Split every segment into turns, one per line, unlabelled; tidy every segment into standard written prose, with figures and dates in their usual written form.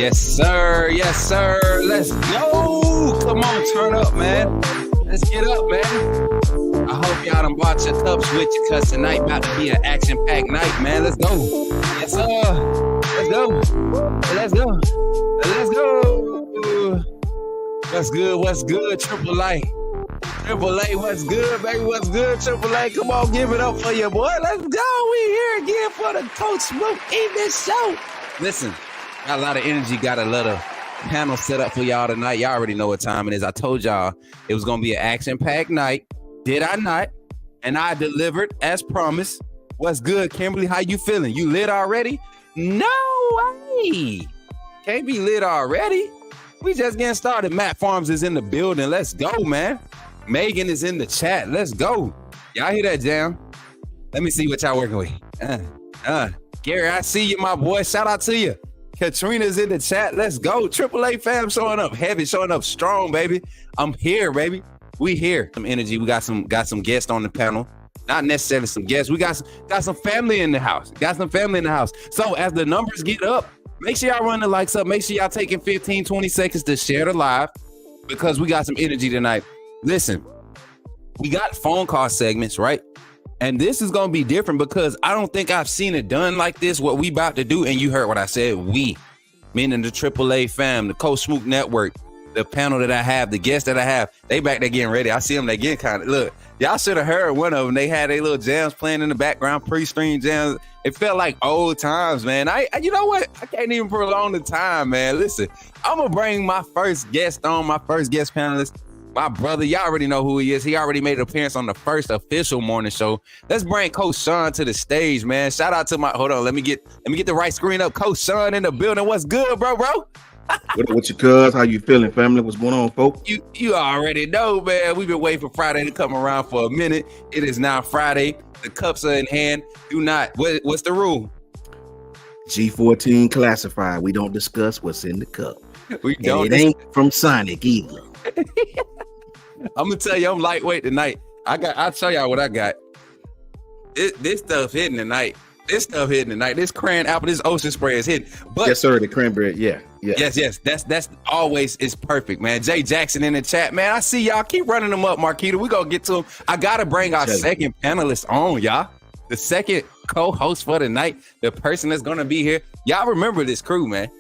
Yes, sir. Yes, sir. Let's go. Come on, turn up, man. Let's get up, man. I hope y'all done brought your cups with you, because tonight about to be an action-packed night, man. Let's go. Yes, sir. Let's go. Let's go. Let's go. What's good? What's good? Triple A. Triple A, what's good, baby? What's good, Triple A? Come on, give it up for your boy. Let's go. We here again for the Coach Smook in this show. Listen, got a lot of energy, got a lot of panel set up for y'all tonight. Y'all already know what time it is. I told y'all it was going to be an action-packed night. Did I not? And I delivered as promised. What's good, Kimberly? How you feeling? You lit already? No way. Can't be lit already. We just getting started. Matt Farms is in the building. Let's go, man. Megan is in the chat. Let's go. Y'all hear that, Jam? Let me see what y'all working with. Gary, I see you, my boy. Shout out to you. Katrina's in the chat. Let's go. Triple A fam showing up heavy, showing up strong, baby. I'm here, baby. We here. Some energy. We got some guests on the panel. Not necessarily some guests. We got some family in the house. So as the numbers get up, make sure y'all run the likes up. Make sure y'all taking 15, 20 seconds to share the live, because we got some energy tonight. Listen, we got phone call segments, right? And this is going to be different because I don't think I've seen it done like this, what we about to do. And you heard what I said, we, meaning the AAA fam, the Coach Smook Network, the panel that I have, the guests that I have, they back there getting ready. I see them, they getting kind of, look, y'all should have heard one of them. They had their little jams playing in the background, pre-stream jams. It felt like old times, man. You know what? I can't even prolong the time, man. Listen, I'm going to bring my first guest panelist. My brother, y'all already know who he is. He already made an appearance on the first official morning show. Let's bring Coach Sean to the stage, man. Shout out to hold on, let me get the right screen up. Coach Sean in the building. What's good, bro?
What your cuz? How you feeling, family? What's going on, folks?
You already know, man. We've been waiting for Friday to come around for a minute. It is now Friday. The cups are in hand. What's the rule?
G14 classified. We don't discuss what's in the cup. It ain't from Sonic either.
I'm gonna tell you, I'm lightweight tonight. I'll show y'all what I got. This stuff hitting tonight. This cran apple, this ocean spray is hitting. But
yes, sir. The cranberry, yeah.
Yes. That's always is perfect, man. Jay Jackson in the chat, man. I see y'all. Keep running them up, Marquita. We gonna get to them. I gotta bring our second panelist on, y'all. The second co-host for the night, the person that's gonna be here. Y'all remember this crew, man,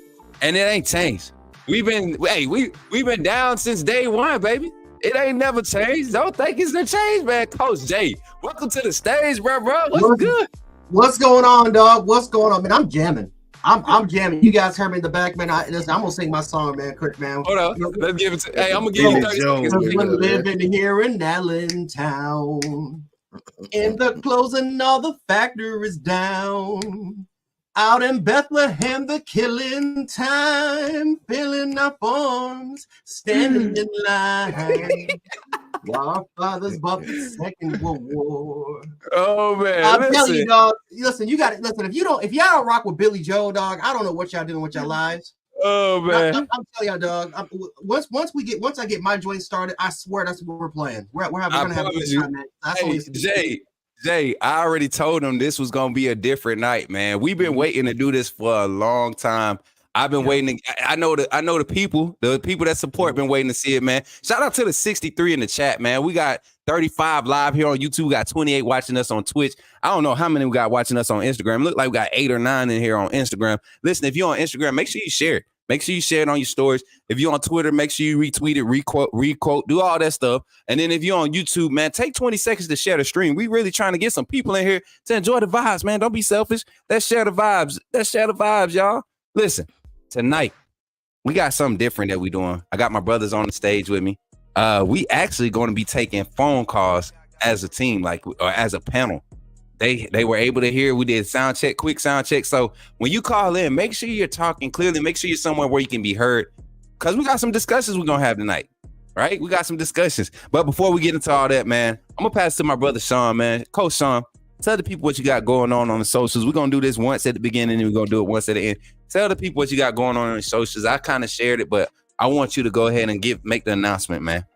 and it ain't changed. We've been down since day one, baby. It ain't never changed. Don't think it's the change, man. Coach Jay, welcome to the stage, bro. What's good?
What's going on, dog? What's going on, man? I'm jamming. I'm jamming. You guys heard me in the back, man. I'm gonna sing my song, man. Quick, man.
Hold on. Let's give it to. Hey, I'm gonna give you 30 seconds.
We're living here in Allentown. In the closing, all the factories down. Out in Bethlehem, the killing time, filling our forms, standing in line. While our fathers bought the Second World War.
Oh man,
I'm telling you, dog. Listen, you got it. Listen, if y'all don't rock with Billy Joe, dog, I don't know what y'all doing with your lives.
Oh man,
I'm telling y'all, dog. Once I get my joint started, I swear that's what we're playing. We're gonna have a good time, man.
Hey, Jay, I already told him this was gonna be a different night, man. We've been waiting to do this for a long time. I've been waiting. I know the people that support been waiting to see it, man. Shout out to the 63 in the chat, man. We got 35 live here on YouTube. We got 28 watching us on Twitch. I don't know how many we got watching us on Instagram. Look like we got 8 or 9 in here on Instagram. Listen, if you're on Instagram, make sure you share it. Make sure you share it on your stories. If you're on Twitter, make sure you retweet it, requote, do all that stuff. And then if you're on YouTube, man, take 20 seconds to share the stream. We really trying to get some people in here to enjoy the vibes, man. Don't be selfish. Let's share the vibes. Y'all. Listen, tonight, we got something different that we doing. I got my brothers on the stage with me. We actually going to be taking phone calls as a team, or as a panel. They were able to hear. We did quick sound check. So when you call in, make sure you're talking clearly. Make sure you're somewhere where you can be heard, because we got some discussions we're going to have tonight, right? We got some discussions. But before we get into all that, man, I'm going to pass it to my brother, Sean, man. Coach Sean, tell the people what you got going on the socials. We're going to do this once at the beginning, and we're going to do it once at the end. Tell the people what you got going on the socials. I kind of shared it, but I want you to go ahead and make the announcement, man.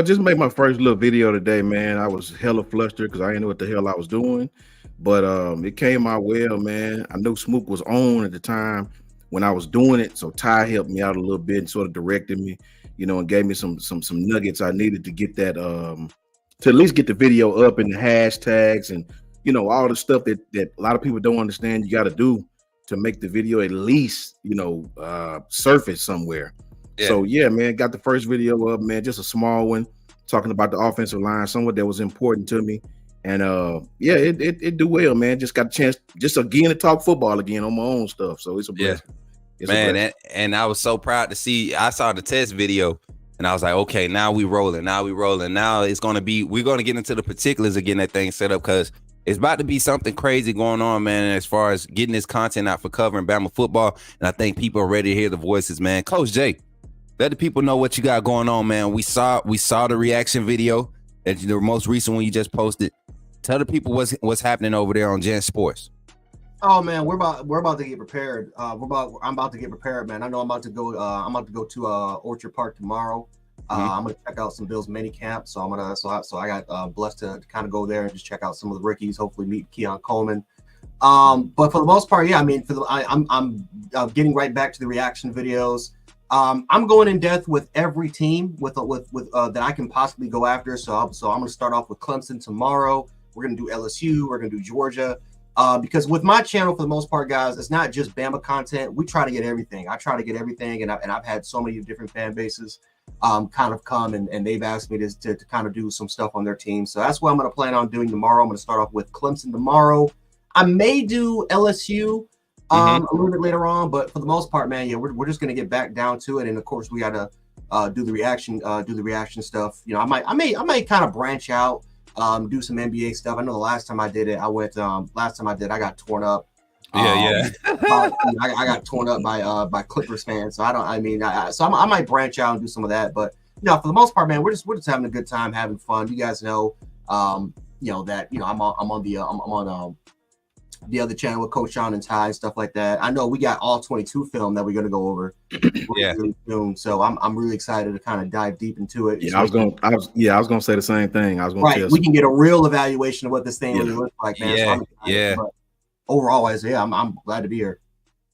Just make my first little video today, man. I was hella flustered because I didn't know what the hell I was doing, but it came out well, man. I knew Smook was on at the time. when I was doing it. So Ty helped me out a little bit and sort of directed me, and gave me some nuggets I needed to get that to at least get the video up and the hashtags and all the stuff that a lot of people don't understand you got to do to make the video at least surface somewhere. Yeah. So yeah, man, got the first video up, man, just a small one talking about the offensive line, somewhat that was important to me. And it do well, man. Just got a chance just again to talk football again on my own stuff. So it's a blessing.
It's man, and I was so proud to see. I saw the test video and I was like, okay, now we rolling. Now it's gonna be, we're gonna get into the particulars of getting that thing set up, because it's about to be something crazy going on, man, as far as getting this content out for covering Bama football. And I think people are ready to hear the voices, man. Coach Jay, let the people know what you got going on, man. We saw the reaction video, that the most recent one you just posted. Tell the people what's happening over there on Gen Sports.
Oh man, we're about to get prepared. I'm about to get prepared, man. I know I'm about to go to Orchard Park tomorrow. I'm gonna check out some Bills mini camp. So I got blessed to kind of go there and just check out some of the rookies. Hopefully meet Keon Coleman. But for the most part, yeah, I mean, I'm getting right back to the reaction videos. I'm going in depth with every team with that I can possibly go after. So I'm gonna start off with Clemson tomorrow. We're gonna do LSU. We're gonna do Georgia. Because with my channel, for the most part, guys, it's not just Bama content. We try to get everything. I try to get everything, and I've had so many different fan bases kind of come and they've asked me to kind of do some stuff on their team. So that's what I'm going to plan on doing tomorrow. I'm going to start off with Clemson tomorrow. I may do LSU a little bit later on, but for the most part, man, yeah, we're just going to get back down to it. And of course, we got to do the reaction stuff. I might kind of branch out. Do some NBA stuff. I know the last time I did it, I got torn up. I got torn up by Clippers fans. So I might branch out and do some of that. But for the most part, man, we're just having a good time, having fun. You guys know, I'm on the other channel with Coach Sean and Ty and stuff like that. I know we got all 22 film that we're going to go over really soon. So I'm really excited to kind of dive deep into it.
Yeah, I was going to say the same thing. I was going to tell
we can get a real evaluation of what this thing really looks like, man. But overall, I'm glad to be here.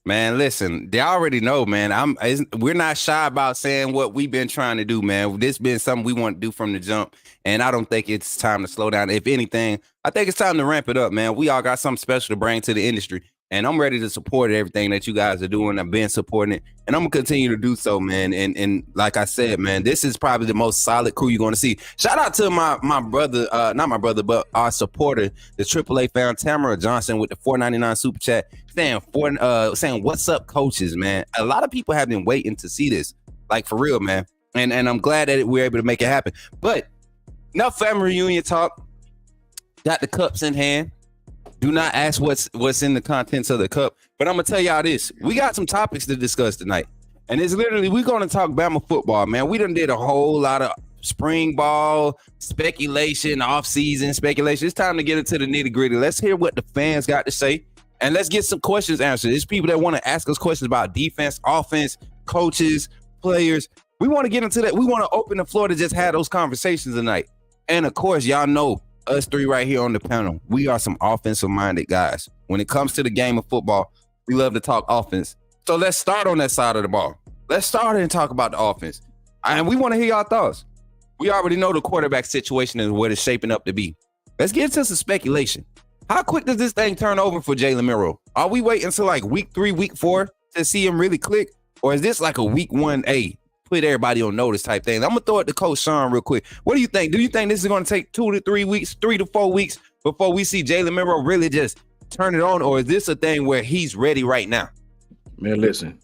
Man, listen, they already know, man. We're not shy about saying what we've been trying to do, man. This been something we want to do from the jump, and I don't think it's time to slow down. If anything, I think it's time to ramp it up, man. We all got something special to bring to the industry, and I'm ready to support everything that you guys are doing. I've been supporting it, and I'm gonna continue to do so, man. And like I said, man, this is probably the most solid crew you're gonna see. Shout out to my brother, not my brother, but our supporter, the AAA fan Tamara Johnson with the $4.99 super chat, saying what's up, coaches, man. A lot of people have been waiting to see this, like for real, man. And I'm glad that we're able to make it happen. But enough family reunion talk. Got the cups in hand. Do not ask what's in the contents of the cup. But I'm gonna tell y'all this: we got some topics to discuss tonight, and it's literally we're gonna talk Bama football, man. We done did a whole lot of spring ball speculation, off-season speculation. It's time to get into the nitty-gritty. Let's hear what the fans got to say. And let's get some questions answered. There's people that want to ask us questions about defense, offense, coaches, players. We want to get into that. We want to open the floor to just have those conversations tonight. And of course, y'all know us three right here on the panel. We are some offensive-minded guys. When it comes to the game of football, we love to talk offense. So let's start on that side of the ball. Let's start and talk about the offense. And we want to hear y'all thoughts. We already know the quarterback situation is what it's shaping up to be. Let's get into some speculation. How quick does this thing turn over for Jaylen Milroe? Are we waiting until like week 3, week 4 to see him really click? Or is this like a week 1A, put everybody on notice type thing? I'm going to throw it to Coach Sean real quick. What do you think? Do you think this is going to take 2 to 3 weeks, 3 to 4 weeks before we see Jaylen Milroe really just turn it on? Or is this a thing where he's ready right now?
Man, listen,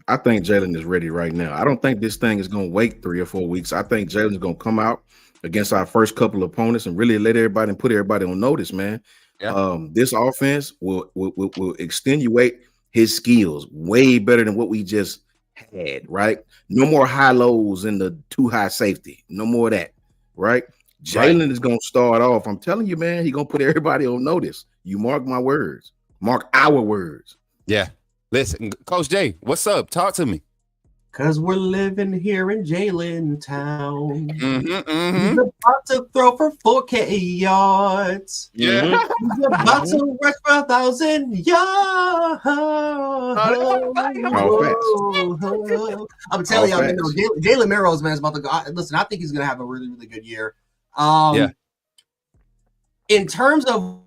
I think Jaylen is ready right now. I don't think this thing is going to wait 3 or 4 weeks. I think Jaylen's going to come out against our first couple of opponents and really let everybody and put everybody on notice, man. Yeah. This offense will extenuate his skills way better than what we just had, right? No more high lows in the too high safety. No more of that, right? Jaylen is going to start off. I'm telling you, man, he's going to put everybody on notice. You mark my words. Mark our words.
Yeah. Listen, Coach Jay, what's up? Talk to me.
Cause we're living here in Jaylen Town.
Mm-hmm,
He's about to throw for 4K yards.
Yeah.
He's about to rush for 1,000 yards. I'm telling y'all, man, Jaylen Milroe, man, is about to go. Listen, I think he's gonna have a really, really good year. In terms of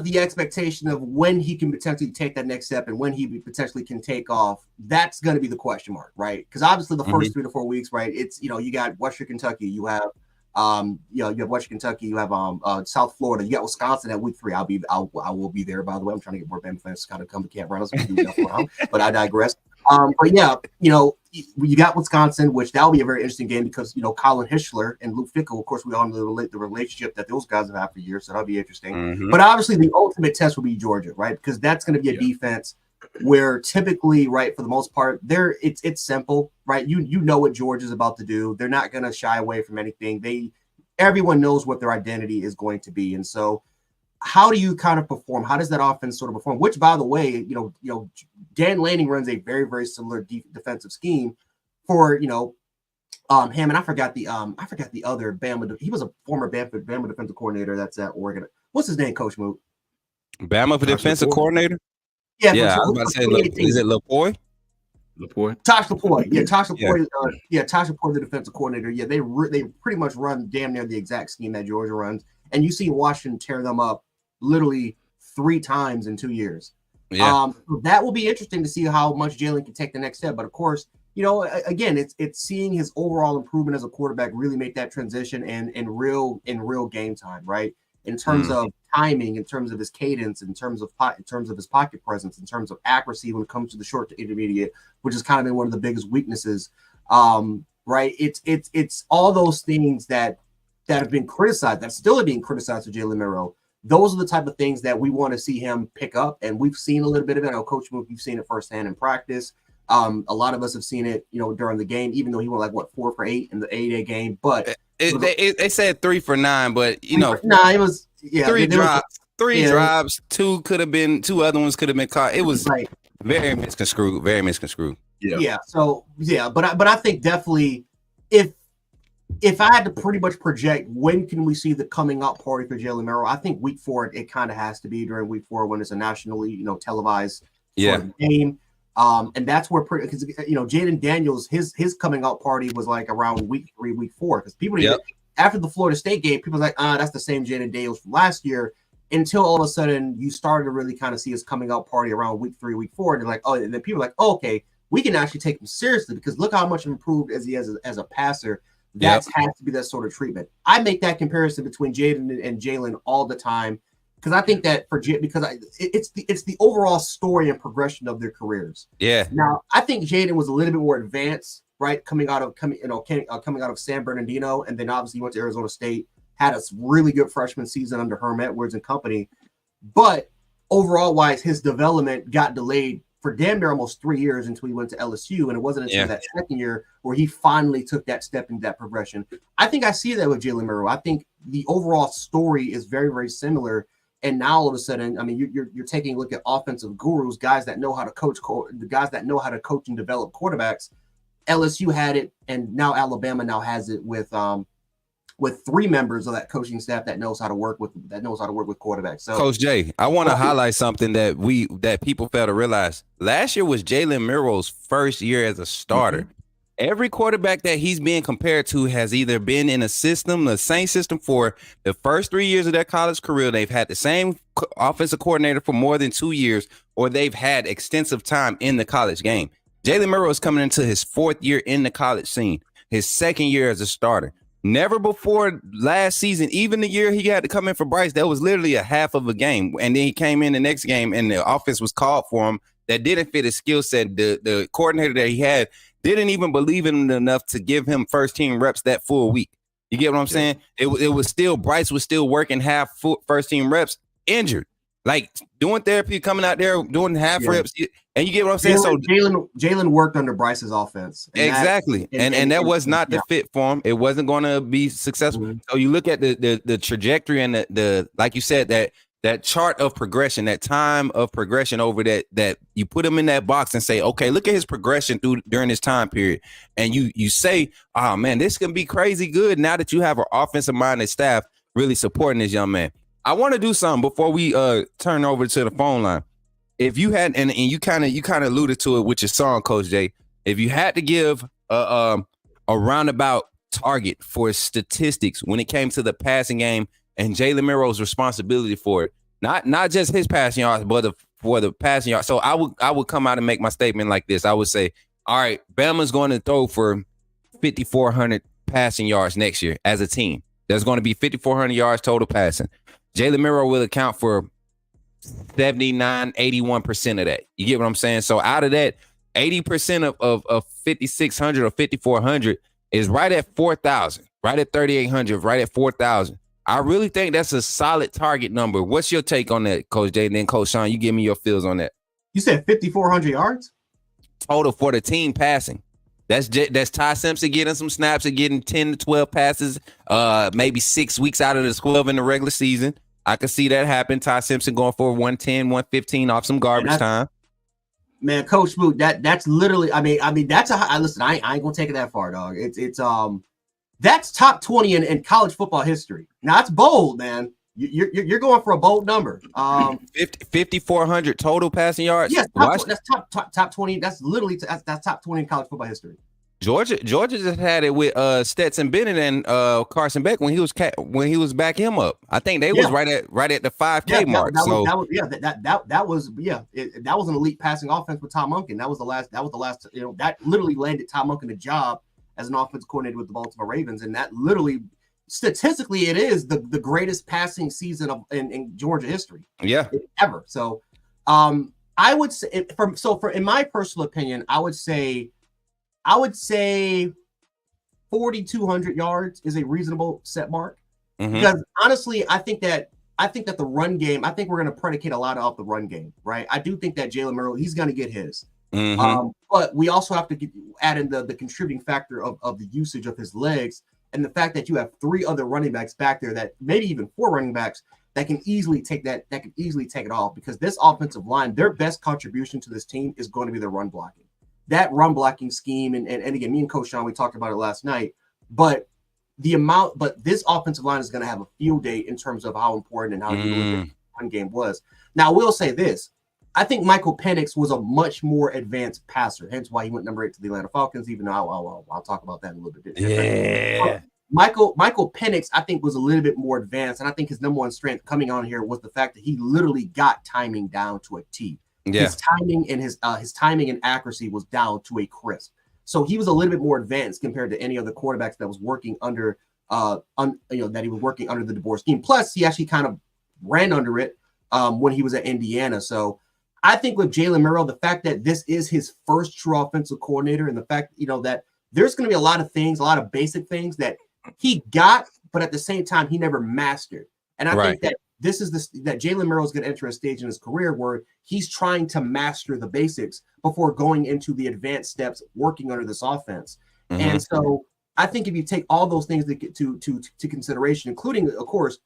the expectation of when he can potentially take that next step and when he potentially can take off, that's going to be the question mark, right? Because obviously the first 3 to 4 weeks, right? It's, you got Western Kentucky, you have you have Western Kentucky, you have South Florida, you got Wisconsin at week 3. I will be there, by the way. I'm trying to get more Bama fans to kind of come to Camp Reynolds, but I digress. But yeah, you got Wisconsin, which that'll be a very interesting game because Colin Hischler and Luke Fickell, of course, we all know the relationship that those guys have had for years, so that'll be interesting. But obviously, the ultimate test will be Georgia, right? Because that's going to be a defense where typically, right, for the most part, it's simple, right? You know what Georgia's about to do. They're not going to shy away from anything. Everyone knows what their identity is going to be, and so. How do you kind of perform? How does that offense sort of perform? Which, by the way, Dan Lanning runs a very, very similar defensive scheme for him. And I forgot the other Bama. He was a former Bama defensive coordinator. That's at Oregon. What's his name, Coach Moot?
Bama for defensive coordinator.
Yeah,
I was about to say, is it Lapoy? Tosh Lapoy. Yeah, Tosh Lapoy. Tosh Lapoy, the defensive coordinator. Yeah, they pretty much run damn near the exact scheme that Georgia runs, and you see Washington tear them up literally 3 times in 2 years. So that will be interesting to see how much Jaylen can take the next step. But of course, again, it's seeing his overall improvement as a quarterback really make that transition and in real game time, right? In terms of timing, in terms of his cadence, in terms of his pocket presence, in terms of accuracy when it comes to the short to intermediate, which has kind of been one of the biggest weaknesses. Right? It's all those things that have been criticized, that still are being criticized for Jaylen Milroe. Those are the type of things that we want to see him pick up, and we've seen a little bit of it. I know Coach Smook, you've seen it firsthand in practice. A lot of us have seen it, during the game, even though he went 4 for 8 in the 8-day game. But they said 3 for 9, but
it was
3 drops, 3 drops. 2 could have been 2 other ones could have been caught. It was very misconstrued, very misconstrued.
Yeah. So but I think definitely if I had to pretty much project when can we see the coming out party for Jaylen Milroe, I think week 4 it kind of has to be during week 4 when it's a nationally televised sort of game. And that's where because Jaden Daniels his coming out party was like around week 3, week 4 because people after the Florida State game, people were like, that's the same Jaden Daniels from last year. Until all of a sudden you started to really kind of see his coming out party around week 3, week 4, and they're like, and then people are like, okay, we can actually take him seriously because look how much improved as he is as a passer. That has to be that sort of treatment. I make that comparison between Jaden and Jaylen all the time because I think that it's the overall story and progression of their careers. Yeah. Now I think Jaden was a little bit more advanced, right? Coming out of San Bernardino, and then obviously went to Arizona State, had a really good freshman season under Herm Edwards and company. But overall wise, his development got delayed for damn near almost 3 years until he went to LSU. And it wasn't until that second year where he finally took that step into that progression. I think I see that with Jaylen Milroe. I think the overall story is very, very similar. And now all of a sudden, I mean, you're taking a look at offensive gurus, guys that know how to coach, the guys that know how to coach and develop quarterbacks. LSU had it, and now Alabama now has it with 3 members of that coaching staff that knows how to work with quarterbacks. So,
Coach Jay, I want to highlight something that people fail to realize. Last year was Jaylen Milroe's first year as a starter. Every quarterback that he's being compared to has either been in the same system for the first 3 years of their college career. They've had the same offensive coordinator for more than 2 years, or they've had extensive time in the college game. Jaylen Milroe is coming into his 4th year in the college scene, his 2nd year as a starter. Never before last season, even the year he had to come in for Bryce, that was literally a half of a game. And then he came in the next game and the offense was called for him that didn't fit his skill set. The coordinator that he had didn't even believe in him enough to give him first team reps that full week. You get what I'm saying? It was still, Bryce was still working first team reps injured. Like doing therapy, coming out there, doing half reps. And you get what I'm saying? So
Jaylen worked under Bryce's offense.
Exactly. And that was not the fit for him. It wasn't going to be successful. So you look at the trajectory and the like you said, that that chart of progression, that time of progression over that you put him in that box and say, okay, look at his progression during this time period. And you say, oh man, this can be crazy good now that you have an offensive minded staff really supporting this young man. I want to do something before we turn over to the phone line. If you had, and you kind of alluded to it with your song, Coach Jay, if you had to give a roundabout target for statistics when it came to the passing game and Jaylen Milroe's responsibility for it, not just his passing yards, but for the passing yards. So I would come out and make my statement like this. I would say, all right, Bama's going to throw for 5,400 passing yards next year as a team. There's going to be 5,400 yards total passing. Jaylen Milroe will account for 79, 81% of that. You get what I'm saying? So out of that, 80% of 5,600 or 5,400 is right at 4,000, right at 3,800, right at 4,000. I really think that's a solid target number. What's your take on that, Coach Jay? And then Coach Sean, you give me your feels on that.
You said 5,400 yards?
Total for the team passing. That's Ty Simpson getting some snaps and getting 10 to 12 passes, maybe 6 weeks out of the 12 in the regular season. I could see that happen. Ty Simpson going for 110, 115 off some garbage time.
Man, Coach Smook, that's literally, I mean, that's listen, I ain't gonna take it that far, dog. It's that's top 20 in college football history. Now that's bold, man. You're going for a bold number.
5,400 total passing yards.
Yes, that's top 20. That's literally that's top 20 in college football history.
Georgia just had it with Stetson Bennett and Carson Beck when he was backing him up. I think they was right at the 5K mark.
That was an elite passing offense with Tom Monken. That was the last. That literally landed Tom Monken a job as an offensive coordinator with the Baltimore Ravens, and that literally, statistically, it is the greatest passing season in Georgia history.
Yeah,
ever. So, I would say in my personal opinion, I would say 4,200 yards is a reasonable set mark. Mm-hmm. Because honestly, I think that the run game, I think we're going to predicate a lot off the run game, right? I do think that Jaylen Milroe, he's going to get his. Mm-hmm. But we also have to add in the contributing factor of the usage of his legs and the fact that you have 3 other running backs back there, that maybe even 4 running backs that can easily take it off, because this offensive line, their best contribution to this team is going to be their run blocking. That run blocking scheme, and again, me and Coach Sean, we talked about it last night, but this offensive line is going to have a field day in terms of how important and how good the run game was. Now, I will say this. I think Michael Penix was a much more advanced passer, hence why he went number 8 to the Atlanta Falcons, even though I'll talk about that in a little bit.
Yeah.
Michael Penix, I think, was a little bit more advanced, and I think his number one strength coming on here was the fact that he literally got timing down to a T. Yeah. His timing and his timing and accuracy was down to a crisp. So he was a little bit more advanced compared to any other quarterbacks that was working under that he was working under the DeBoer scheme. Plus, he actually kind of ran under it when he was at Indiana. So I think with Jaylen Milroe, the fact that this is his first true offensive coordinator, and the fact that there's going to be a lot of basic things that he got, but at the same time he never mastered. And I think that that Jaylen Milroe is going to enter a stage in his career where he's trying to master the basics before going into the advanced steps working under this offense. Mm-hmm. And so I think if you take all those things to consideration, including, of course,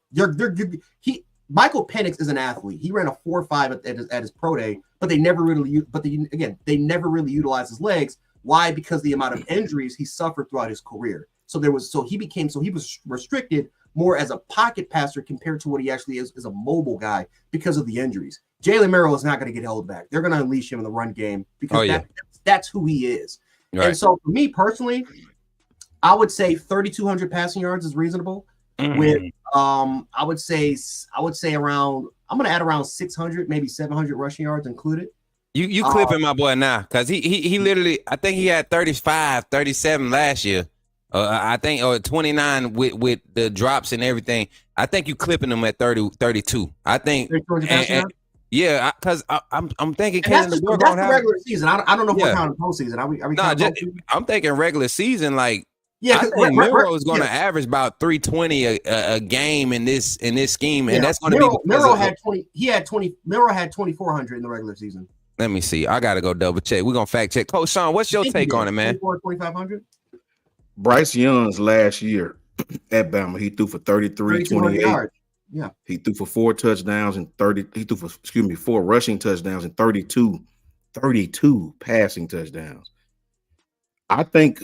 Michael Penix is an athlete. He ran a 4.5 at his pro day, but they never really utilized his legs. Why? Because the amount of injuries he suffered throughout his career. So he was restricted more as a pocket passer compared to what he actually is a mobile guy because of the injuries. Jaylen Milroe is not going to get held back. They're going to unleash him in the run game because that's who he is. Right. And so for me personally, I would say 3,200 passing yards is reasonable. Mm-hmm. With I would say around, I'm going to add around 600, maybe 700 rushing yards included.
You clipping my boy now, because he literally, I think he had 35, 37 last year. I think, or 29 with the drops and everything. I think you clipping them at 30, 32. I think. Yeah, because I'm thinking.
That's the regular season. I don't know if we're counting postseason.
I'm thinking regular season. Like, I think Milroe is going to average about 320 a game in this scheme, and that's going to be.
Milroe had 20. He had 20. Milroe had 2,400 in the regular season.
Let me see. I got to go double check. We're going to fact check. Coach Sean, what's your take on it, man?
2,500.
Bryce Young's last year at Bama, he threw for 33, 28.
Yeah.
He threw for 4 touchdowns and 30. He threw for 4 rushing touchdowns and 32 passing touchdowns. I think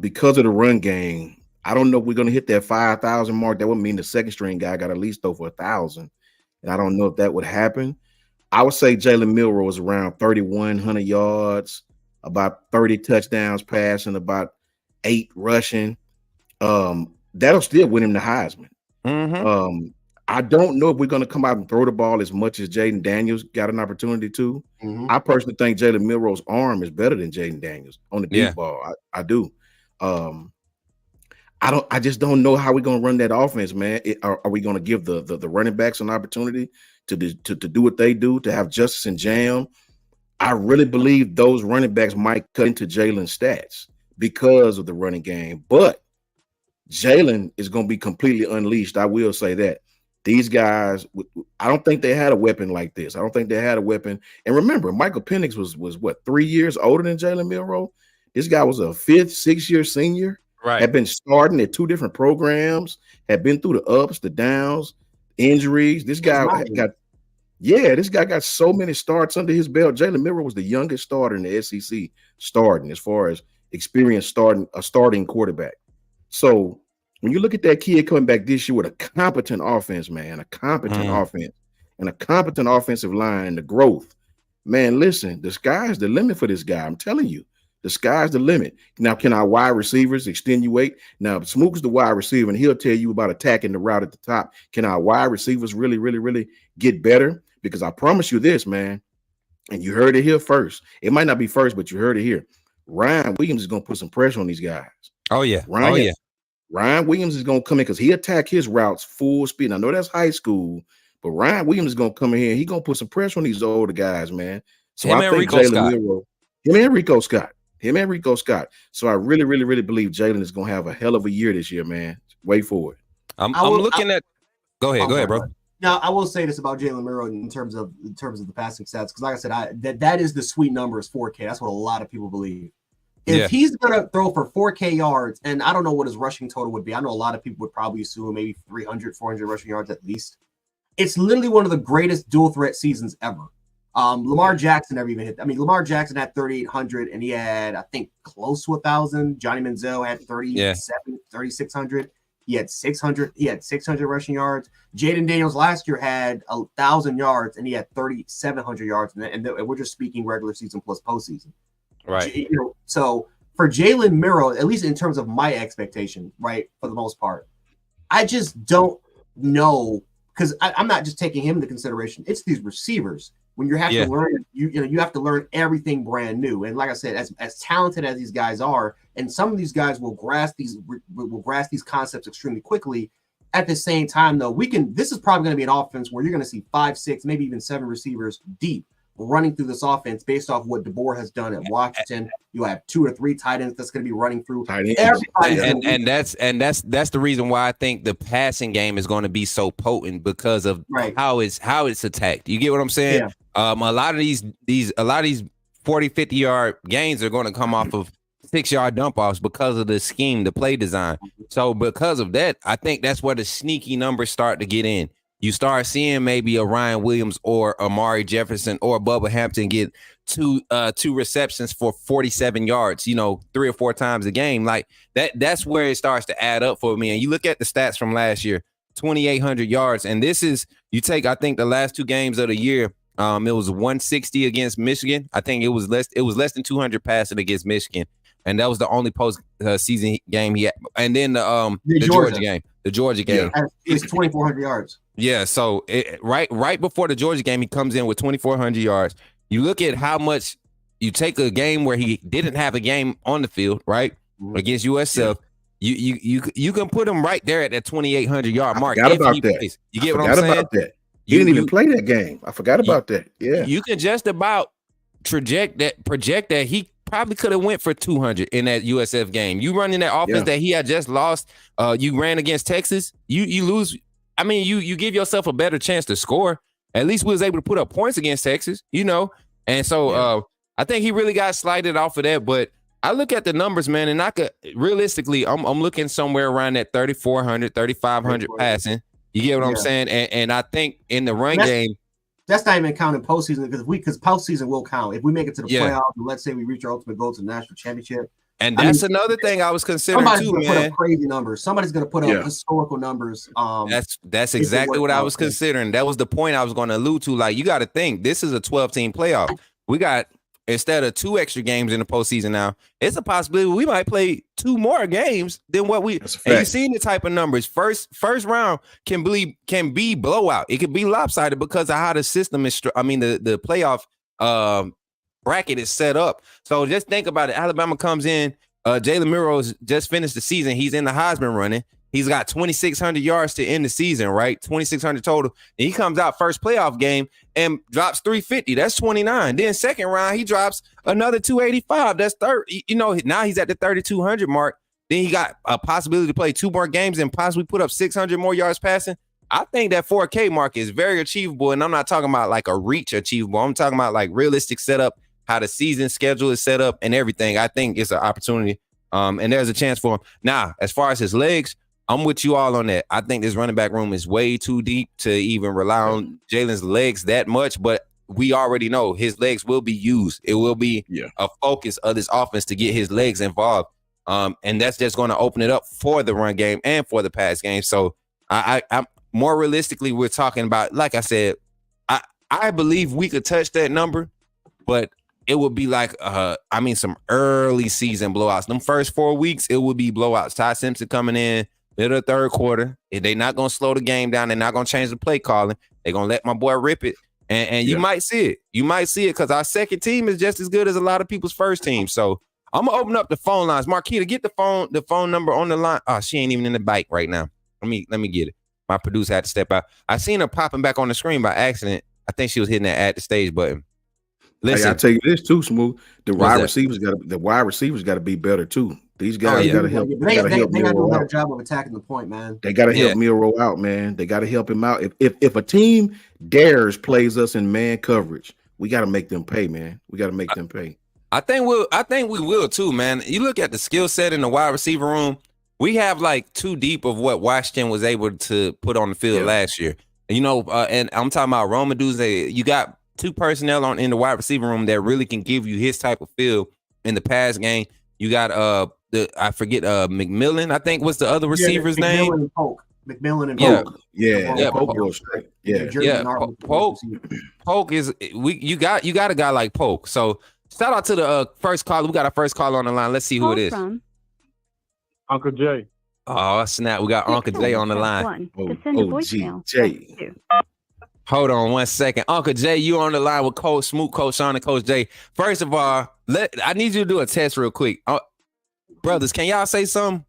because of the run game, I don't know if we're going to hit that 5,000 mark. That would mean the second string guy got at least over 1,000. And I don't know if that would happen. I would say Jaylen Milroe is around 3,100 yards, about 30 touchdowns passing, about 8 rushing. That'll still win him the Heisman.
Mm-hmm.
I don't know if we're going to come out and throw the ball as much as Jaden Daniels got an opportunity to.
Mm-hmm.
I personally think Jaylen Milroe's arm is better than Jaden Daniels on the deep ball. I do. I just don't know how we're going to run that offense, man. Are we going to give the running backs an opportunity to do what they do, to have justice and jam? I really believe those running backs might cut into Jalen's stats because of the running game, but Jaylen is going to be completely unleashed. I will say that. These guys, I don't think they had a weapon like this. I don't think they had a weapon. And remember, Michael Penix was what, 3 years older than Jaylen Milroe? This guy was a 5th, 6-year senior.
Right.
Had been starting at 2 different programs, had been through the ups, the downs, injuries. This guy got so many starts under his belt. Jaylen Milroe was the youngest starter in the SEC starting as far as experience starting a starting quarterback. So when you look at that kid coming back this year with a competent offense, man, a competent offense and a competent offensive line, the growth, man, listen, the sky's the limit for this guy. I'm telling you, the sky's the limit. Now, can our wide receivers extenuate? Now, Smook's the wide receiver, and he'll tell you about attacking the route at the top. Can our wide receivers really, really, really get better? Because I promise you this, man, and you heard it here first. It might not be first, but you heard it here. Ryan Williams is going to put some pressure on these guys.
Oh, yeah.
Ryan Williams is going to come in because he attack his routes full speed. I know that's high school, but Ryan Williams is going to come in here. He's going to put some pressure on these older guys, man. So I think Jaylen Milroe, him and Rico Scott. So I really, really, really believe Jaylen is going to have a hell of a year this year, man. Wait for it.
I'm looking at. Go ahead, bro.
Now I will say this about Jaylen Milroe in terms of the passing stats, because like I said, that is the sweet number is 4K. That's what a lot of people believe. If he's gonna throw for 4K yards, and I don't know what his rushing total would be. I know a lot of people would probably assume maybe 300, 400 rushing yards at least. It's literally one of the greatest dual threat seasons ever. Lamar Jackson never even hit. I mean, Lamar Jackson had 3,800, and he had, I think, close to 1,000. Johnny Manziel had 3,600. He had 600. He had 600 rushing yards. Jaden Daniels last year had 1,000 yards, and he had 3,700 yards. And we're just speaking regular season plus postseason.
Right.
So for Jaylen Milroe, at least in terms of my expectation, right, for the most part, I just don't know, because I'm not just taking him into consideration. It's these receivers. When you have to learn, you have to learn everything brand new. And like I said, as talented as these guys are, and some of these guys will grasp these concepts extremely quickly. At the same time, though, this is probably going to be an offense where you're going to see 5, 6, maybe even 7 receivers deep running through this offense based off what DeBoer has done at Washington. You have 2 or 3 tight ends that's going to be running through.
And that's the reason why I think the passing game is going to be so potent, because of how it's attacked. You get what I'm saying?
Yeah.
A lot of these 40, 50 yard gains are going to come off of 6-yard dump offs because of the scheme, the play design. So because of that, I think that's where the sneaky numbers start to get in. You start seeing maybe a Ryan Williams or Amari Jefferson or Bubba Hampton get two receptions for 47 yards, 3 or 4 times a game. Like that's where it starts to add up for me. And you look at the stats from last year, 2,800 yards. And this is, you take, I think, the last 2 games of the year, it was 160 against Michigan. I think it was less than 200 passing against Michigan. And that was the only post-season game he had. And then the Georgia game. The Georgia game.
It's 2,400 yards.
Yeah, so right before the Georgia game, he comes in with 2,400 yards. You look at how much you take a game where he didn't have a game on the field, right, against USF. You can put him right there at that 2,800 yard mark.
I forgot about that.
You get what I'm saying?
About that. He didn't even play that game. I forgot about that. Yeah,
you can just about project that he probably could have went for 200 in that USF game. You running that offense that he had just lost. You ran against Texas. You lose. I mean, you give yourself a better chance to score. At least we was able to put up points against Texas, And so I think he really got slighted off of that. But I look at the numbers, man, and I could realistically, I'm looking somewhere around that 3,400, 3,500 passing. You get what I'm
Yeah.
saying? And I think in the run game,
that's not even counting postseason because postseason will count. If we make it to the playoffs, and let's say we reach our ultimate goal to the national championship.
And that's another thing I was considering
somebody's
too,
gonna
man.
Put up crazy numbers. Somebody's going to put up historical numbers.
That's exactly what I was considering. That was the point I was going to allude to. Like, you got to think, this is a 12-team playoff. We got, instead of 2 extra games in the postseason now, it's a possibility we might play 2 more games than what we. And you've seen the type of numbers. First round can be blowout. It could be lopsided because of how the system is. I mean, the playoff bracket is set up. So just think about it. Alabama comes in. Jaylen Milroe just finished the season. He's in the Heisman running. He's got 2,600 yards to end the season, right? 2,600 total. And he comes out first playoff game and drops 350. That's 29. Then second round, he drops another 285. That's third. Now he's at the 3,200 mark. Then he got a possibility to play 2 more games and possibly put up 600 more yards passing. I think that 4K mark is very achievable. And I'm not talking about like a reach achievable. I'm talking about like realistic setup, how the season schedule is set up and everything. I think it's an opportunity. And there's a chance for him. Now, as far as his legs, I'm with you all on that. I think this running back room is way too deep to even rely on Jaylen's legs that much, but we already know his legs will be used. It will be a focus of this offense to get his legs involved. And that's just going to open it up for the run game and for the pass game. So I'm more realistically, we're talking about, like I said, I believe we could touch that number, but it would be like, some early season blowouts. Them first 4 weeks, it would be blowouts. Ty Simpson coming in, middle of the third quarter. They're not going to slow the game down. They're not going to change the play calling. They're going to let my boy rip it. And you might see it. You might see it because our second team is just as good as a lot of people's first team. So I'm going to open up the phone lines. Marquita, get the phone number on the line. Oh, she ain't even in the bike right now. Let me get it. My producer had to step out. I seen her popping back on the screen by accident. I think she was hitting that at the stage button. Listen,
hey, I'll tell you this too, Smook. The wide receivers got to be better too. These guys got to help. They got to do a better
job of attacking the point, man.
They got to help Milroe out, man. They got to help him out. If a team dares plays us in man coverage, we got to make them pay, man. We got to make them pay.
I think we will too, man. You look at the skill set in the wide receiver room. We have like 2 deep of what Washington was able to put on the field last year. And I'm talking about Rome Odunze. You got 2 personnel in the wide receiver room that really can give you his type of feel in the pass game. You got McMillan, I think was the other receiver's name.
And Polk. McMillan and Polk.
Polk is you got a guy like Polk. So shout out to the first caller. We got our first caller on the line. Let's see who it is.
Uncle Jay.
Oh snap! We got Uncle Jay on the line.
Jay.
Hold on 1 second. Uncle Jay, you on the line with Coach Smook, Coach Sean, and Coach Jay. First of all, I need you to do a test real quick. Brothers, can y'all say something?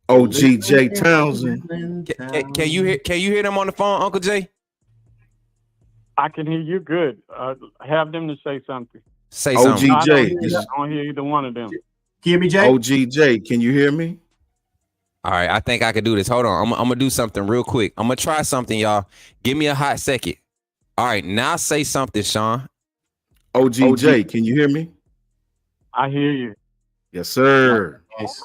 OGJ Townsend.
Can you hear them on the phone, Uncle Jay?
I can hear you good. Have them to say something.
Say something.
OGJ.
I don't hear either one of them.
Can you hear me, Jay?
OGJ, can you hear me?
All right, I think I can do this. Hold on. I'm going to do something real quick. I'm going to try something, y'all. Give me a hot second. All right, now say something, Sean.
OGJ, can you hear me?
I hear you.
Yes, sir.
Nice.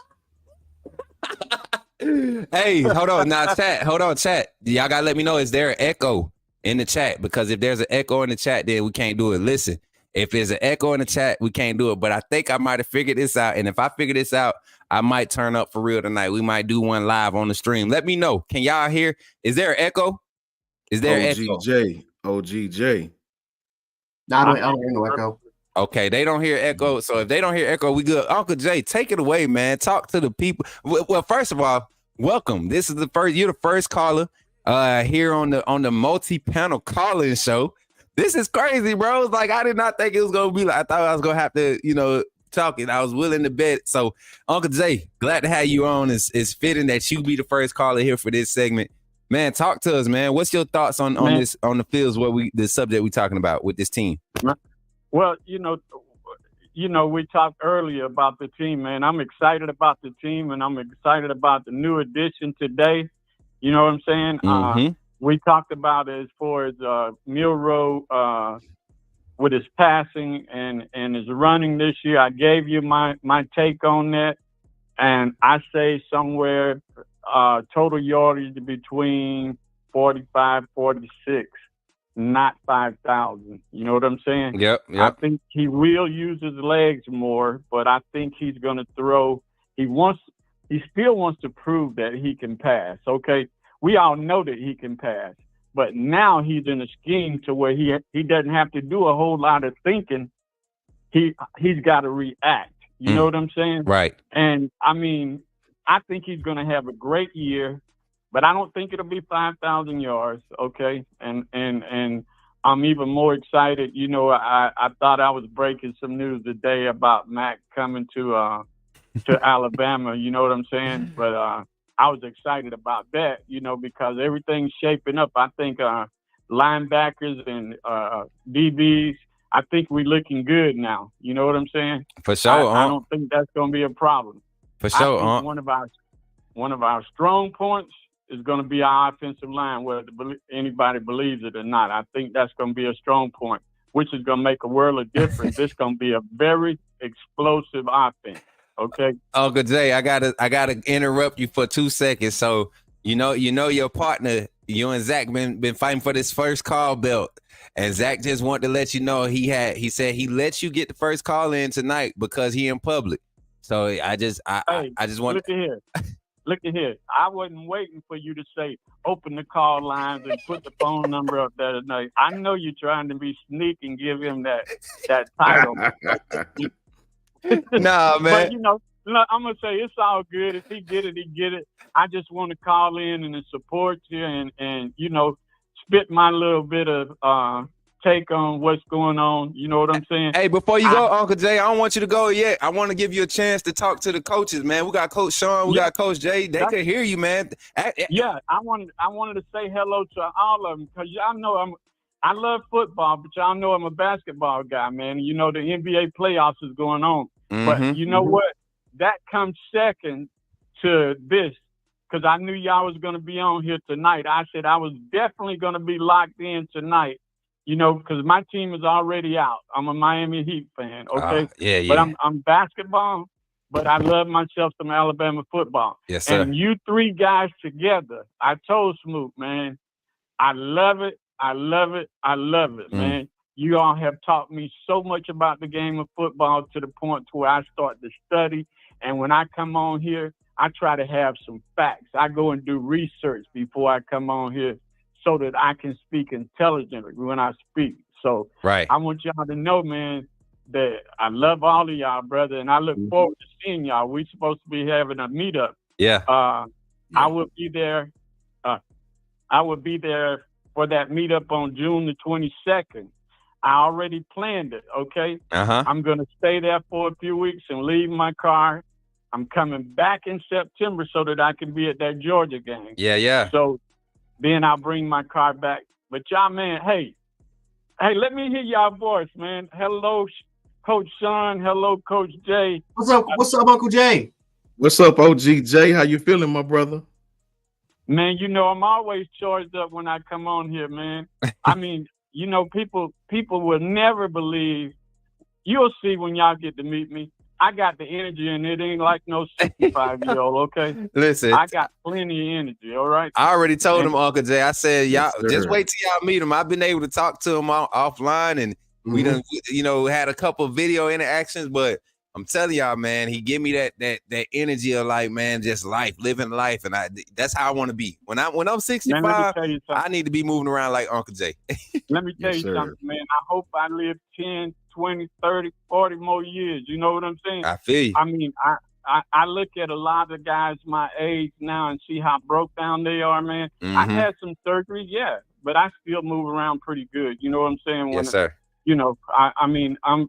Hey, hold on. Now, chat. Hold on, chat. Y'all got to let me know, is there an echo in the chat? Because if there's an echo in the chat, then we can't do it. Listen, if there's an echo in the chat, we can't do it. But I think I might have figured this out. And if I figure this out, I might turn up for real tonight. We might do one live on the stream. Let me know. Can y'all hear? Is there an echo? Is there an echo?
OGJ.
No, I don't hear no echo.
Okay, they don't hear echo. So if they don't hear echo, we good. Uncle Jay, take it away, man. Talk to the people. Well, first of all, welcome. This is you're the first caller here on the multi-panel calling show. This is crazy, bro. It's like I did not think it was gonna be like I thought I was gonna have to, talking. I was willing to bet. So, Uncle Jay, glad to have you on. It's fitting that you be the first caller here for this segment. Man, talk to us, man. What's your thoughts on this on the fields the subject we're talking about with this team?
Well, we talked earlier about the team, man. I'm excited about the team, and I'm excited about the new addition today. You know what I'm saying?
Mm-hmm.
We talked about it as far as Milroe with his passing and his running this year. I gave you my take on that, and I say somewhere total yardage between 45, 46, not 5,000. You know what I'm saying?
Yep.
I think he will use his legs more, but I think he's going to throw. He still wants to prove that he can pass. Okay, we all know that he can pass, but now he's in a scheme to where he doesn't have to do a whole lot of thinking. He's got to react. You know what I'm saying?
Right.
And I mean, I think he's going to have a great year, but I don't think it'll be 5,000 yards. Okay, and I'm even more excited. You know, I thought I was breaking some news today about Mac coming to Alabama. You know what I'm saying? But I was excited about that. You know, because everything's shaping up. I think linebackers and DBs. I think we're looking good now. You know what I'm saying?
For sure.
I don't think that's going to be a problem.
For sure.
I think one of our strong points is going to be our offensive line, whether anybody believes it or not. I think that's going to be a strong point, which is going to make a world of difference. It's going to be a very explosive offense. Okay.
Uncle Jay, I gotta interrupt you for 2 seconds. So you know your partner, you and Zach been fighting for this first call belt. And Zach just wanted to let you know he said he lets you get the first call in tonight because he in public. So I just want
Look at here. I wasn't waiting for you to say open the call lines and put the phone number up there tonight. I know you're trying to be sneaky and give him that title.
Nah, man.
But you know, I'm gonna say it's all good. If he get it, he get it. I just want to call in and support you and you know, spit my little bit of take on what's going on. You know what I'm saying?
Hey, before you go, Uncle Jay, I don't want you to go yet. I want to give you a chance to talk to the coaches, man. We got Coach Sean, we got Coach Jay. They can hear you, man.
Yeah, I wanted to say hello to all of them because y'all know I love football, but y'all know I'm a basketball guy, man. You know the NBA playoffs is going on, but you know what? That comes second to this. Because I knew y'all was going to be on here tonight. I said I was definitely going to be locked in tonight, you know, because my team is already out. I'm a Miami Heat fan, okay?
Yeah.
But I'm basketball, but I love myself some Alabama football.
Yes, sir.
And you three guys together, I told Smook, man, I love it. I love it. I love it, man. You all have taught me so much about the game of football to the point to where I start to study. And when I come on here, I try to have some facts. I go and do research before I come on here so that I can speak intelligently when I speak. So
right.
I want y'all to know, man, that I love all of y'all, brother, and I look forward to seeing y'all. We're supposed to be having a meetup.
Yeah.
I will be there. I will be there for that meetup on June the 22nd. I already planned it, okay? I'm going to stay there for a few weeks and leave my car. I'm coming back in September so that I can be at that Georgia game.
Yeah.
So then I'll bring my car back. But y'all, man, hey, let me hear y'all voice, man. Hello, Coach Sean. Hello, Coach Jay.
What's up, Uncle Jay?
What's up, OG Jay? How you feeling, my brother?
Man, you know, I'm always charged up when I come on here, man. I mean, you know, people will never believe. You'll see when y'all get to meet me. I got the energy, and it ain't like no 65-year-old, okay?
Listen.
I got plenty of energy, all right?
I already told him, Uncle Jay. I said, y'all, just wait till y'all meet him. I've been able to talk to him offline, and we done, you know, had a couple of video interactions, but I'm telling y'all, man, he give me that energy of like, man, just life, living life, and that's how I want to be. When I'm 65, I need to be moving around like Uncle Jay.
Let me tell you something, man. I hope I live 10, 20, 30, 40 more years. You know what I'm saying?
I feel you.
I mean, I look at a lot of guys my age now and see how broke down they are, man. I had some surgery, yeah, but I still move around pretty good. You know what I'm saying?
Yes, sir.
You know, I mean, I'm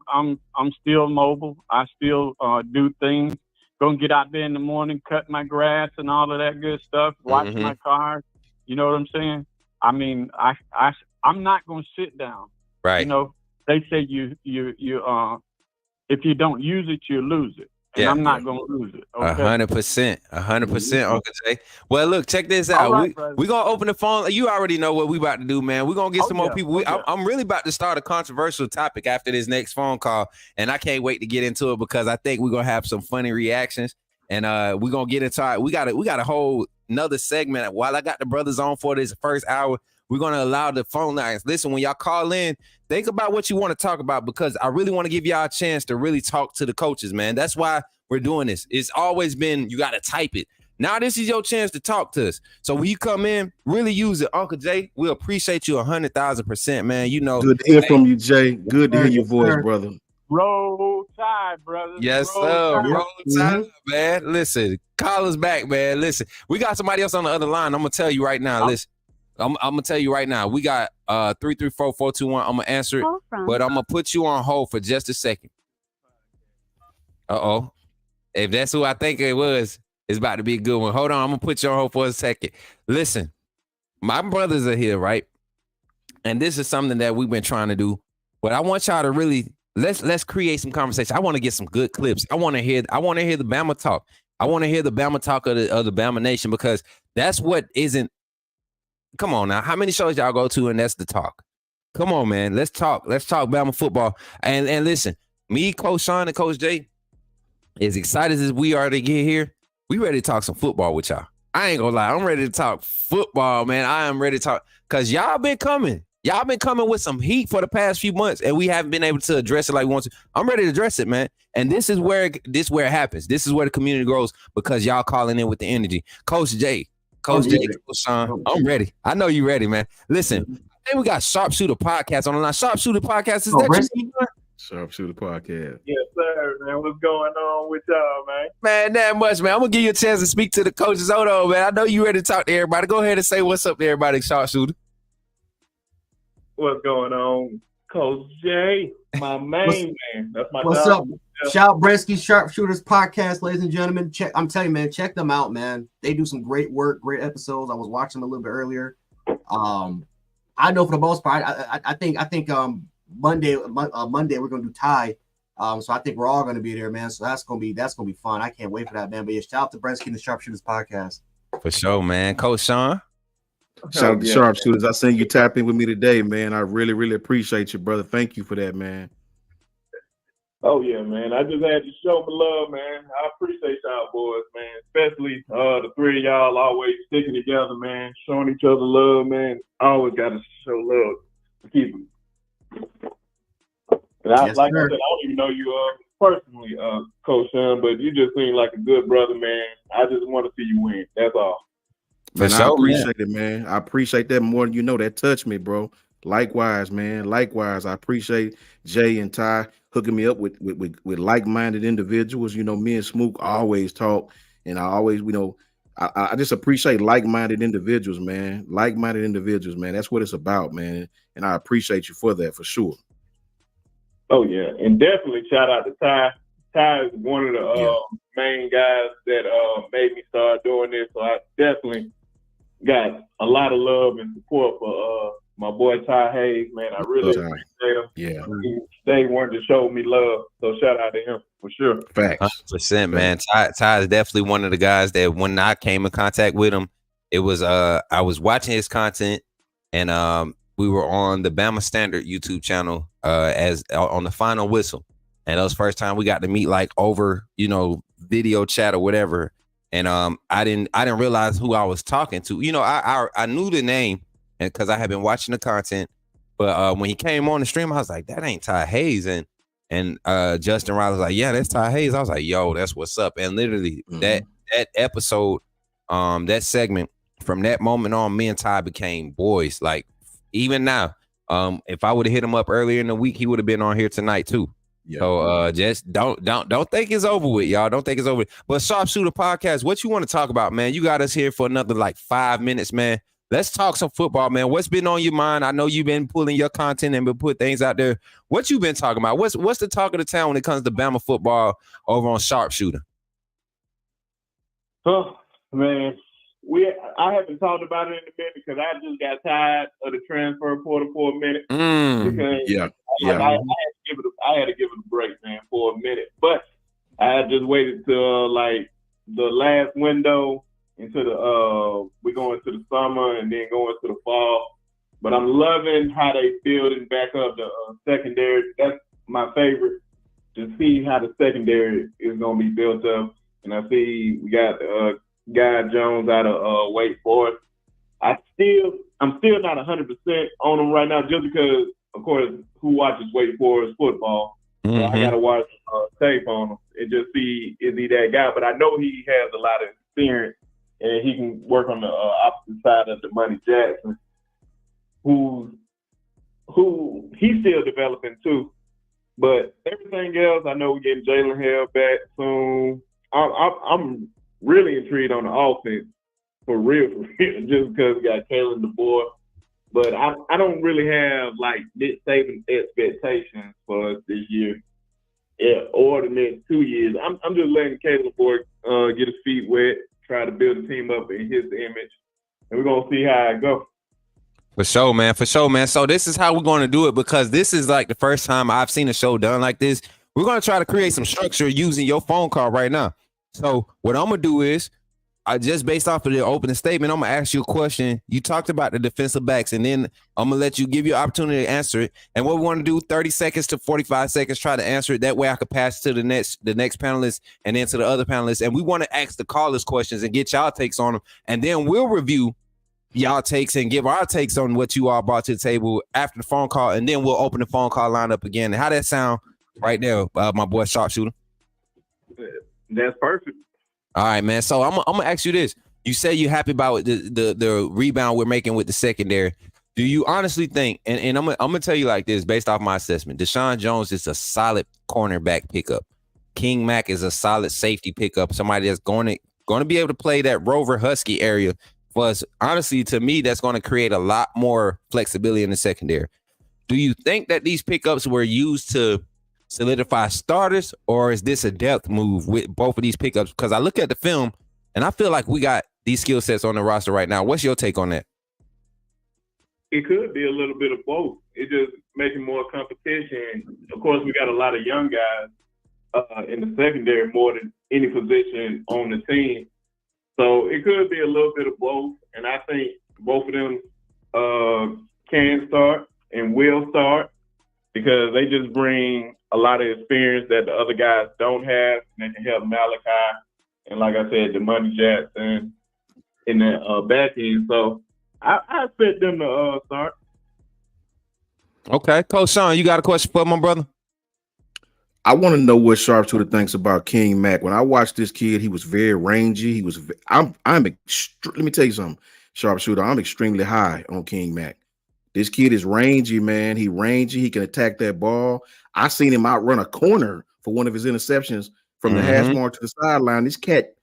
still mobile. I still do things. Gonna get out there in the morning, cut my grass and all of that good stuff. Wash my car. You know what I'm saying? I mean, I'm not gonna sit down.
Right.
You know, they say you if you don't use it, you lose it. And I'm not gonna lose it.
100%, 100%, Uncle Jay. Well, look, check this out.
Right,
we're gonna open the phone. You already know what we about to do, man. We're gonna get some more people. I'm really about to start a controversial topic after this next phone call, and I can't wait to get into it because I think we're gonna have some funny reactions. And we're gonna get into it. We got a whole another segment. While I got the brothers on for this first hour, we're gonna allow the phone lines. Listen, when y'all call in, think about what you want to talk about, because I really want to give y'all a chance to really talk to the coaches, man. That's why we're doing this. It's always been you gotta type it. Now this is your chance to talk to us. So when you come in, really use it. Uncle Jay, we appreciate you 100,000%, man. You know,
good to hear from you, Jay. Good to hear your voice, brother.
Roll Tide, brothers.
Yes, sir. Roll Tide, man. Listen, call us back, man. Listen, we got somebody else on the other line. I'm gonna tell you right now. Listen, I'm gonna tell you right now. We got 334-421. I'm gonna answer it, but I'm gonna put you on hold for just a second. If that's who I think it was, it's about to be a good one. Hold on, I'm gonna put you on hold for a second. Listen, my brothers are here, right? And this is something that we've been trying to do. But I want y'all to really let's create some conversation. I want to get some good clips. I want to hear the Bama talk. I want to hear the Bama talk of the Bama Nation, because that's what isn't. Come on now, how many shows y'all go to and that's the talk? Come on, man, let's talk. Let's talk Bama football. And listen, me, Coach Sean, and Coach Jay, as excited as we are to get here, we ready to talk some football with y'all. I ain't gonna lie, I'm ready to talk football, man. I am ready to talk, because y'all been coming. Y'all been coming with some heat for the past few months, and we haven't been able to address it like we want to. I'm ready to address it, man. And this is where it happens. This is where the community grows, because y'all calling in with the energy. Coach Jay, Coach Sean, I'm ready. I know you ready, man. Listen, I think we got Sharpshooter Podcast on the line. Sharpshooter Podcast, is that you?
Sharpshooter Podcast.
Yes, sir, man. What's going on with y'all, man?
Man, that much, man. I'm going to give you a chance to speak to the coaches. Hold on, man. I know you ready to talk to everybody. Go ahead and say what's up to everybody, Sharpshooter.
What's going on, Coach Jay? My main man. That's my
What's
dog.
up? Shout Bresky Sharpshooters Podcast, ladies and gentlemen. I'm telling you, man, check them out, man. They do some great work, great episodes. I was watching them a little bit earlier. I know for the most part, I think Monday we're gonna do Ty. So I think we're all gonna be there, man. So that's gonna be fun. I can't wait for that, man. But yeah, shout out to Bresky and the Sharpshooters Podcast.
For sure, man. Coach Sean.
Shout out to Sharpshooters. I seen you tap in with me today, man. I really, really appreciate you, brother. Thank you for that, man.
Oh yeah, man. I just had to show my love, man. I appreciate y'all boys, man. Especially the three of y'all always sticking together, man. Showing each other love, man. I always gotta show love to keep it. And I said, I don't even know you personally, Coach Sean, but you just seem like a good brother, man. I just want to see you win. That's all.
Man, I appreciate it, man. I appreciate that more than you know. That touched me, bro. Likewise, man. Likewise. I appreciate Jay and Ty hooking me up with like-minded individuals. You know, me and Smook always talk, and I always, you know, I just appreciate like-minded individuals, man. Like-minded individuals, man. That's what it's about, man. And I appreciate you for that, for sure.
Oh yeah, and definitely shout out to Ty. Ty is one of the main guys that made me start doing this. So I definitely got a lot of love and support for my boy Ty Hayes, man. I really appreciate him.
Yeah.
They wanted to show me love. So shout out to him for sure.
Facts.
100%, man. Ty is definitely one of the guys that when I came in contact with him, it was I was watching his content, and we were on the Bama Standard YouTube channel as on the final whistle. And that was the first time we got to meet like over, you know, video chat or whatever. And I didn't realize who I was talking to. You know, I knew the name, and because I had been watching the content, but when he came on the stream, I was like, that ain't Ty Hayes. And Justin Riley was like, yeah, that's Ty Hayes. I was like, yo, that's what's up. And literally that episode, that segment, from that moment on, me and Ty became boys. Like even now, if I would have hit him up earlier in the week, he would have been on here tonight too. Yeah. So just don't think it's over with, y'all. Don't think it's over. But Sharpshooter Podcast, what you want to talk about, man? You got us here for another like 5 minutes, man. Let's talk some football, man. What's been on your mind? I know you've been pulling your content and been put things out there. What you been talking about? What's the talk of the town when it comes to Bama football over on Sharpshooter?
Oh man, I haven't talked about it in a minute because I just got tired of the transfer portal for a minute. Because I had to give it a break, man, for a minute. But I just waited till like the last window into we're going to the summer and then going to the fall. But I'm loving how they building back up the secondary. That's my favorite, to see how the secondary is going to be built up.
and I see we got Guy Jones out of Wake Forest. I'm still not 100% on him right now, just because, of course, who watches Wake Forest football? So I gotta watch tape on him and just see, is he that guy? But I know he has a lot of experience, and he can work on the opposite side of the Money Jackson, who he's still developing too. But everything else, I know we're getting Jaylen Milroe back soon. I'm really intrigued on the offense, for real, just because we got Kalen DeBoer. But I don't really have like Nick Saban expectations for us this year, or the next 2 years. I'm just letting Kalen DeBoer get his feet wet, try to build a team up in his image, and we're gonna see how it goes.
For sure, man. For sure, man. So this is how we're going to do it, because this is like the first time I've seen a show done like this. We're going to try to create some structure using your phone call right now. So what I'm going to do is, just based off of the opening statement, I'm going to ask you a question. You talked about the defensive backs, and then I'm going to let you give you an opportunity to answer it. And what we want to do, 30 seconds to 45 seconds, try to answer it. That way I could pass to the next panelist and then to the other panelists. And we want to ask the callers questions and get y'all takes on them. And then we'll review y'all takes and give our takes on what you all brought to the table after the phone call. And then we'll open the phone call line up again. How that sound right there, my boy Sharpshooter?
That's perfect.
All right, man. So I'm gonna ask you this. You say you're happy about the rebound we're making with the secondary. Do you honestly think, and I'm gonna tell you like this based off my assessment, Deshaun Jones is a solid cornerback pickup. King Mack is a solid safety pickup, somebody that's going to be able to play that Rover Husky area for us. Honestly, to me, that's going to create a lot more flexibility in the secondary. Do you think that these pickups were used to solidify starters, or is this a depth move with both of these pickups? Because I look at the film and I feel like we got these skill sets on the roster right now. What's your take on that?
It could be a little bit of both. It's just making more competition. Of course, we got a lot of young guys in the secondary more than any position on the team. So it could be a little bit of both. And I think both of them can start and will start, because they just bring a lot of experience that the other guys don't have. And they can help Malachi and, like I said, the Money Jackson in the back end. So I expect them to start.
Okay. Coach Sean, you got a question for my brother?
I want to know what Sharpshooter thinks about King Mack. When I watched this kid, he was very rangy. Let me tell you something, Sharpshooter. I'm extremely high on King Mack. This kid is rangy, man. He rangy. He can attack that ball. I seen him outrun a corner for one of his interceptions from the hash mark to the sideline. This cat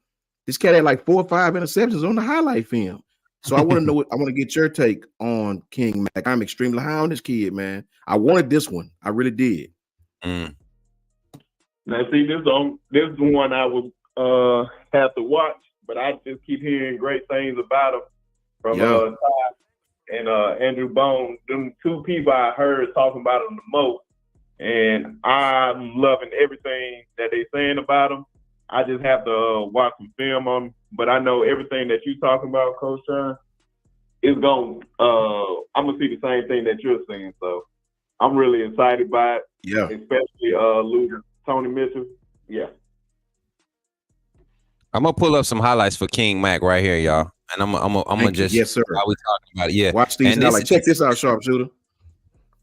had like 4 or 5 interceptions on the highlight film. So I want to know. I want to get your take on King Mack. I'm extremely high on this kid, man. I wanted this one. I really did.
Now, see, this is the one I would have to watch, but I just keep hearing great things about him from Ty and Andrew Bone. Them two people I heard talking about him the most, and I'm loving everything that they're saying about him. I just have to watch some film on him, but I know everything that you're talking about, Coach Sean, is going. I'm gonna see the same thing that you're seeing, so I'm really excited by it.
Yeah,
especially losing Tony Mitchell. Yeah.
I'm gonna pull up some highlights for King Mack right here, y'all, and I'm gonna just
yes, sir.
While we talking about it, yeah.
Watch these highlights. Check this out, Sharpshooter.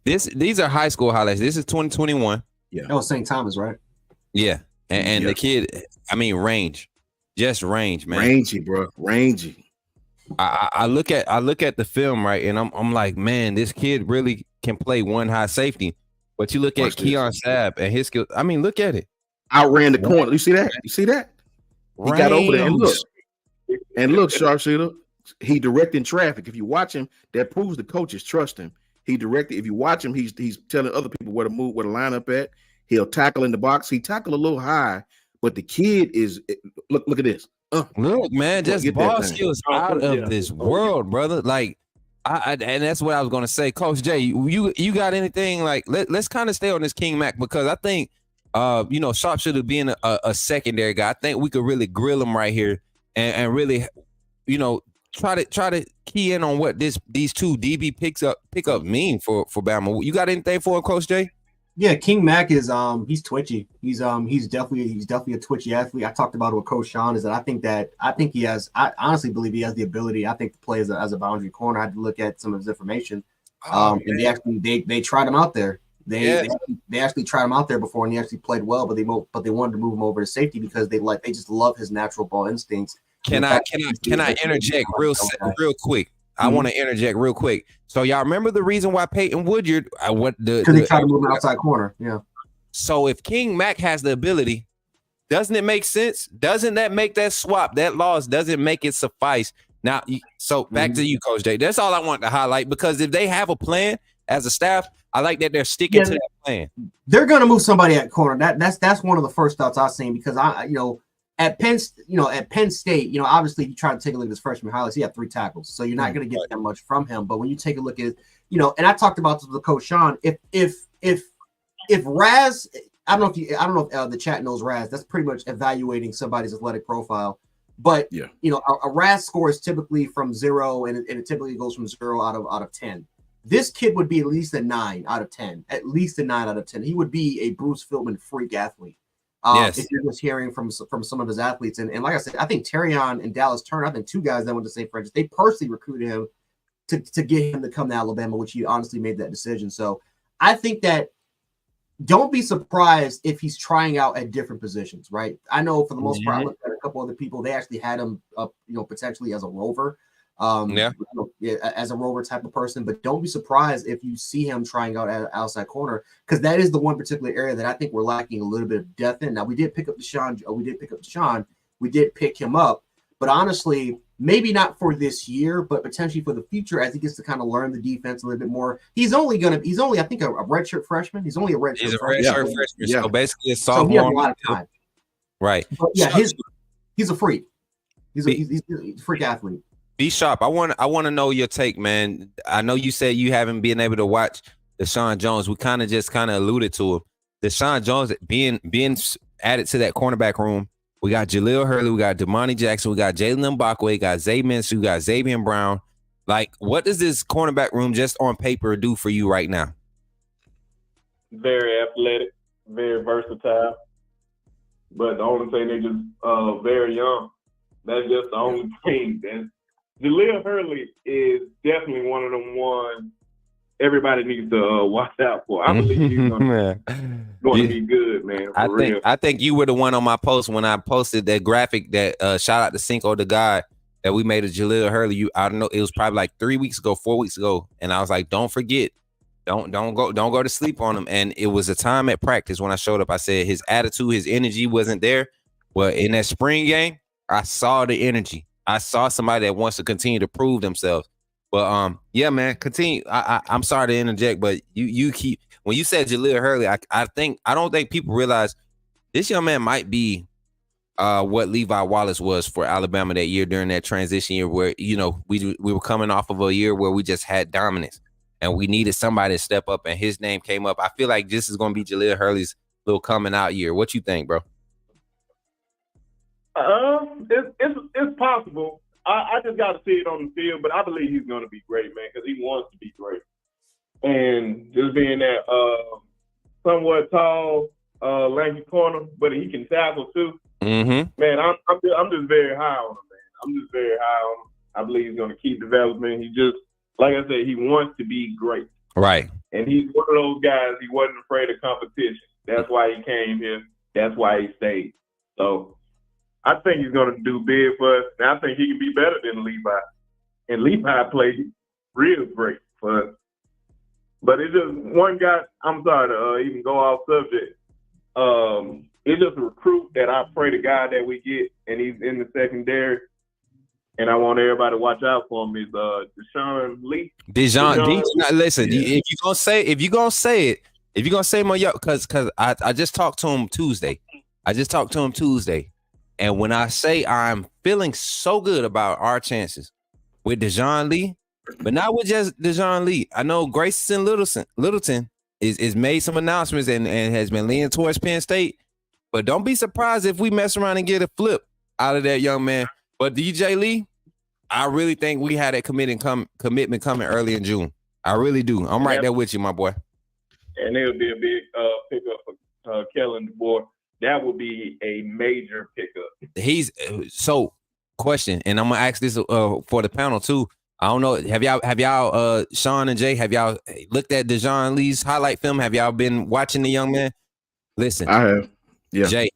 These are high school highlights. This is 2021.
Yeah.
That was St. Thomas, right?
Yeah, and the kid, I mean, range, just range, man.
Rangy, bro, rangy.
I look at the film, right, and I'm like, man, this kid really can play one high safety. But you look at Keon Sabb and his skill. I mean, look at it.
Outran the corner. You see that? You see that? He got over there and look, Sharpshooter. He directing traffic. If you watch him, that proves the coaches trust him. He directed. If you watch him, he's telling other people where to move, where to line up at. He'll tackle in the box. He tackle a little high, but the kid is look at this.
Look, man, just ball skills out of this world, brother. Like, and that's what I was gonna say, Coach Jay. You got anything like? Let's kind of stay on this King Mack, because I think, Sharpshooter being a secondary guy, I think we could really grill him right here and really, try to key in on what these two DB pickup mean for Bama. You got anything for him, Coach Jay?
Yeah, King Mac is he's twitchy. He's definitely a twitchy athlete. I talked about it with Coach Sean. Is that I honestly believe he has the ability. I think to play as a boundary corner. I had to look at some of his information. And they tried him out there. They actually tried him out there before, and he actually played well. But they wanted to move him over to safety because they just love his natural ball instincts.
Can I interject real quick? I want to interject real quick. So y'all remember the reason why Peyton Woodyard
because he tried to move an outside corner. Yeah.
So if King Mac has the ability, doesn't it make sense? Doesn't that make that swap, that loss, doesn't make it suffice? Now, so back to you, Coach Jay. That's all I want to highlight, because if they have a plan as a staff, I like that they're sticking to that plan.
They're going to move somebody at corner. That's one of the first thoughts I've seen, because at Penn State, obviously you try to take a look at his freshman highlights. He had 3 tackles, so you're not going to get that much from him. But when you take a look at, and I talked about this with Coach Sean. If Raz, I don't know if the chat knows Raz. That's pretty much evaluating somebody's athletic profile. But a Raz score is typically from 0, and it typically goes from 0 out of 10. This kid would be at least a 9 out of 10. At least a 9 out of 10. He would be a Bruce Philbin freak athlete. If you're just hearing from some of his athletes. And like I said, I think Terrion and Dallas Turner, I think 2 guys that went to St. Francis, they personally recruited him to get him to come to Alabama, which he honestly made that decision. So I think that don't be surprised if he's trying out at different positions, right? I know for the most part, I looked at a couple other people, they actually had him up, potentially as a rover. As a rover type of person, but don't be surprised if you see him trying out at outside corner, because that is the one particular area that I think we're lacking a little bit of depth in. Now, we did pick up Deshaun. We did pick him up, but honestly, maybe not for this year, but potentially for the future as he gets to kind of learn the defense a little bit more. He's only I think a redshirt freshman. He's only a redshirt freshman.
Yeah. So basically, a
sophomore. So he has a lot of time.
Right.
But yeah, he's a freak. He's a freak athlete.
Be sharp. I want to know your take, man. I know you said you haven't been able to watch Deshaun Jones. We kind of alluded to him. Deshaun Jones being added to that cornerback room. We got Jaleel Hurley, we got Damani Jackson, we got Jalen Mbakwe, we got Zay Minshew, we got Xavier Brown. Like, what does this cornerback room just on paper do for you right now?
Very athletic, very versatile. But the only thing, they just very young. That's just the only thing. Jaleel Hurley is definitely one of them ones everybody needs to watch out for. I believe he's going to be good, man.
I think you were the one on my post when I posted that graphic that shout out to Cinco the guy that we made of Jaleel Hurley. I don't know, it was probably like 4 weeks ago, and I was like, don't forget, don't go to sleep on him. And it was a time at practice when I showed up. I said his attitude, his energy wasn't there. Well, in that spring game, I saw the energy. I saw somebody that wants to continue to prove themselves. But yeah, man, continue. I'm sorry to interject, but you keep, when you said Jaleel Hurley, I don't think people realize this young man might be what Levi Wallace was for Alabama that year during that transition year, where we were coming off of a year where we just had dominance and we needed somebody to step up, and his name came up. I feel like this is going to be Jaleel Hurley's little coming out year. What you think, bro?
It's possible. I just got to see it on the field, but I believe he's going to be great, man, because he wants to be great. And just being that somewhat tall, lanky corner, but he can tackle too.
Mm-hmm.
Man, I'm just very high on him, man. I'm just very high on him. I believe he's going to keep developing. He just, like I said, he wants to be great.
Right.
And he's one of those guys, he wasn't afraid of competition. That's why he came here. That's why he stayed. So I think he's going to do big for us. And I think he can be better than Levi. And Levi played real great for us. But it's just one guy, I'm sorry to even go off subject. It's just a recruit that I pray to God that we get, and he's in the secondary. And I want everybody to watch out for him. Is Deshaun Lee.
Deshaun. Listen, if you're gonna say it, because I just talked to him Tuesday. And when I say I'm feeling so good about our chances with Deshaun Lee, but not with just Deshaun Lee. I know Grayson Littleton is made some announcements and has been leaning towards Penn State. But don't be surprised if we mess around and get a flip out of that young man. But DJ Lee, I really think we had that commitment coming early in June. I really do. I'm right there with you, my boy.
and it would be a big pickup for Kellen DeBoer. That would be a major pickup.
He's so question, and I'm gonna ask this for the panel too. I don't know. Have y'all Sean and Jay, have y'all looked at Dejon Lee's highlight film? Have y'all been watching the young man? Listen,
I have. Yeah.
Jay,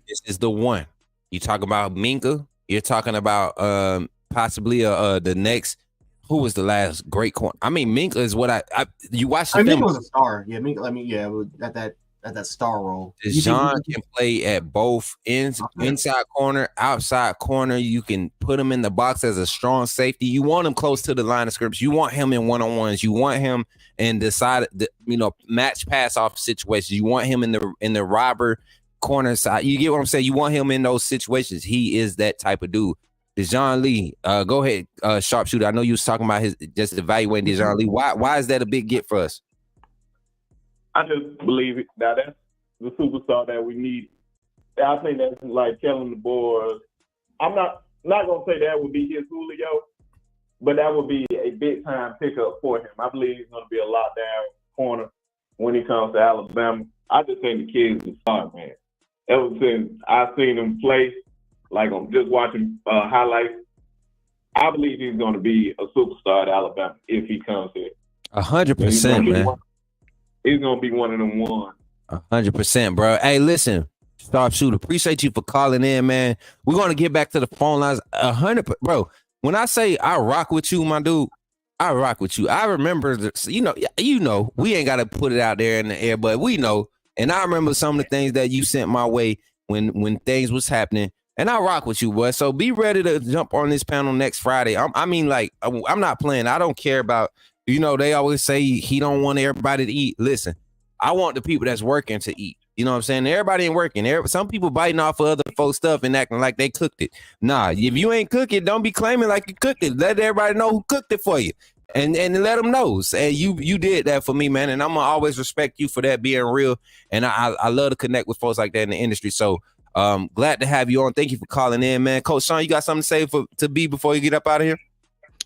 this is the one. You talk about Minka. You're talking about possibly the next. Who was the last great corner? I mean, Minka is what you watched the film.
Minka was a star. Yeah, Minka. I mean, yeah, at that star role.
Dejon can play at both inside corner, outside corner. You can put him in the box as a strong safety. You want him close to the line of scrimmage. You want him in one-on-ones. You want him in match pass off situations. You want him in the robber corner side. You get what I'm saying? You want him in those situations. He is that type of dude. Dejon Lee, go ahead, sharpshooter. I know you was talking about just evaluating Dejon Lee. Why is that a big get for us?
I just believe it. Now that's the superstar that we need. I think that's like Kellen DeBoer. I'm not gonna say that would be his Julio, but that would be a big time pickup for him. I believe he's gonna be a lockdown corner when he comes to Alabama. I just think the kid's a star, man. Ever since I've seen him play, like I'm just watching highlights, I believe he's gonna be a superstar at Alabama if he comes here.
100%, man.
He's gonna be one of them ones.
100%, bro. Hey, listen, sharpshooter. Appreciate you for calling in, man. We're gonna get back to the phone lines. 100, bro. When I say I rock with you, my dude, I rock with you. I remember, we ain't gotta put it out there in the air, but we know. And I remember some of the things that you sent my way when things was happening. And I rock with you, boy. So be ready to jump on this panel next Friday. I'm not playing. I don't care about. They always say he don't want everybody to eat. Listen, I want the people that's working to eat. You know what I'm saying? Everybody ain't working. Some people biting off of other folks' stuff and acting like they cooked it. Nah, if you ain't cook it, don't be claiming like you cooked it. Let everybody know who cooked it for you. And let them know. Say you did that for me, man. And I'm going to always respect you for that being real. And I love to connect with folks like that in the industry. So glad to have you on. Thank you for calling in, man. Coach Sean, you got something to say to B before you get up out of here?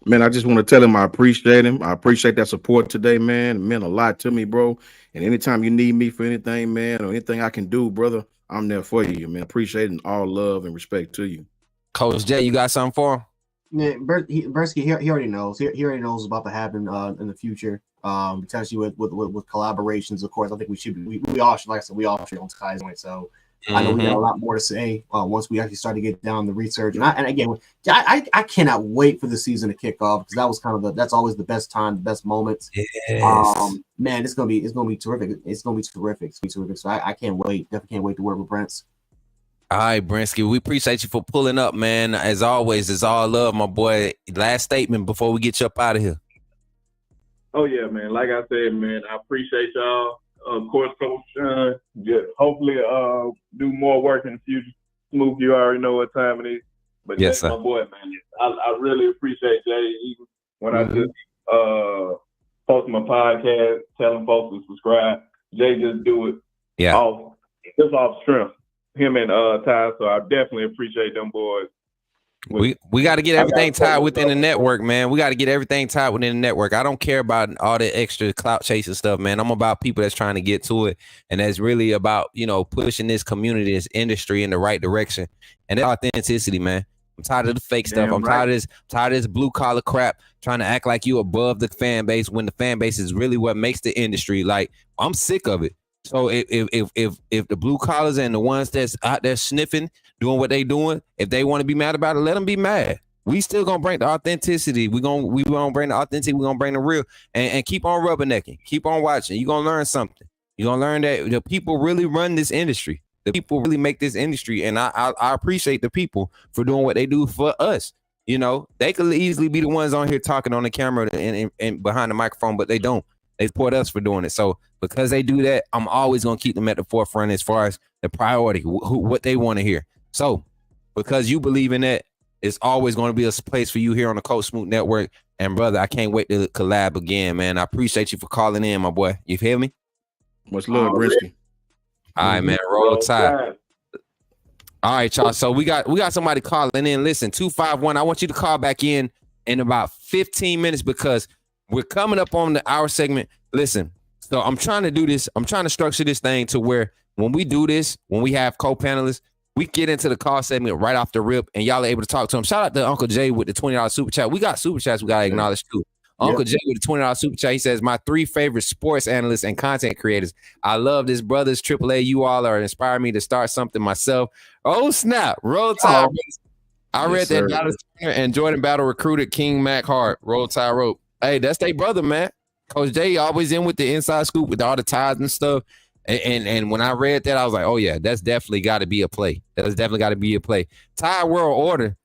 Man, I just want to tell him I appreciate him. I appreciate that support today, man. It meant a lot to me, bro. And anytime you need me for anything, man, or anything I can do, brother, I'm there for you, man. Appreciate it and all love and respect to you.
Coach Jay, you got something for him?
Yeah, Bersky, he already knows. He already knows what's about to happen in the future. Potentially with collaborations, of course. I think we all should, like I said, we all should on ties point. So I know we got a lot more to say once we actually start to get down the research. And again, I cannot wait for the season to kick off because that was kind of that's always the best time, the best moments.
Yes.
Man, it's gonna be terrific. It's gonna be terrific. So I can't wait. Definitely can't wait to work with Brents.
All right, Brinsky, we appreciate you for pulling up, man. As always, it's all love, my boy. Last statement before we get you up out of here.
Oh yeah, man. Like I said, man, I appreciate y'all. Of course, Coach, just hopefully do more work in the future. Smook, you already know what time it is. But
yes, sir.
My boy, man. I really appreciate Jay. Even when I just post my podcast, telling folks to subscribe, Jay just do it.
Yeah.
Off strength. Him and Ty. So I definitely appreciate them boys.
We got to get everything tied within the network, man. We got to get everything tied within the network. I don't care about all the extra clout chasing stuff, man. I'm about people that's trying to get to it, and that's really about pushing this community, this industry in the right direction, and that authenticity, man. I'm tired of the fake stuff. I'm tired of this blue collar crap, trying to act like you above the fan base when the fan base is really what makes the industry. Like, I'm sick of it. So if the blue collars and the ones that's out there sniffing, doing what they doing, if they want to be mad about it, let them be mad. We still gonna bring the authenticity. We gonna bring the authenticity. We gonna bring the real, and keep on rubbernecking. Keep on watching. You gonna learn something. You gonna learn that the people really run this industry. The people really make this industry, and I appreciate the people for doing what they do for us. They could easily be the ones on here talking on the camera and behind the microphone, but they don't. They support us for doing it. So because they do that, I'm always going to keep them at the forefront as far as the priority, what they want to hear. So because you believe in that, it's always going to be a place for you here on the Coach Smook Network. And brother, I can't wait to collab again, man. I appreciate you for calling in, my boy. You hear me?
Much love, Brinsky.
All right, man. Roll Tide. All right, y'all. So we got somebody calling in. Listen, 251. I want you to call back in about 15 minutes because we're coming up on our segment. Listen, So I'm trying to do this. I'm trying to structure this thing to where when we do this, when we have co-panelists, we get into the call segment right off the rip, and y'all are able to talk to him. Shout out to Uncle Jay with the $20 super chat. We got super chats we got to acknowledge too. Uncle Jay with the $20 super chat. He says, my 3 favorite sports analysts and content creators. I love this, brothers. AAA, you all are inspiring me to start something myself. Oh, snap. Roll Tide. I read that Dallas Turner and Jordan Battle recruited King Mac Hart. Roll Tide rope. Hey, that's their brother, man. Coach Jay always in with the inside scoop with all the ties and stuff. And when I read that, I was like, oh, yeah, that's definitely got to be a play. That's definitely got to be a play. Tie World Order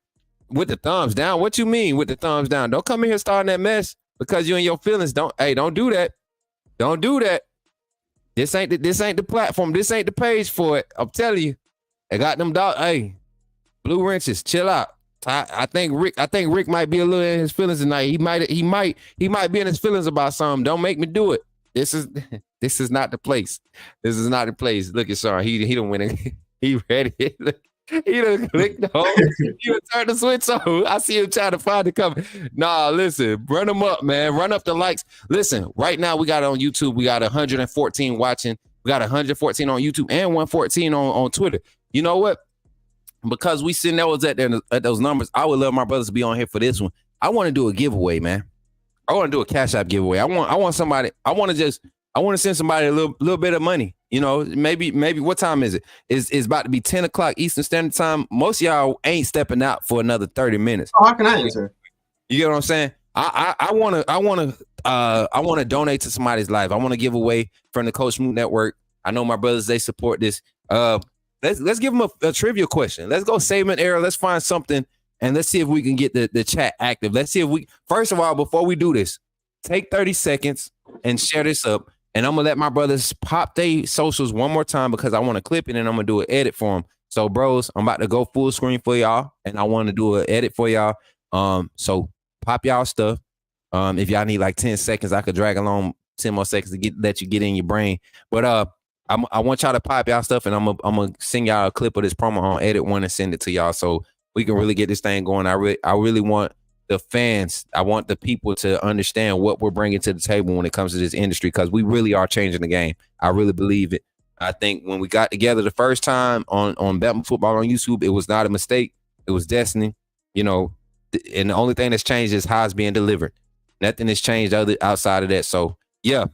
with the thumbs down. What you mean with the thumbs down? Don't come in here starting that mess because you and your feelings. Don't do that. Don't do that. This ain't the platform. This ain't the page for it. I'm telling you. I got them dog. Hey, blue wrenches. Chill out. I think Rick might be a little in his feelings tonight. He might be in his feelings about something. Don't make me do it. This is not the place. This is not the place. Look at Sean. He don't win it. He ready. Look, he done clicked the whole. He done turned the switch on. I see him trying to find the cover. Nah, listen, run them up, man. Run up the likes. Listen, right now we got it on YouTube. We got 114 watching. We got 114 on YouTube and 114 on Twitter. You know what? Because we seen that was at those numbers, I would love my brothers to be on here for this one. I want to do a giveaway, man. I want to do a Cash App giveaway. I want somebody. I want to send somebody a little bit of money. You know, maybe what time is it? It's about to be 10 o'clock Eastern Standard Time. Most of y'all ain't stepping out for another 30 minutes.
Oh, how can I answer?
You get what I'm saying? I want to donate to somebody's life. I want to give away from the Coach Smook Network. I know my brothers, they support this. Let's give them a trivia question. Let's go segment error. Let's find something and let's see if we can get the chat active. Let's see if we, first of all, before we do this, take 30 seconds and share this up. And I'm going to let my brothers pop their socials one more time because I want to clip it and I'm going to do an edit for them. So, bros, I'm about to go full screen for y'all and I want to do an edit for y'all. So pop y'all stuff. If y'all need like 10 seconds, I could drag along 10 more seconds to let you get in your brain. But I want y'all to pop y'all stuff and I'm gonna send y'all a clip of this promo on edit one and send it to y'all so we can really get this thing going. I really want the fans, I want the people to understand what we're bringing to the table when it comes to this industry because we really are changing the game. I really believe it. I think when we got together the first time on Batman Football on YouTube, it was not a mistake. It was destiny, you know, and the only thing that's changed is how it's being delivered. Nothing has changed outside of that. So, yeah.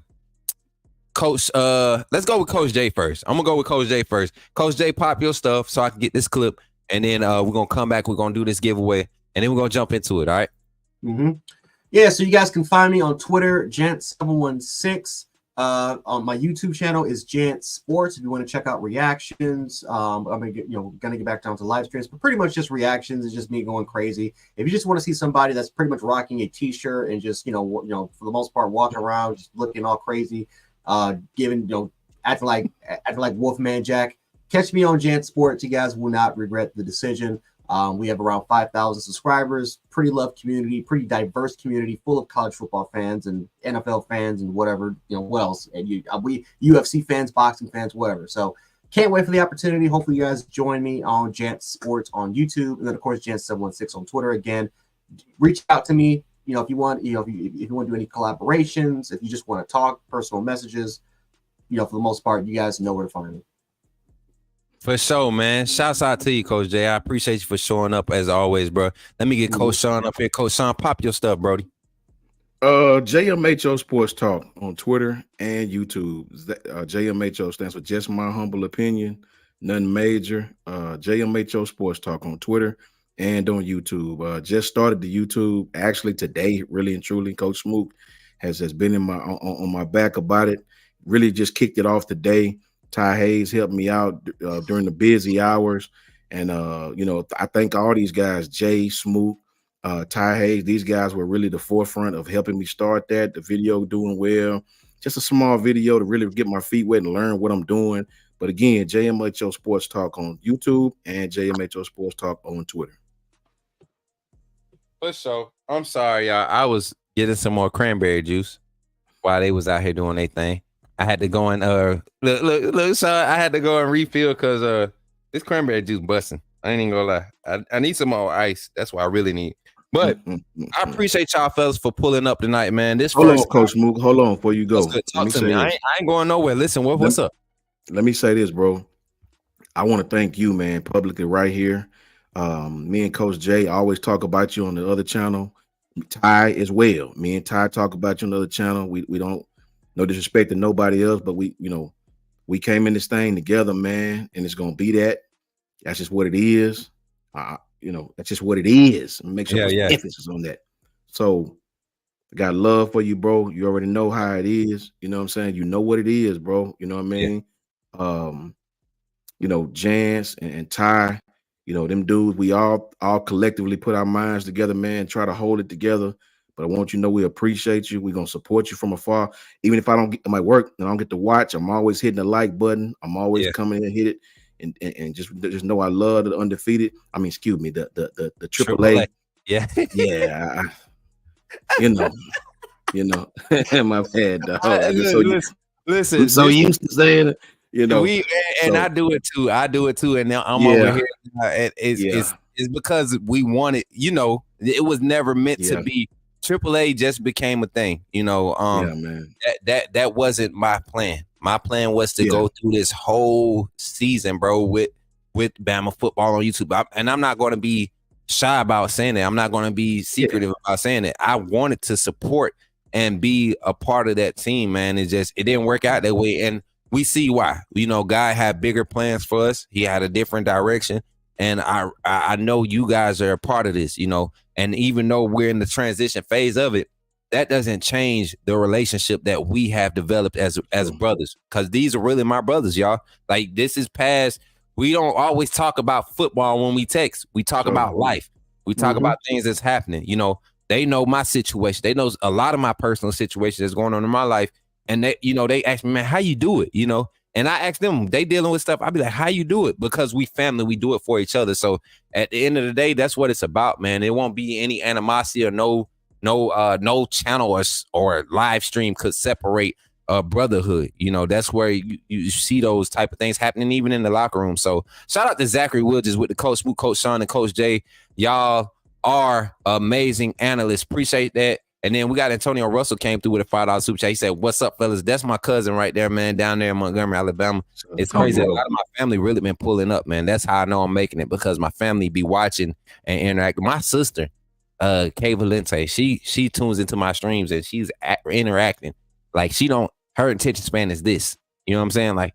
Coach, let's go with Coach J first. I'm gonna go with Coach J first. Coach J, pop your stuff so I can get this clip, and then we're gonna come back. We're gonna do this giveaway, and then we're gonna jump into it. All right.
Mm-hmm. Yeah. So you guys can find me on Twitter, Jant716. On my YouTube channel is Jant Sports. If you want to check out reactions, I'm gonna get back down to live streams, but pretty much just reactions is just me going crazy. If you just want to see somebody that's pretty much rocking a t-shirt and just for the most part walking around just looking all crazy. Acting like Wolfman Jack. Catch me on Jant Sports. You guys will not regret the decision. We have around 5,000 subscribers. Pretty loved community, pretty diverse community, full of college football fans and NFL fans and whatever. What else? And we UFC fans, boxing fans, whatever. So can't wait for the opportunity. Hopefully you guys join me on Jant Sports on YouTube, and then of course Jant716 on Twitter. Again, reach out to me. If you want, if you want to do any collaborations, if you just want to talk, personal messages, for the most part, you guys know where to find me.
For sure, man. Shouts out to you, Coach J. I appreciate you for showing up as always, bro. Let me get Coach Sean up here. Coach Sean, pop your stuff, Brody.
JMHO Sports Talk on Twitter and YouTube. JMHO stands for Just My Humble Opinion, nothing major. JMHO Sports Talk on Twitter and on YouTube. Just started the YouTube actually today, really and truly. Coach Smook has been on my back about it. Really just kicked it off today. Ty Hayes helped me out during the busy hours. And I thank all these guys, Jay, Smook, Ty Hayes. These guys were really the forefront of helping me start that. The video doing well. Just a small video to really get my feet wet and learn what I'm doing. But again, JMHO Sports Talk on YouTube and JMHO Sports Talk on Twitter.
For sure. I'm sorry, y'all. I was getting some more cranberry juice while they was out here doing their thing. I had to go and look, son, I had to go and refill because this cranberry juice busting. I ain't even gonna lie. I need some more ice. That's what I really need. But I appreciate y'all fellas for pulling up tonight, man. This
Hold
first
on, Coach Smook. Hold on before you go.
Talk to me. I ain't going nowhere. Listen, what's up?
Let me say this, bro. I want to thank you, man, publicly right here. Me and Coach Jay always talk about you on the other channel. Ty as well. Me and Ty talk about you on the other channel. We don't, no disrespect to nobody else, but we came in this thing together, man, and it's gonna be that. That's just what it is. That's just what it is. Make sure emphasis on that. So I got love for you, bro. You already know how it is. You know what I'm saying? You know what it is, bro. You know what I mean? Jance and Ty, them dudes, we all collectively put our minds together, man, try to hold it together. But I want you to know we appreciate you. We're going to support you from afar. Even if I don't get my work and I don't get to watch, I'm always hitting the like button. I'm always coming in and hit it. And just know I love the undefeated. I mean, excuse me, the AAA.
Yeah.
Yeah. My bad, dog.
Listen,
so used to saying it,
I do it too. And now I'm over here. It's because we wanted, it was never meant to be. AAA just became a thing, man. That wasn't my plan. My plan was to go through this whole season, bro, with Bama football on YouTube. I'm not going to be shy about saying that. I'm not going to be secretive about saying it. I wanted to support and be a part of that team, man. It didn't work out that way. And we see why. God had bigger plans for us. He had a different direction. And I know you guys are a part of this, and even though we're in the transition phase of it, that doesn't change the relationship that we have developed as brothers, because these are really my brothers, y'all. Like, this is past. We don't always talk about football when we text. We talk about life. We talk about things that's happening. They know my situation. They know a lot of my personal situation that's going on in my life. And they ask me, man, how you do it? And I ask them, they dealing with stuff. I'll be like, how you do it? Because we family, we do it for each other. So at the end of the day, that's what it's about, man. It won't be any animosity or no channel or live stream could separate brotherhood. That's where you see those type of things happening even in the locker room. So shout out to Zachary Wilges with the Coach Smook, Coach Sean, and Coach Jay. Y'all are amazing analysts. Appreciate that. And then we got Antonio Russell came through with a $5 super chat. He said, "What's up, fellas? That's my cousin right there, man, down there in Montgomery, Alabama." It's crazy. A lot of my family really been pulling up, man. That's how I know I'm making it, because my family be watching and interacting. My sister, Kay Valente, she tunes into my streams and she's interacting. Like, her attention span is this. You know what I'm saying? Like,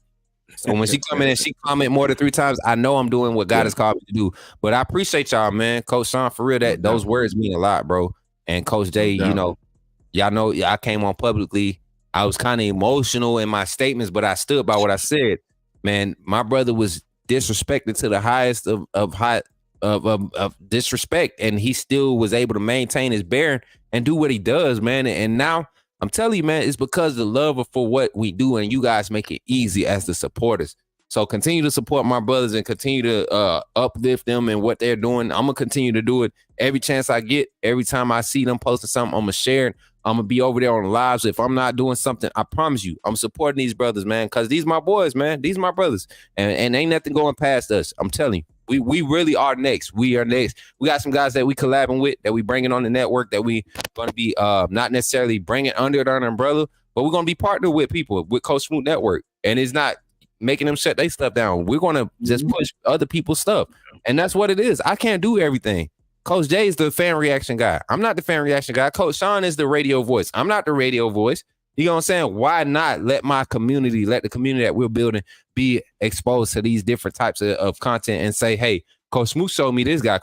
so when she come in and she comment more than 3 times, I know I'm doing what God has called me to do. But I appreciate y'all, man. Coach Sean, for real, those words mean a lot, bro. And Coach Jay, y'all know, I came on publicly. I was kind of emotional in my statements, but I stood by what I said. Man, my brother was disrespected to the highest of disrespect, and he still was able to maintain his bearing and do what he does, man. And now I'm telling you, man, it's because of the love for what we do, and you guys make it easy as the supporters. So continue to support my brothers and continue to uplift them and what they're doing. I'm going to continue to do it every chance I get. Every time I see them posting something, I'm going to share it. I'm going to be over there on the lives. If I'm not doing something, I promise you, I'm supporting these brothers, man, because these my boys, man. These my brothers. And ain't nothing going past us. I'm telling you, we really are next. We are next. We got some guys that we collabing with, that we bringing on the network, that we going to be not necessarily bringing under their umbrella, but we're going to be partnered with people, with Coach Smook Network. And it's not making them shut their stuff down. We're going to just push other people's stuff. And that's what it is. I can't do everything. Coach Jay is the fan reaction guy. I'm not the fan reaction guy. Coach Sean is the radio voice. I'm not the radio voice. You know what I'm saying? Why not let the community that we're building be exposed to these different types of content and say, hey, Coach Smook showed me this guy.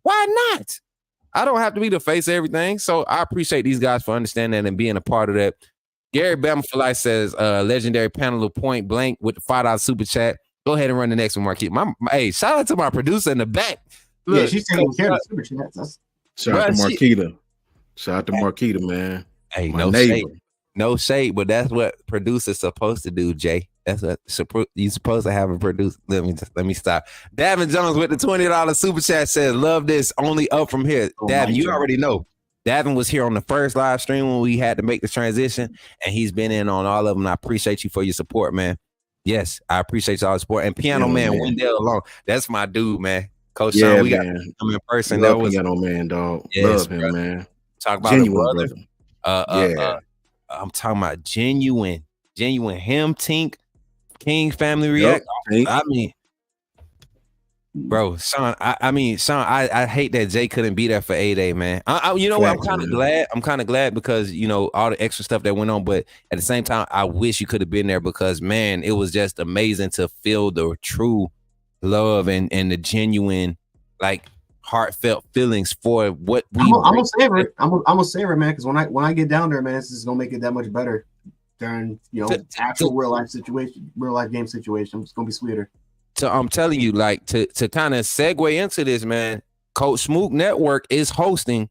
Why not? I don't have to be the face of everything. So I appreciate these guys for understanding that and being a part of that. Gary Bama for Life says, legendary panel of Point Blank with the $5 super chat. Go ahead and run the next one, Marquis. Hey, shout out to my producer in the back.
Look, yeah, she's taking care of the super chats.
Shout out to Marquita. Shout out to Marquita, man.
Hey, no shade, but that's what producers supposed to do, Jay. That's what you're supposed to have a producer. Let me stop. Davin Jones with the $20 super chat says, love this, only up from here. Davin, you already know. Davin was here on the first live stream when we had to make the transition, and he's been in on all of them. I appreciate you for your support, man. Yes, I appreciate y'all support. And Piano Man, Wendell alone. That's my dude, man. Coach
Yeah,
Sean, we got
man.
him in person.
Love
That was
Piano Man, dog.
yes,
Love him,
brother.
man.
Talk about
Genuine
a brother.
brother.
I'm talking about genuine him, Tink, King family
Yup,
react.
Tink.
I mean, bro, Sean. Sean. I hate that Jay couldn't be there for A-Day, man. You know what? I'm
Facts,
kind of
man.
glad. I'm kind of glad because you know all the extra stuff that went on, but at the same time, I wish you could have been there because man, it was just amazing to feel the true love and the genuine, like heartfelt feelings for what we.
I'm gonna savor it. I'm gonna savor it, man. Because when I get down there, man, this is gonna make it that much better. During actual real life game situation, it's gonna be sweeter.
So I'm telling you, like to kind of segue into this, man. Coach Smook Network is hosting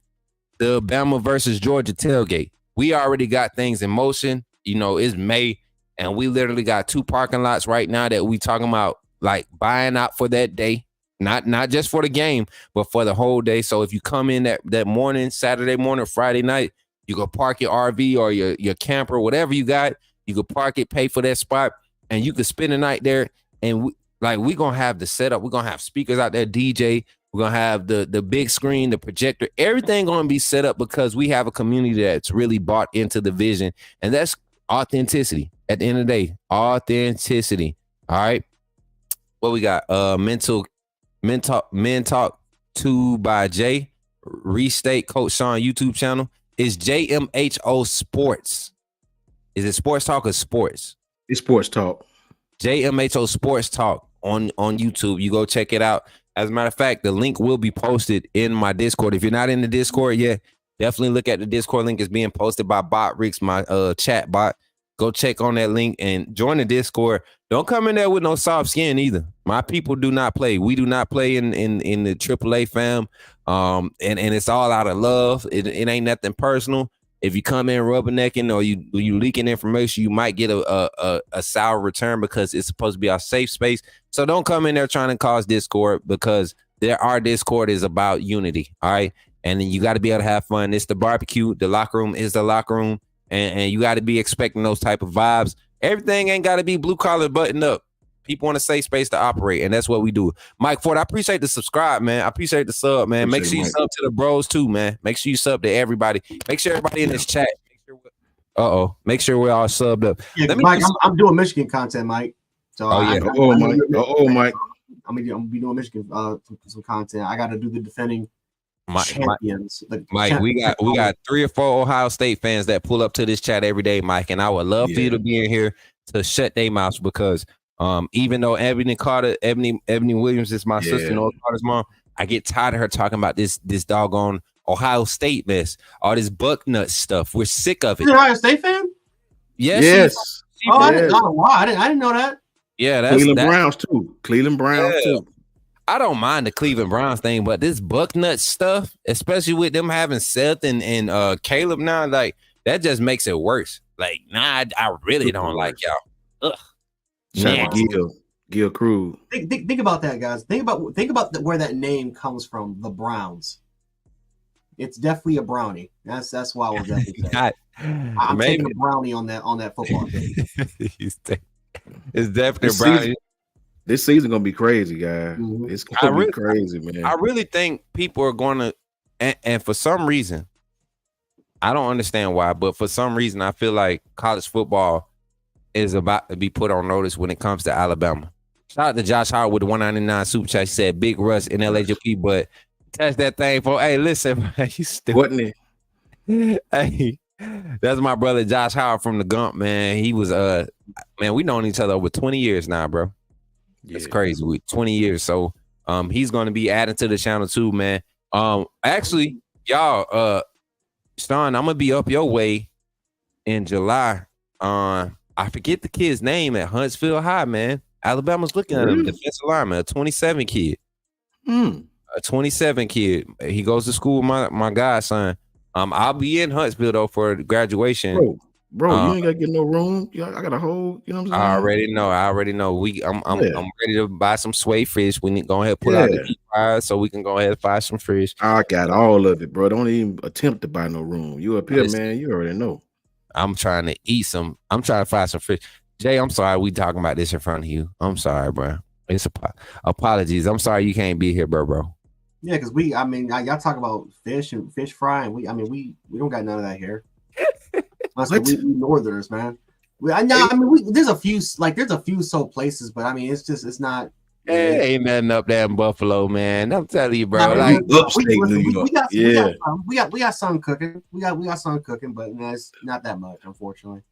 the Bama versus Georgia tailgate. We already got things in motion. You know, it's May, and we literally got 2 parking lots right now that we talking about like buying out for that day. Not just for the game, but for the whole day. So if you come in that morning, Saturday morning, Friday night, you go park your RV or your camper, whatever you got. You can park it, pay for that spot, and you can spend the night there. And we're going to have the setup. We're going to have speakers out there, DJ. We're going to have the big screen, the projector. Everything going to be set up because we have a community that's really bought into the vision. And that's authenticity. At the end of the day, authenticity. All right. What we got? Men Talk 2 by Jay. Restate Coach Sean YouTube channel. Is JMHO Sports. Is it Sports Talk or Sports?
It's Sports Talk.
JMHO Sports Talk on YouTube. You go check it out. As a matter of fact, the link will be posted in my Discord. If you're not in the Discord yet, definitely look at the Discord link. It's being posted by Bot Ricks, my chat bot. Go check on that link and join the Discord. Don't come in there with no soft skin either. My people do not play. We do not play in the AAA fam. And it's all out of love. It ain't nothing personal. If you come in rubbernecking or you leaking information, you might get a sour return because it's supposed to be our safe space. So don't come in there trying to cause discord because our Discord is about unity. All right. And then you got to be able to have fun. It's the barbecue. The locker room is the locker room. And you got to be expecting those type of vibes. Everything ain't got to be blue collar buttoned up. People want a safe space to operate, and that's what we do. Mike Ford, I appreciate the subscribe, man. I appreciate the sub, man. Make sure you sub to the bros too, man. Make sure you sub to everybody. Make sure everybody in this chat. Make sure we're all subbed up.
Yeah, Mike, I'm doing Michigan content, Mike. So
Mike.
I'm gonna be doing Michigan some content. I got to do the defending champions.
Mike, we got 3 or 4 Ohio State fans that pull up to this chat every day, Mike, and I would love for you to be in here to shut their mouths because even though Ebony Williams is my sister, North Carter's mom, I get tired of her talking about this doggone Ohio State mess, all this buck nut stuff. We're sick of it.
You're an Ohio State fan?
Yes.
I didn't know that.
Yeah, that's
Cleveland Browns too.
I don't mind the Cleveland Browns thing, but this Bucknut stuff, especially with them having Seth and Caleb now, like that just makes it worse. Like, I really don't like y'all. Ugh.
Gil Cruz.
Think about that, guys. Think about where that name comes from. The Browns. It's definitely a brownie. That's why I was definitely saying. I'm taking a brownie on that football game.
It's definitely a brownie.
This season gonna be crazy, guys. Mm-hmm. It's gonna be crazy, man.
I really think people are gonna, and for some reason, I don't understand why, but for some reason, I feel like college football is about to be put on notice when it comes to Alabama. Shout out to Josh Howard with the 199 super chat. He said, "Big Russ in LAJP," but touch that thing for. Hey, listen, man, you stupid.
Wasn't it?
Hey, that's my brother Josh Howard from the Gump, man. He was man, we known each other over 20 years now, bro. It's crazy. We 20 years. So he's gonna be adding to the channel too, man. Actually, y'all, Sean, I'm gonna be up your way in July. I forget the kid's name at Huntsville High, man. Alabama's looking at him, defensive lineman, a 27 kid. A 27 kid. He goes to school with my godson. I'll be in Huntsville though for graduation.
Bro, you ain't gotta get no room. I got a whole, you know what I'm saying? I
already know. I'm ready to buy some sway fish. We need to go ahead and pull out the deep fries so we can go ahead and buy some fish.
I got all of it, bro. Don't even attempt to buy no room. You up here, man. You already know.
I'm trying to eat some. I'm trying to find some fish. Jay, I'm sorry we talking about this in front of you. I'm sorry, bro. It's apologies. I'm sorry you can't be here, bro.
Yeah, because y'all talk about fish and fish fry, and we don't got none of that here. We Northerners, man. There's a few so places, but I mean, it's not.
Hey, ain't nothing up there in Buffalo, man. I'm telling you, bro.
Upstate New York.
We got some cooking. We got some cooking, but it's not that much, unfortunately.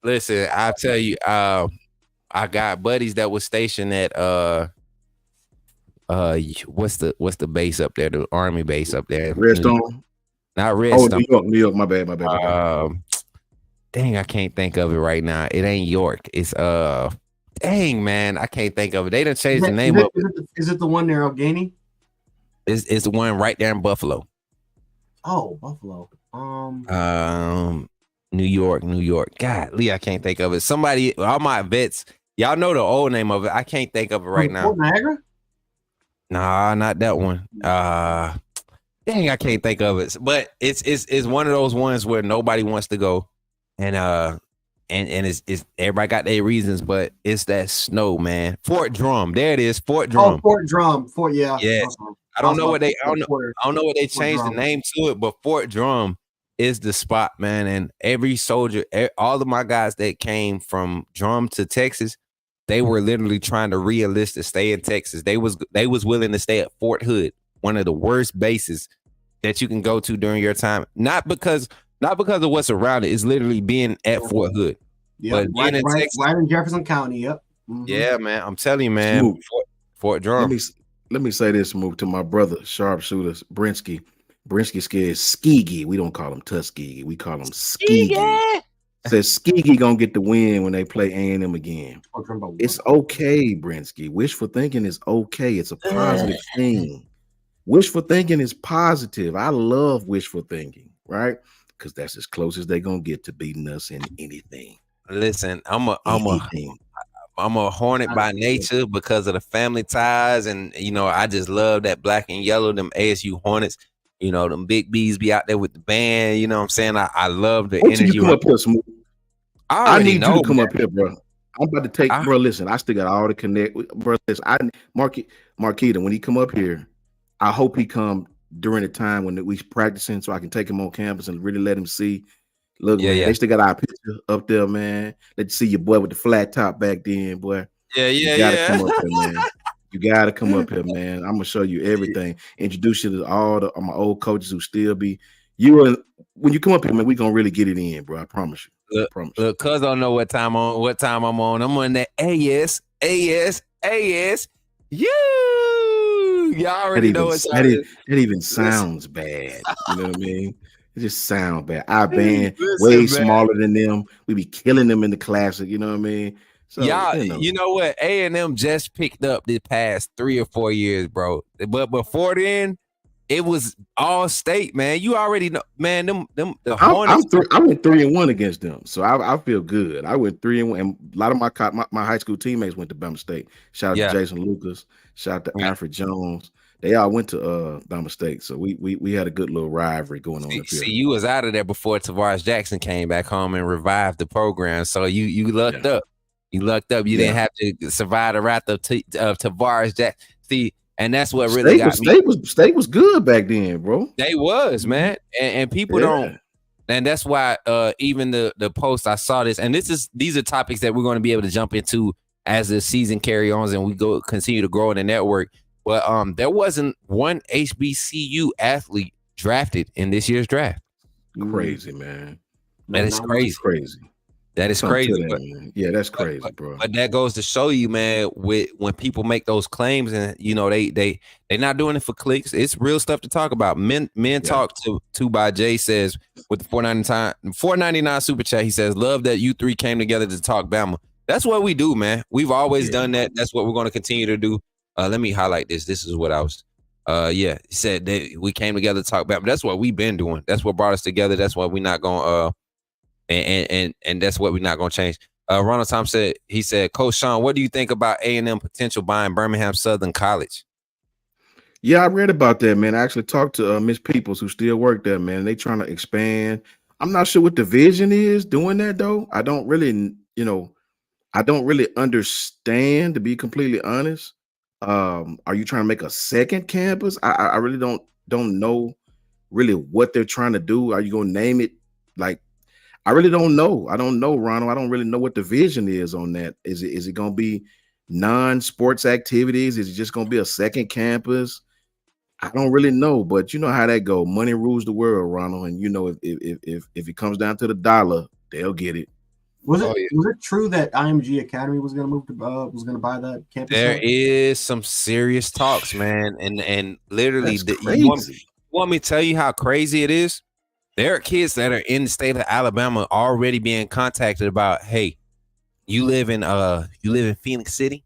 Listen, I'll tell you, I got buddies that was stationed at what's the base up there? The Army base up there.
Redstone.
Not Redstone.
Oh, New York. My bad.
Dang, I can't think of it right now. It ain't York. It's dang, man, I can't think of it. They done changed the name of it.
Is it the one near Allegheny?
It's the one right there in Buffalo.
Oh, Buffalo.
New York. God, Lee, I can't think of it. Somebody, all my vets, y'all know the old name of it. I can't think of it right now.
Fort Niagara?
Nah, not that one. Dang, I can't think of it. But it's one of those ones where nobody wants to go, and it's everybody got their reasons, but it's that snow, man. Fort Drum, there it is. Fort Drum.
Oh, Fort Drum. Yeah.
Yes. I don't know what they changed the name to it, but Fort Drum is the spot, man. And every soldier, all of my guys that came from Drum to Texas, they were literally trying to re-enlist to stay in Texas. They was willing to stay at Fort Hood, one of the worst bases that you can go to during your time. Not because of what's around it. It's literally being at Fort Hood.
Yeah, right in Jefferson County. Yep.
Mm-hmm. Yeah, man. I'm telling you, man. Fort Drum.
Let me say this, Smook, to my brother, sharpshooter Brinsky. Brinsky scared Skeegee. We don't call him Tuskegee. We call him Skeegee. Says Skeegee gonna get the win when they play A&M again. It's okay, Brinsky. Wishful thinking is okay. It's a positive thing. Wishful thinking is positive. I love wishful thinking, right? Because that's as close as they're gonna get to beating us in anything.
Listen, I'm a Hornet by nature because of the family ties, and I just love that black and yellow, them ASU Hornets. Them big B's be out there with the band. You know what I'm saying? I love the energy.
You come up here, Smook. I need you to come
man.
up here, bro. I'm about to take, bro. Listen, I still got all the connect, bro. Listen, Marquita, when he come up here, I hope he come during the time when we practicing, so I can take him on campus and really let him see. Look, man, they still got our picture up there, man. Let's see your boy with the flat top back then, boy.
You
gotta come up here, man. You gotta come up here, man. I'm gonna show you everything. Introduce you to all my old coaches who still be. When you come up here, man, we gonna really get it in, bro. I promise you.
Look, cuz I don't know what time I'm on. I'm on that AS. Y'all already know what time it is.
That even sounds bad. You know what I mean? It just sounds bad. Our band way smaller than them. We be killing them in the classic. You know what I mean? So,
you know what? A&M just picked up the past 3 or 4 years, bro. But before then, it was all state, man. You already know, man. The Hornets.
I went 3-1 against them, so I feel good. I went 3-1, and a lot of my high school teammates went to Bama State. Shout out to Jason Lucas. Shout out to Alfred Jones. They all went to Bama State, so we had a good little rivalry going on.
See, you was out of there before Tavares Jackson came back home and revived the program, so you lucked up. You lucked up. You didn't have to survive the wrath of Tavares Jackson. See, and that's what really got me.
State was good back then, bro.
They was, man, and people don't. And that's why even the post, I saw this, and these are topics that we're going to be able to jump into as the season carry on and we continue to grow in the network. But there wasn't one HBCU athlete drafted in this year's draft.
Crazy, man.
That is crazy. That is crazy.
That's crazy, bro.
But that goes to show you, man, when people make those claims and they're not doing it for clicks. It's real stuff to talk about. Men talk to by Jay says with the $4.99 super chat, he says, love that you three came together to talk Bama. That's what we do, man. We've always done that. That's what we're going to continue to do. Let me highlight this. This is what I was. He said that we came together to talk Bama. That's what we've been doing. That's what brought us together. That's what we're not going and that's what we're not going to change. Ronald Thompson said, Coach Sean, what do you think about A&M potential buying Birmingham Southern College?
Yeah, I read about that, man. I actually talked to Miss Peoples, who still work there, man. They trying to expand. I'm not sure what the vision is doing that, though. I don't really understand, to be completely honest. Are you trying to make a second campus? I really don't know really what they're trying to do. Are you gonna name it? Like, I really don't know. I don't know, Ronald. I don't really know what the vision is on that. Is it gonna be non-sports activities? Is it just gonna be a second campus? I don't really know, but you know how that go. Money rules the world, Ronald. And you know, if it comes down to the dollar, they'll get it.
Was it true that IMG Academy was going to move to was going to buy that campus?
There is some serious talks, man, and literally,
crazy.
You want me to tell you how crazy it is? There are kids that are in the state of Alabama already being contacted about, hey, you live in Phoenix City.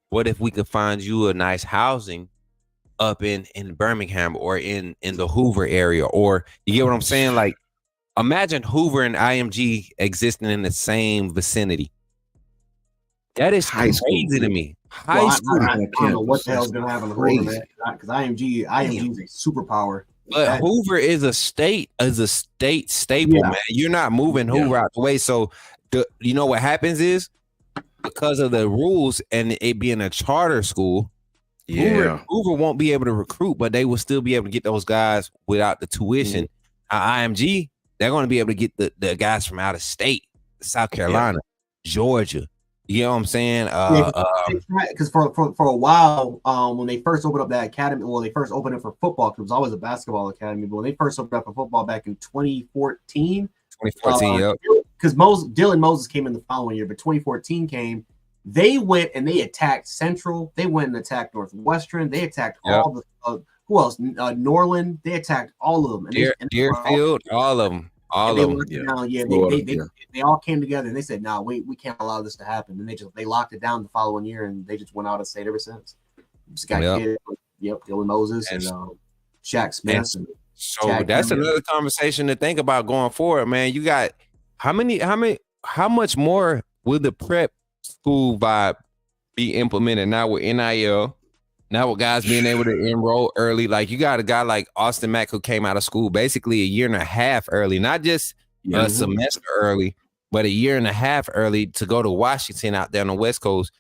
What if we could find you a nice housing up in Birmingham or in the Hoover area? Or you get what I'm saying? Like, imagine Hoover and IMG existing in the same vicinity. That is crazy to me. High school.
I don't know what the hell's going to happen to Hoover, man. Because IMG is a superpower.
But Hoover is a state staple, man. You're not moving Hoover out the way. So, you know what happens is, because of the rules and it being a charter school, Hoover won't be able to recruit, but they will still be able to get those guys without the tuition. IMG, they're going to be able to get the guys from out of state, South Carolina, Georgia. You know what I'm saying?
Because for a while, when they first opened up that academy, well, they first opened it for football because it was always a basketball academy. But when they first opened up for football back in 2014, because Dylan Moses came in the following year, but 2014 came. They went and they attacked Central. They went and attacked Northwestern. They attacked all the who else? Norland. They attacked all of them. And
Deerfield, all of them. All of them.
They all came together and they said, "No, we can't allow this to happen." And they locked it down the following year, and they just went out of state ever since. Just got kids, Dylan Moses and Shaq Smith.
So that's another conversation to think about going forward, man. You got how much more will the prep school vibe be implemented now with NIL? Now with guys being able to enroll early, like you got a guy like Austin Mack who came out of school basically a year and a half early, not just a semester early, but a year and a half early to go to Washington out there on the West Coast.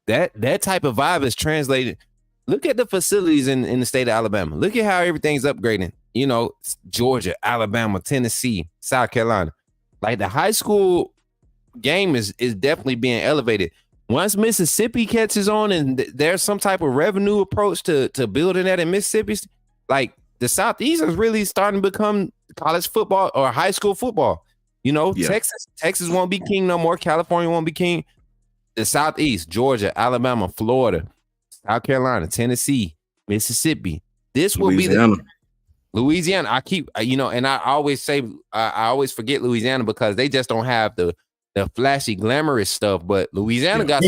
That type of vibe is translated. Look at the facilities in the state of Alabama. Look at how everything's upgrading. You know, Georgia, Alabama, Tennessee, South Carolina. Like the high school game is definitely being elevated. Once Mississippi catches on and there's some type of revenue approach to building that in Mississippi, like the Southeast is really starting to become college football or high school football. You know, Texas won't be king no more. California won't be king. The Southeast, Georgia, Alabama, Florida, South Carolina, Tennessee, Mississippi. This will be Louisiana. I keep, and I always say, I always forget Louisiana because they just don't have the flashy, glamorous stuff, but Louisiana got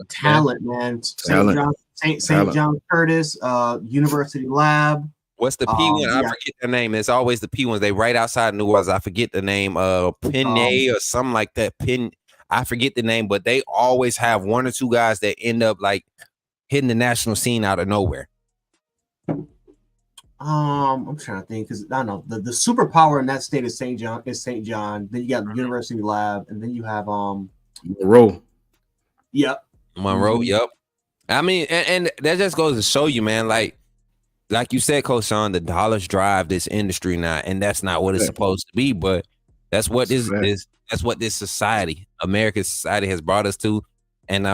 talent, man. St. John Curtis, University Lab.
What's the P one? I forget their name. It's always the P ones. They right outside New Orleans. I forget the name. Penny or something like that. I forget the name, but they always have one or two guys that end up like hitting the national scene out of nowhere.
I'm trying to think because I don't know the superpower in that state is St. John. Then you got the University Lab, and then you have
Monroe.
Yep.
Monroe. Yep. I mean, and that just goes to show you, man. Like you said, Coach Sean, the dollars drive this industry now, and that's not what it's supposed to be. But that's what that's what this society, American society, has brought us to. And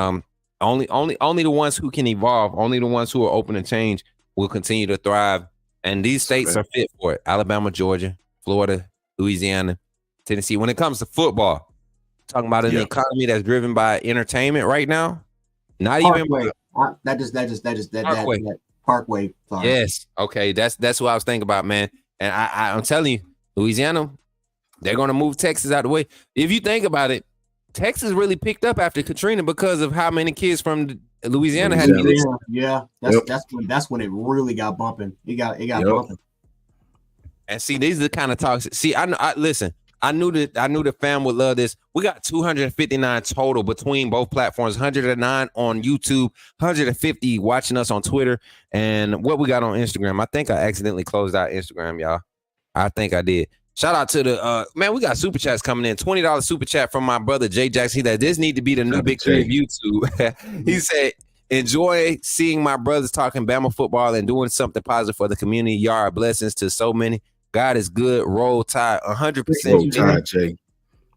only the ones who can evolve, only the ones who are open to change, will continue to thrive. And these states are fit for it. Alabama, Georgia, Florida, Louisiana, Tennessee. When it comes to football, talking about an economy that's driven by entertainment right now. Not
Parkway.
even
that Parkway. Sorry.
Yes. Okay. That's what I was thinking about, man. And I'm telling you, Louisiana, they're going to move Texas out of the way. If you think about it, Texas really picked up after Katrina because of how many kids from Louisiana had to be.
Yeah. That's when it really got bumping. It got bumping.
And see, these are the kind of talks. See, listen. I knew the fam would love this. We got 259 total between both platforms, 109 on YouTube, 150 watching us on Twitter, and what we got on Instagram. I think I accidentally closed out Instagram, y'all. I think I did. Shout out to the man. We got super chats coming in. $20 super chat from my brother Jay Jackson. He said this need to be the new big three of YouTube. He said enjoy seeing my brothers talking Bama football and doing something positive for the community. Y'all are blessings to so many. God is good. Roll Tide, 100%.
Roll Tide, Jay.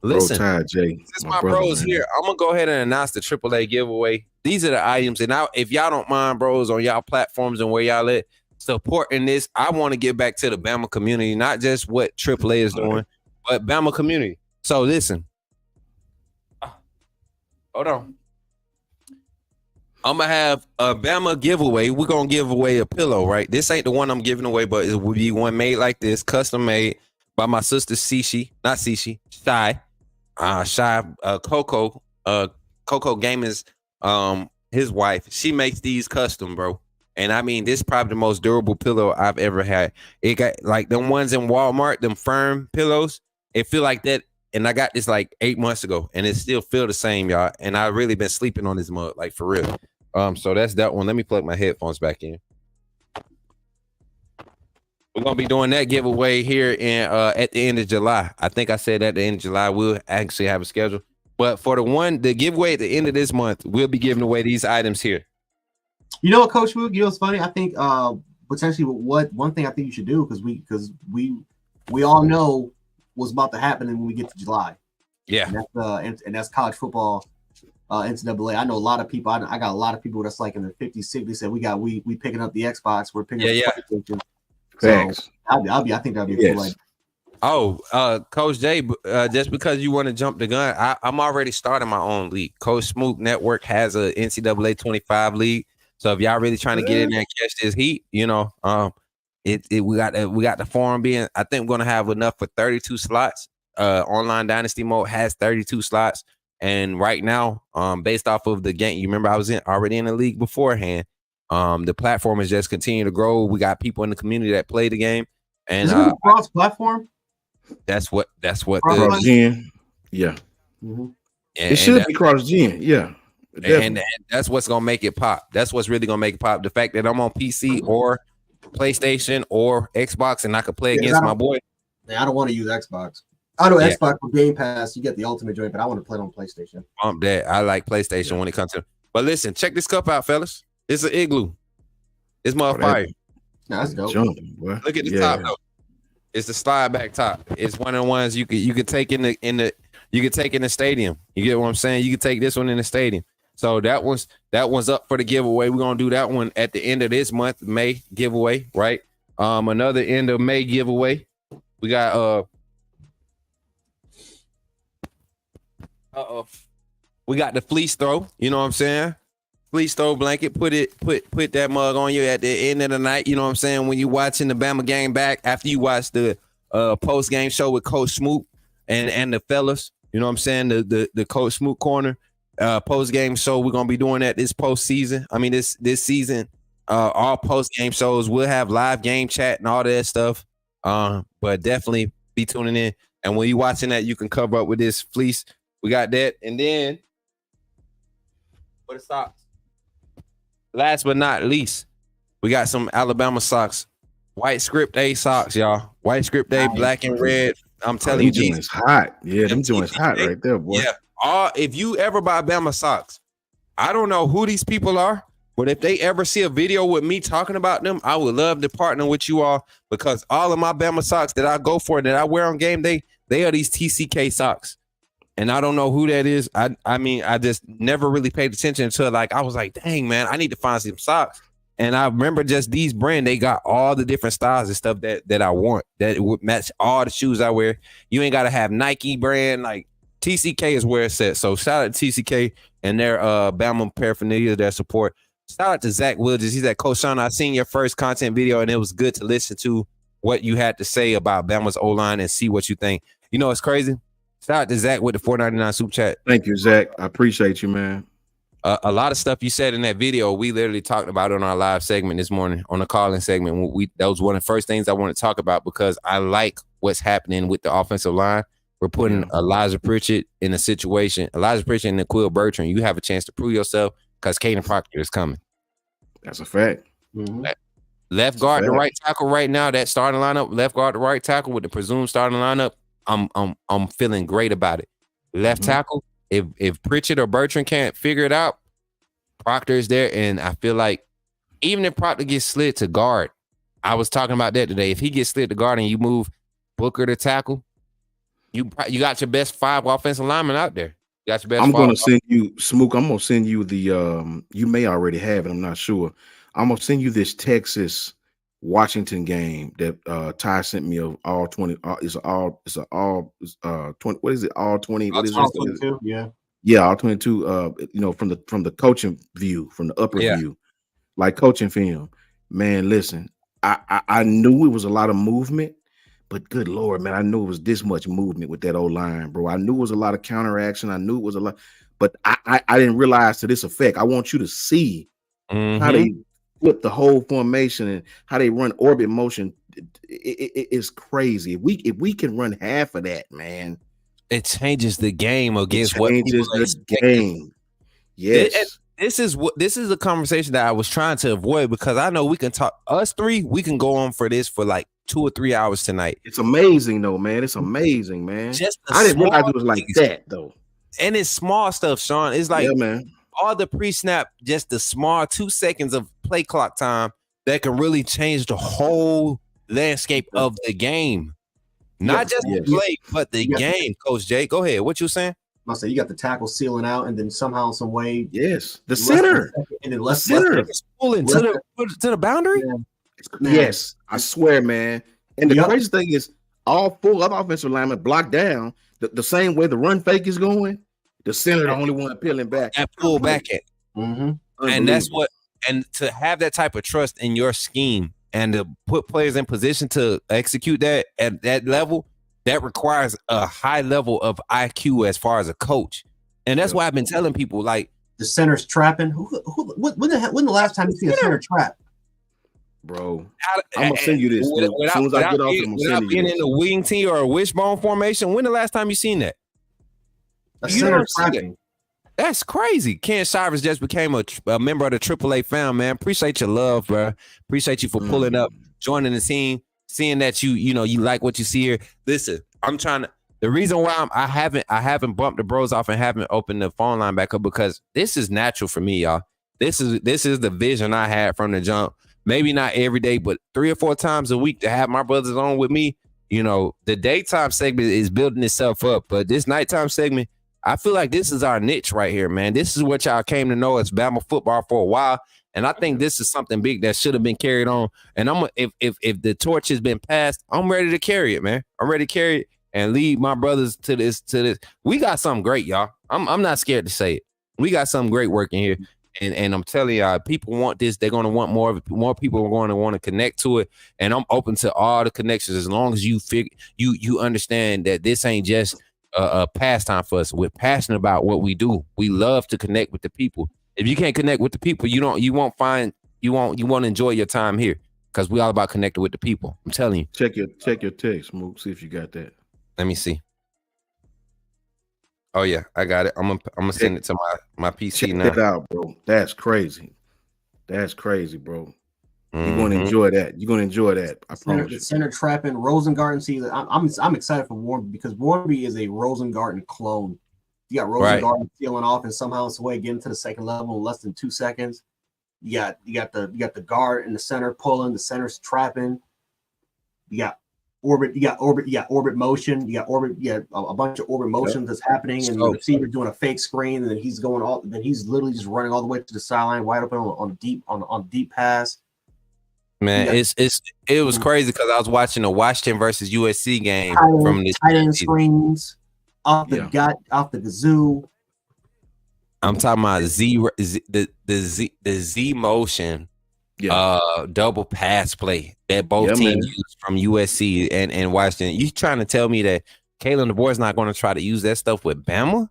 Listen,
Roll Tide, Jay.
since my bros here, I'm gonna go ahead and announce the AAA giveaway. These are the items, and if y'all don't mind, bros, on y'all platforms and where y'all at supporting this, I want to get back to the Bama community, not just what AAA is doing, but Bama community. So listen, hold on. I'm gonna have a Bama giveaway. We're gonna give away a pillow, right? This ain't the one I'm giving away, but it will be one made like this, custom made by my sister Shy, Coco Gaming's his wife. She makes these custom, bro. And I mean, this is probably the most durable pillow I've ever had. It got like them ones in Walmart, them firm pillows. It feel like that. And I got this like 8 months ago, and it still feel the same, y'all. And I really been sleeping on this mug, like for real. So that's that one. Let me plug my headphones back in. We're gonna be doing that giveaway here in at the end of July. I think I said at the end of July we'll actually have a schedule. But for the giveaway at the end of this month, we'll be giving away these items here.
You know what, Coach Smook? You know what's funny? I think potentially one thing I think you should do, because we all know what's about to happen when we get to July.
Yeah.
And that's college football, NCAA. I know a lot of people. I got a lot of people that's like in their 50s, 60s said we picking up the Xbox. We're picking up the PlayStation.
Thanks.
So I think that'd be a cool. Like,
Coach Jay, just because you want to jump the gun, I'm already starting my own league. Coach Smook Network has a NCAA 25 league. So if y'all really trying to get in there and catch this heat, we got the forum being. I think we're gonna have enough for 32 slots. Online Dynasty mode has 32 slots, and right now, based off of the game, you remember I was already in the league beforehand. The platform is just continuing to grow. We got people in the community that play the game, and
is it a cross platform?
That's what
cross gen. Yeah,
mm-hmm.
It should be cross gen. Yeah.
And that's what's gonna make it pop. That's what's really gonna make it pop. The fact that I'm on PC or PlayStation or Xbox and I could play against my boy.
I don't want to use Xbox. I know Xbox with Game Pass, you get the ultimate joint, but I want to play it on PlayStation.
I like PlayStation when it comes to. But listen, check this cup out, fellas. It's an igloo. It's fire.
That's dope.
Look at the top though. It's the slide back top. It's one of the ones you could take in the stadium. You get what I'm saying? You could take this one in the stadium. So that one's up for the giveaway. We're gonna do that one at the end of this month, May giveaway, right? Another end of May giveaway. We got we got the fleece throw. You know what I'm saying? Fleece throw blanket. Put that mug on you at the end of the night. You know what I'm saying? When you watching the Bama game back after you watch the post game show with Coach Smook and the fellas. You know what I'm saying? The Coach Smook corner. Post game show. We're gonna be doing that this postseason. I mean, this season, all post game shows. We'll have live game chat and all that stuff. But definitely be tuning in. And when you're watching that, you can cover up with this fleece. We got that, and then for the socks. Last but not least, we got some Alabama socks, white script A socks, y'all. White script A, black and red. I'm telling you,
joints hot. Yeah, them joints hot right there, boy.
Yeah. If you ever buy Bama socks, I don't know who these people are, but if they ever see a video with me talking about them, I would love to partner with you all, because all of my Bama socks that I go for, that I wear on game day, they are these TCK socks. And I don't know who that is. I mean, I just never really paid attention until I was like, dang, man, I need to find some socks. And I remember just these brand, they got all the different styles and stuff that I want, that would match all the shoes I wear. You ain't got to have Nike brand, like TCK is where it's at. So shout out to TCK and their Bama paraphernalia, their support. Shout out to Zach Wilgers. He's at Coach Sean. I seen your first content video, and it was good to listen to what you had to say about Bama's O-line and see what you think. You know, it's crazy. Shout out to Zach with the $4.99 super chat.
Thank you, Zach. I appreciate you, man.
A lot of stuff you said in that video, we literally talked about on our live segment this morning, on the call-in segment. That was one of the first things I want to talk about, because I like what's happening with the offensive line. We're putting Elijah Pritchett in a situation. Elijah Pritchett and Naquil Bertrand, you have a chance to prove yourself, because Caden Proctor is coming.
That's a fact.
Mm-hmm.
Left guard, the right tackle right now, that starting lineup, left guard, the right tackle with the presumed starting lineup, I'm feeling great about it. Left tackle, if Pritchett or Bertrand can't figure it out, Proctor is there, and I feel like even if Proctor gets slid to guard, I was talking about that today. If he gets slid to guard and you move Booker to tackle, you got your best 5 offensive linemen out there. You got your best.
I'm gonna send you, Smook. I'm gonna send you the. You may already have it. I'm not sure. I'm gonna send you this Texas Washington game that Ty sent me of all 20. It's all 20. What is it? All 20. What is it?
22, yeah.
Yeah, all 22. From the coaching view, from the upper view, like coaching film. Man, listen, I knew it was a lot of movement, but good Lord, man, I knew it was this much movement with that old line, bro. I knew it was a lot of counteraction. I knew it was a lot, but I didn't realize to this effect. I want you to see how they flip the whole formation and how they run orbit motion. It's crazy. If we can run half of that, man,
it changes the game against what
people are expecting. Yes.
This is a conversation that I was trying to avoid because I know we can talk. Us three, we can go on for this for like 2 or 3 hours tonight.
It's amazing though, man. It's amazing, man. I didn't realize it was like that though.
And it's small stuff, Sean. It's like,
yeah, man,
all the pre-snap, just the small 2 seconds of play clock time that can really change the whole landscape of the game. Not just the play, but the game. Coach Jay, go ahead. What you saying?
I say you got the tackle sealing out, and then somehow, some way,
the center,
and then
pulling to the boundary.
Yeah.
Yes, I swear, man. And the crazy thing is, all 4 other offensive linemen blocked down the same way the run fake is going. The center, the only one peeling back.
That pull back at. And that's what. And to have that type of trust in your scheme and to put players in position to execute that at that level, that requires a high level of IQ as far as a coach. And that's why I've been telling people, like,
the center's trapping. When the last time you see a center trap?
Bro, I'm gonna send you this. As soon as I get off, I'm gonna send you
being
this.
in a wing tee or a wishbone formation, when the last time you seen that? You don't see that. That's crazy. Ken Shivers just became a member of the AAA fam, man. Appreciate your love, bro. Appreciate you for pulling up, joining the team, seeing that you like what you see here. Listen, I'm trying to. The reason why I haven't bumped the bros off and haven't opened the phone line back up because this is natural for me, y'all. This is the vision I had from the jump. Maybe not every day, but 3 or 4 times a week to have my brothers on with me. The daytime segment is building itself up, but this nighttime segment, I feel like this is our niche right here, man. This is what y'all came to know as Bama football for a while, and I think this is something big that should have been carried on. And if the torch has been passed, I'm ready to carry it, man. I'm ready to carry it and lead my brothers to this. We got something great, y'all. I'm not scared to say it. We got something great working here. And I'm telling y'all, people want this. They're going to want more of it. More people are going to want to connect to it. And I'm open to all the connections as long as you understand that this ain't just a pastime for us. We're passionate about what we do. We love to connect with the people. If you can't connect with the people, you won't enjoy your time here because we all about connecting with the people. I'm telling you.
Check your text, Smook. See if you got that.
Let me see. Oh yeah, I got it. I'm gonna send it to my PC
Check
now.
Check it out, bro. That's crazy. That's crazy, bro. You're gonna enjoy that. You're gonna enjoy that. I promise you.
Center trapping Rosengarten season. I'm excited for Warmby because Warmby is a Rosengarten clone. You got Rosengarten sealing off and somehow some way getting to the second level in less than 2 seconds. You got the guard in the center pulling, the center's trapping. You got orbit motion. You got a bunch of orbit motions that's happening, and the receiver doing a fake screen, and then he's literally just running all the way to the sideline, wide open on deep pass.
Man, it was crazy because I was watching the Washington versus USC game from this
tight end screens off the gazoo.
I'm talking about the Z motion. Double pass play that both teams used from USC and Washington. You trying to tell me that Kalen DeBoer is not going to try to use that stuff with Bama?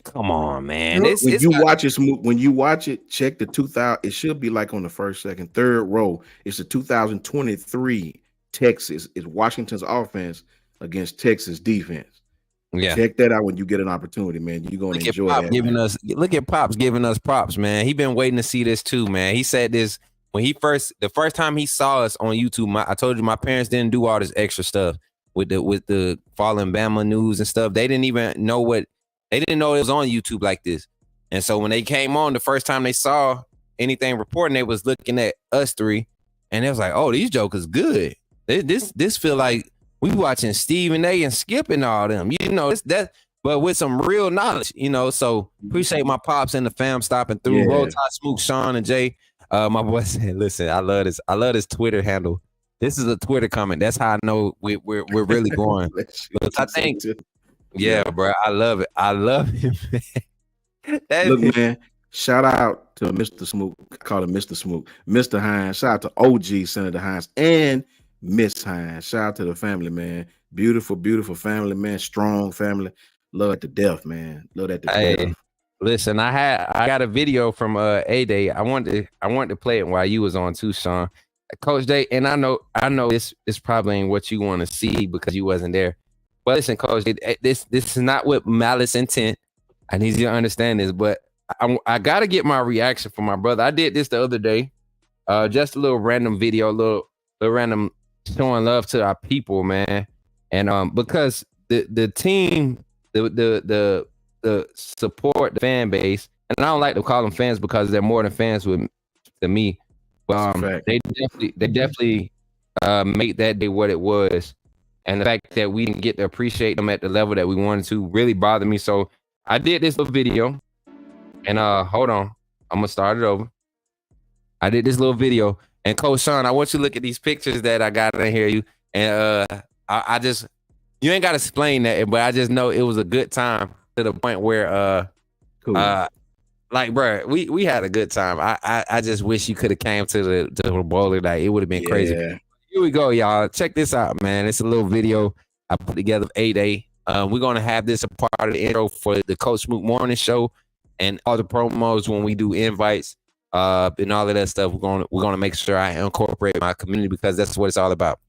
Come on, man.
When you watch it, check the 2000. It should be like on the first, second, third row. It's the 2023 Texas. It's Washington's offense against Texas defense.
Yeah,
check that out when you get an opportunity, man. You're gonna enjoy that.
Look at Pops giving us props, man. He been waiting to see this too, man. He said this when the first time he saw us on YouTube. I told you my parents didn't do all this extra stuff with the following Bama news and stuff. They didn't even know they didn't know it was on YouTube like this. And so when they came on, the first time they saw anything reporting, they was looking at us three, and it was like, oh, these jokers good. This feel like we watching Stephen A. and Skip and all them, you know, but with some real knowledge, you know. So appreciate my pops and the fam stopping through. Roll Tide, Smook, Sean, and Jay. My boy said, listen, I love this Twitter handle. This is a Twitter comment. That's how I know we're really going. But I think, yeah, bro, I love it. I love it, man.
Look, man, shout out to Mr. Smook. I call him Mr. Smook. Mr. Hines. Shout out to OG Senator Hines and Miss Hines. Shout out to the family, man. Beautiful, beautiful family, man. Strong family. Love it to death, man. Love that to death.
Listen, I got a video from A-Day. I wanted to play it while you was on too, Sean. Coach Day, and I know this probably ain't what you want to see because you wasn't there. But listen, Coach Day, this is not with malice intent. I need you to understand this, but I gotta get my reaction from my brother. I did this the other day. Just a little random video, a little random showing love to our people, man. And because the team, the support, the fan base, and I don't like to call them fans because they're more than fans to me. They definitely made that day what it was, and the fact that we didn't get to appreciate them at the level that we wanted to really bothered me. So I did this little video, and hold on, I'm gonna start it over. I did this little video, and Coach Sean, I want you to look at these pictures that I got in here. You and I just, you ain't got to explain that, but I just know it was a good time to the point where cool. Like, bro, we had a good time. I just wish you could have came to the bowler. Like, it would have been crazy. Here we go, y'all. Check this out, man. It's a little video I put together of 8A. We're gonna have this a part of the intro for the Coach Smook Morning Show and all the promos when we do invites and all of that stuff. We're gonna make sure I incorporate my community because that's what it's all about.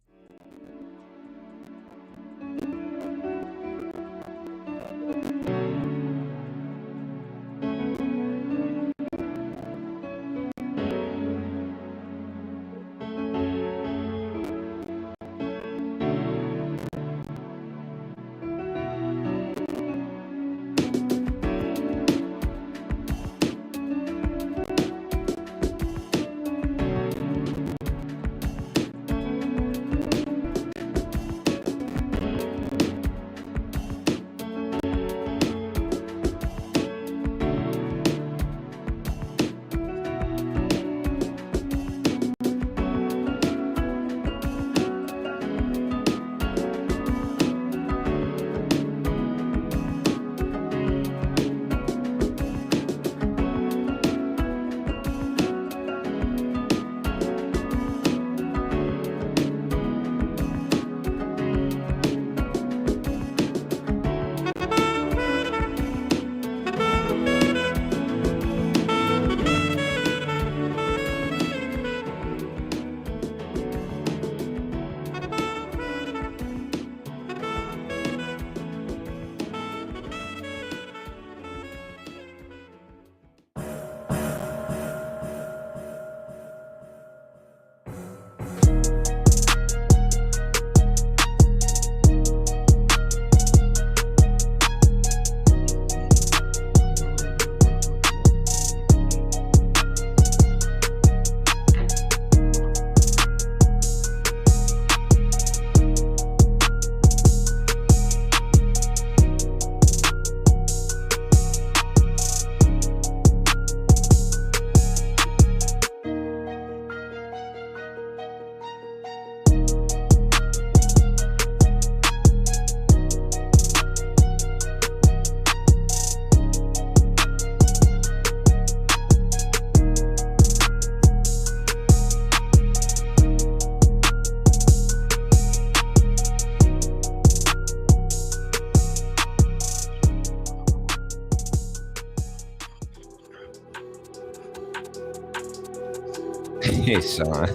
Hey, Sean.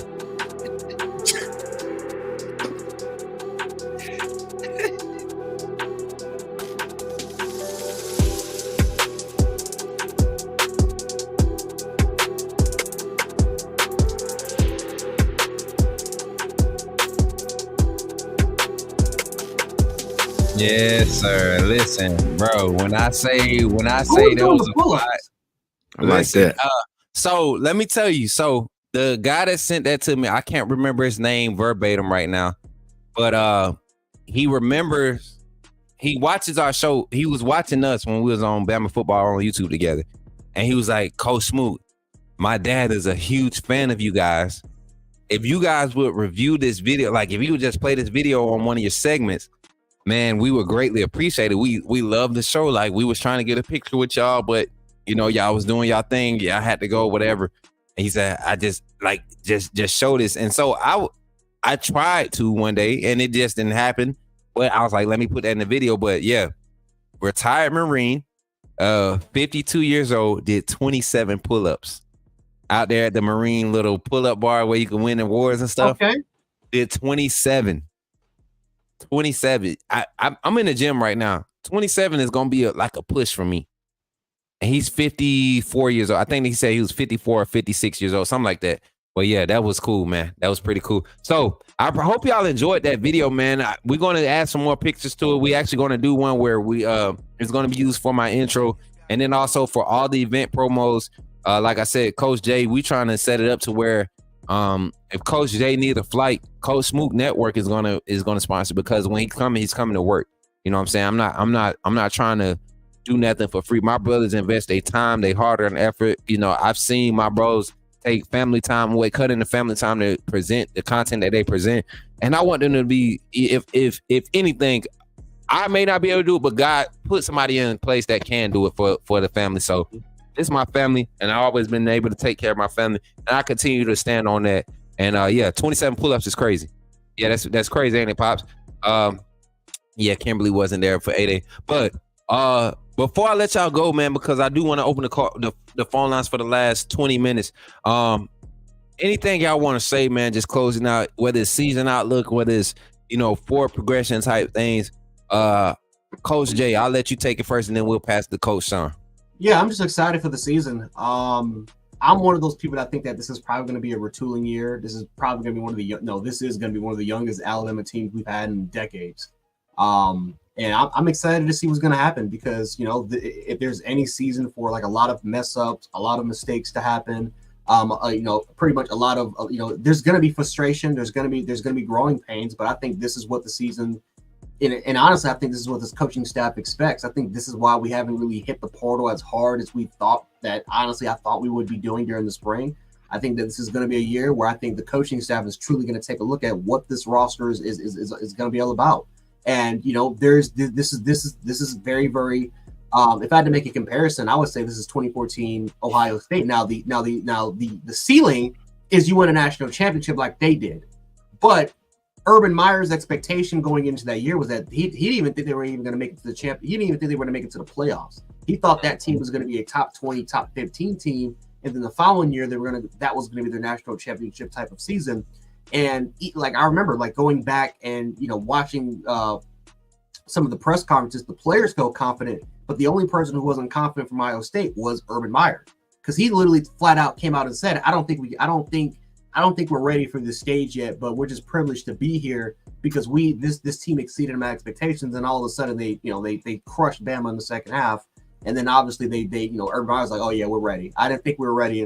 Yes, sir. Listen, bro. When I say there was a fight,
I like that.
So let me tell you. So the guy that sent that to me, I can't remember his name verbatim right now, but he remembers. He watches our show. He was watching us when we was on Bama Football on YouTube together, and he was like, "Coach Smook, my dad is a huge fan of you guys. If you guys would review this video, like if you would just play this video on one of your segments, man, we would greatly appreciate it. We love the show. Like we was trying to get a picture with y'all, but you know, y'all was doing y'all thing. Yeah, I had to go, whatever." And he said, "I just show this." And so I tried to one day, and it just didn't happen. But I was like, let me put that in the video. But yeah, retired Marine, 52 years old, did 27 pull-ups out there at the Marine little pull-up bar where you can win awards and stuff.
Okay.
Did 27. 27. I'm in the gym right now. 27 is gonna be like a push for me. And he's 54 years old. I think he said he was 54 or 56 years old, something like that. But yeah, that was cool, man. That was pretty cool. So I hope y'all enjoyed that video, man. We're going to add some more pictures to it. We actually going to do one where we it's going to be used for my intro, and then also for all the event promos. Like I said, Coach Jay, we trying to set it up to where if Coach Jay need a flight, Coach Smook Network is gonna sponsor, because when he's coming to work. You know what I'm saying? I'm not trying to do nothing for free. My brothers invest their time, they hard earned effort. You know, I've seen my bros take family time away, cut into family time to present the content that they present. And I want them to be, if anything, I may not be able to do it, but God put somebody in place that can do it for the family. So this is my family, and I've always been able to take care of my family, and I continue to stand on that. And yeah, 27 pull-ups is crazy. Yeah, that's crazy, ain't it, Pops? Yeah, Kimberly wasn't there for 8A. But before I let y'all go, man, because I do want to open the phone lines for the last 20 minutes. Anything y'all want to say, man, just closing out, whether it's season outlook, whether it's, you know, forward progression type things. Coach Jay, I'll let you take it first, and then we'll pass to Coach Sean.
Yeah, I'm just excited for the season. I'm one of those people that think that this is probably going to be a retooling year. This is probably going to be this is going to be one of the youngest Alabama teams we've had in decades. And I'm excited to see what's going to happen, because, you know, if there's any season for like a lot of mess ups, a lot of mistakes to happen, you know, pretty much a lot of, you know, there's going to be frustration. There's going to be growing pains, but I think this is what the season, and honestly, I think this is what this coaching staff expects. I think this is why we haven't really hit the portal as hard as we thought that, honestly, I thought we would be doing during the spring. I think that this is going to be a year where I think the coaching staff is truly going to take a look at what this roster is going to be all about. And, you know, this is very, very, if I had to make a comparison, I would say this is 2014 Ohio State. Now the ceiling is you win a national championship like they did. But Urban Meyer's expectation going into that year was that he didn't even think they were even going to make it to the champ. He didn't even think they were going to make it to the playoffs. He thought that team was going to be a top 20, top 15 team. And then the following year, that was going to be their national championship type of season. And like, I remember like going back and, you know, watching some of the press conferences, the players felt confident, but the only person who wasn't confident from Ohio State was Urban Meyer, because he literally flat out came out and said, I don't think we're ready for this stage yet, but we're just privileged to be here because this team exceeded my expectations. And all of a sudden they crushed Bama in the second half. And then obviously they you know, Urban Meyer's like, oh yeah, we're ready. I didn't think we were ready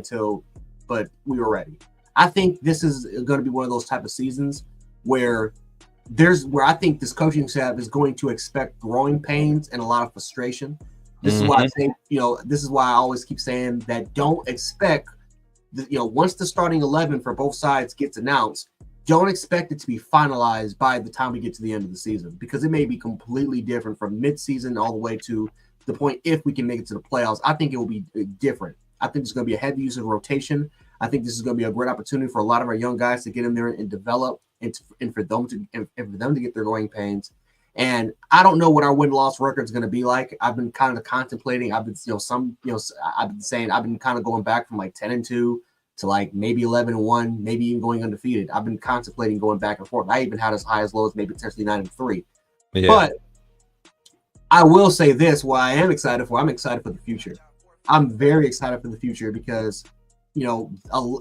but we were ready. I think this is going to be one of those type of seasons where I think this coaching staff is going to expect growing pains and a lot of frustration. This is why I think, you know, this is why I always keep saying that don't expect, you know, once the starting 11 for both sides gets announced, don't expect it to be finalized by the time we get to the end of the season, because it may be completely different from mid-season all the way to the point if we can make it to the playoffs. I think it will be different. I think there's going to be a heavy use of rotation. I think this is going to be a great opportunity for a lot of our young guys to get in there and develop, and for them to get their growing pains. And I don't know what our win-loss record is going to be like. I've been kind of contemplating. I've been saying I've been kind of going back from like 10-2 to like maybe 11-1, maybe even going undefeated. I've been contemplating going back and forth. I even had as high as low as maybe potentially 9-3. Yeah. But I will say this: what I am excited for, I'm excited for the future. I'm very excited for the future because, you know,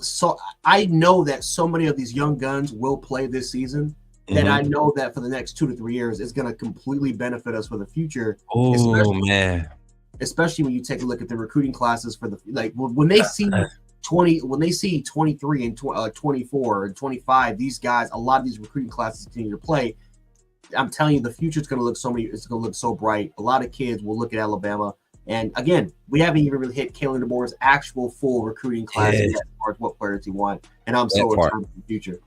so I know that so many of these young guns will play this season. That I know that for the next 2 to 3 years is going to completely benefit us for the future.
Oh man!
especially when you take a look at the recruiting classes for the when they see 23 and 24 and 25, these guys, a lot of these recruiting classes continue to play. I'm telling you, the future is going to look it's going to look so bright. A lot of kids will look at Alabama. And again, we haven't even really hit Kalen DeBoer's actual full recruiting class as far as what players he wants. And I'm so excited for the future.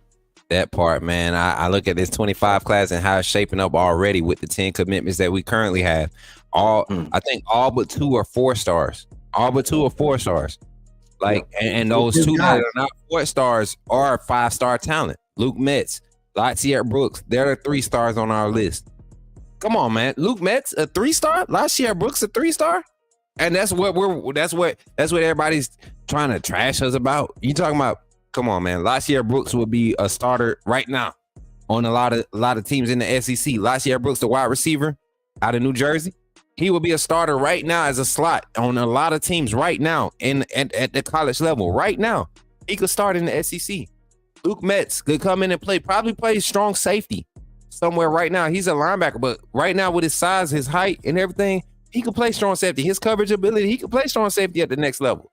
That part, man. I look at this 25 class and how it's shaping up already with the 10 commitments that we currently have. I think all but 2 are 4 stars. All but 2 are 4 stars. Like, and those 2 that are not 4 stars are 5-star talent. Luke Metz, Lacier Brooks, they're the 3 stars on our list. Come on, man. Luke Metz, a 3-star? Lacier Brooks, a 3-star? And that's what everybody's trying to trash us about. You talking about? Come on, man. Lacier Brooks would be a starter right now on a lot of teams in the SEC. Lacier Brooks, the wide receiver out of New Jersey, he would be a starter right now as a slot on a lot of teams right now at the college level. Right now, he could start in the SEC. Luke Metz could come in and probably play strong safety somewhere right now. He's a linebacker, but right now with his size, his height, and everything, he could play strong safety. His coverage ability, he could play strong safety at the next level,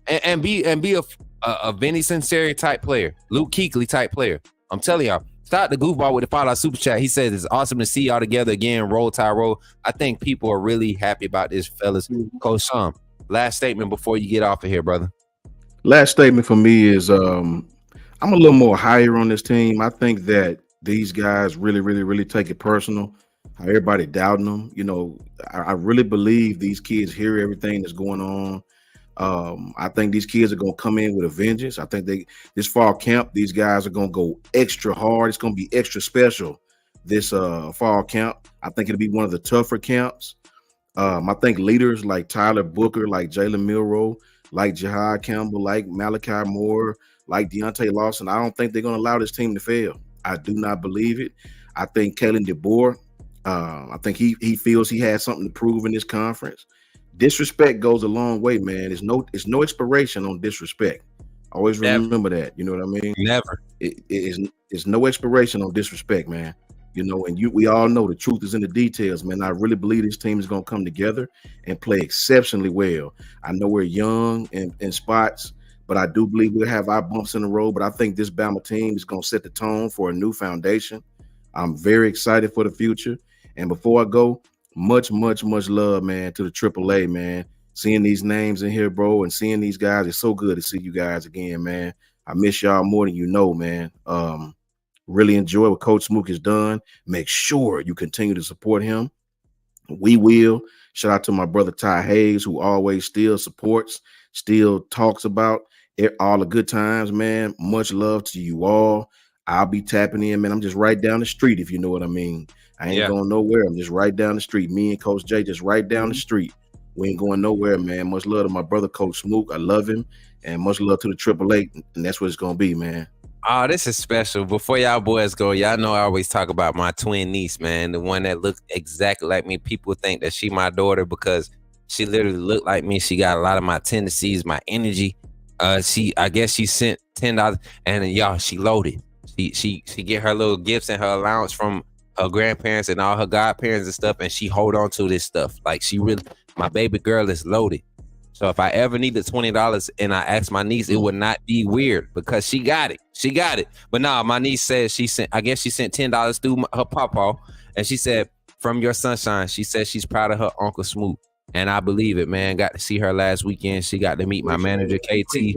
and be a Vinny Sinceri type player, Luke Kuechly type player. I'm telling y'all. Start the goofball with the $5 super chat. He says it's awesome to see y'all together again. Roll Tide Roll. I think people are really happy about this, fellas. Coach Shum, last statement before you get off of here, brother.
Last statement for me is I'm a little more higher on this team. I think that these guys really take it personal. How everybody doubting them. You know, I really believe these kids hear everything that's going on. I think these kids are going to come in with a vengeance. I think this fall camp, these guys are going to go extra hard. It's going to be extra special this fall camp. I think it'll be one of the tougher camps. I think leaders like Tyler Booker, like Jaylen Milroe, like Jahad Campbell, like Malachi Moore, like Deontay Lawson, I don't think they're going to allow this team to fail. I do not believe it. I think Kalen DeBoer, I think he feels he has something to prove in this conference. Disrespect goes a long way, man. It's no expiration on disrespect. Always remember that. You know what I mean?
Never.
It's no expiration on disrespect, man. You know, and we all know the truth is in the details, man. I really believe this team is going to come together and play exceptionally well. I know we're young in spots, but I do believe we'll have our bumps in the road. But I think this Bama team is going to set the tone for a new foundation. I'm very excited for the future. And before I go, much love, man, to the AAA, man. Seeing these names in here, bro, and seeing these guys, it's so good to see you guys again, man. I miss y'all more than you know, man. Really enjoy what Coach Smook has done. Make sure you continue to support him. We will. Shout out to my brother Ty Hayes, who always still supports, still talks about all the good times, man. Much love to you all. I'll be tapping in, man. I'm just right down the street, if you know what I mean. I ain't going nowhere. I'm just right down the street. Me and Coach Jay just right down the street. We ain't going nowhere, man. Much love to my brother, Coach Smook. I love him. And much love to the AAA. And that's what it's going to be, man.
Oh, this is special. Before y'all boys go, y'all know I always talk about my twin niece, man. The one that looked exactly like me. People think that she my daughter because she literally looked like me. She got a lot of my tendencies, my energy. I guess she sent $10. And y'all, she loaded. She get her little gifts and her allowance from her grandparents and all her godparents and stuff, and she hold on to this stuff. Like she really, my baby girl is loaded. So if I ever needed $20 and I asked my niece, it would not be weird because she got it. She got it. But nah, my niece says she sent $10 through her pawpaw, and she said, from your sunshine, she said she's proud of her Uncle Smook. And I believe it, man. Got to see her last weekend. She got to meet my manager, KT.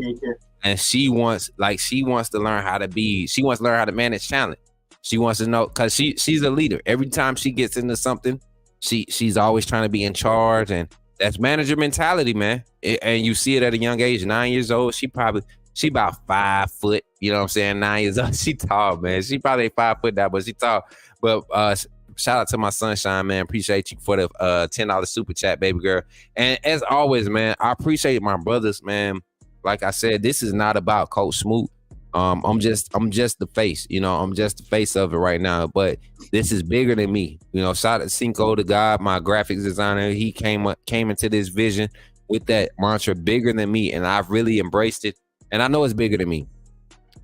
And she wants to learn how to manage talent. She wants to know, because she's a leader. Every time she gets into something, she's always trying to be in charge, and that's manager mentality, man. And you see it at a young age. 9 years old, she about 5 foot. You know what I'm saying? 9 years old, she tall, man. She probably ain't 5 foot now, but she tall. But shout out to my sunshine, man. Appreciate you for the $10 super chat, baby girl. And as always, man, I appreciate my brothers, man. Like I said, this is not about Coach Smook. I'm just the face, you know. I'm just the face of it right now. But this is bigger than me, you know. Shout out to Cinco, the God, my graphics designer. He came into this vision with that mantra, bigger than me, and I've really embraced it. And I know it's bigger than me,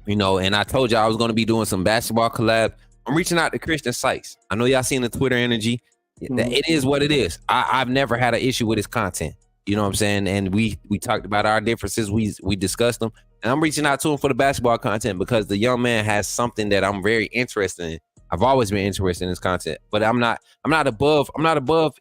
you know. And I told y'all I was going to be doing some basketball collab. I'm reaching out to Christian Sykes. I know y'all seen the Twitter energy. It is what it is. I've never had an issue with his content. You know what I'm saying? And we talked about our differences. We discussed them. And I'm reaching out to him for the basketball content because the young man has something that I'm very interested in. I've always been interested in his content, but I'm not above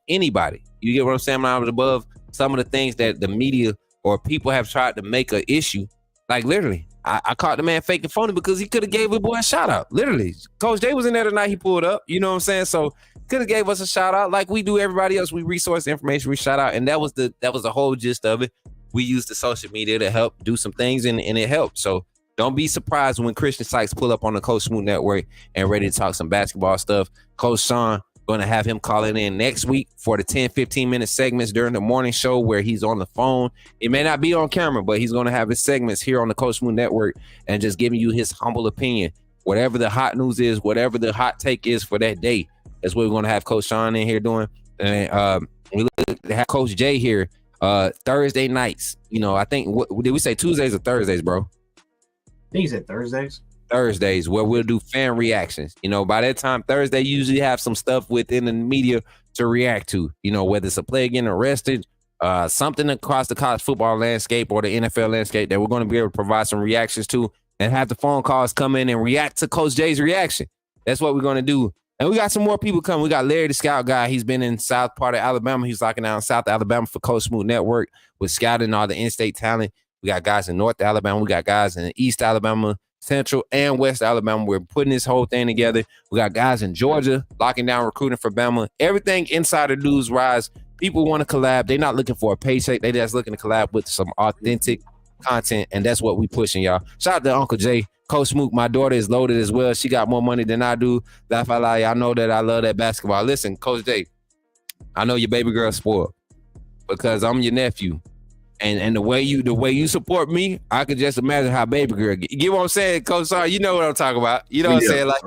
anybody. You get what I'm saying? I'm not above some of the things that the media or people have tried to make an issue. Like literally, I caught the man faking phony because he could have gave a boy a shout out. Literally, Coach Jay was in there tonight. He pulled up. You know what I'm saying? So could have gave us a shout out like we do everybody else. We resource the information, we shout out, and that was the whole gist of it. We use the social media to help do some things, and it helped. So don't be surprised when Christian Sykes pull up on the Coach Smook Network and ready to talk some basketball stuff. Coach Sean, going to have him calling in next week for the 10-15-minute segments during the morning show where he's on the phone. It may not be on camera, but he's going to have his segments here on the Coach Smook Network and just giving you his humble opinion. Whatever the hot news is, whatever the hot take is for that day, that's what we're going to have Coach Sean in here doing. And we look to have Coach Jay here Thursday nights. You know, I think, what did we say, Tuesdays or Thursdays, bro?
I think he said Thursdays.
Thursdays, where we'll do fan reactions. You know, by that time, Thursday usually have some stuff within the media to react to. You know, whether it's a player getting arrested, something across the college football landscape or the NFL landscape that we're going to be able to provide some reactions to, and have the phone calls come in and react to Coach Jay's reaction. That's what we're going to do. And we got some more people coming. We got Larry, the scout guy. He's been in South part of Alabama. He's locking down South Alabama for Coach Smook Network with scouting all the in-state talent. We got guys in North Alabama. We got guys in East Alabama, Central and West Alabama. We're putting this whole thing together. We got guys in Georgia locking down recruiting for Bama. Everything insider news rise. People want to collab. They're not looking for a paycheck. They just looking to collab with some authentic content, and that's what we pushing, y'all. Shout out to Uncle Jay. Coach Smook, my daughter is loaded as well. She got more money than I do. That's why I know that I love that basketball. Listen, Coach Jay, I know your baby girl spoiled because I'm your nephew. And the way you support me, I could just imagine how baby girl get. You get what I'm saying, Coach? Sorry, you know what I'm talking about. You know what I'm saying? Like,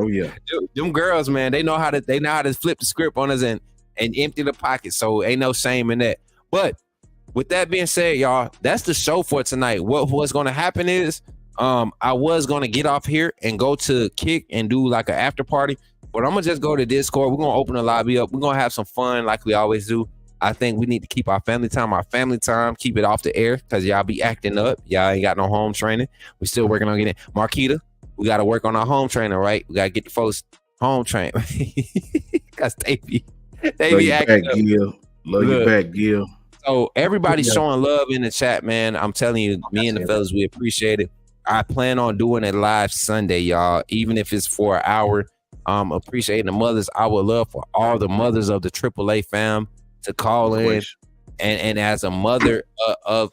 them girls, man, they know how to flip the script on us and empty the pocket. So ain't no shame in that. But with that being said, y'all, that's the show for tonight. What's going to happen is, I was going to get off here and go to Kick and do like an after party, but I'm going to just go to Discord. We're going to open the lobby up. We're going to have some fun like we always do. I think we need to keep our family time, keep it off the air because y'all be acting up. Y'all ain't got no home training. We're still working on getting it. Marquita, we got to work on our home training, right? We got to get the folks home trained because they be acting up.
Love you back, Gil.
So everybody's showing love in the chat, man. I'm telling you, me and the fellas, we appreciate it. I plan on doing it live Sunday, y'all, even if it's for an hour. Appreciating the mothers. I would love for all the mothers of the AAA fam to call in, and as a mother of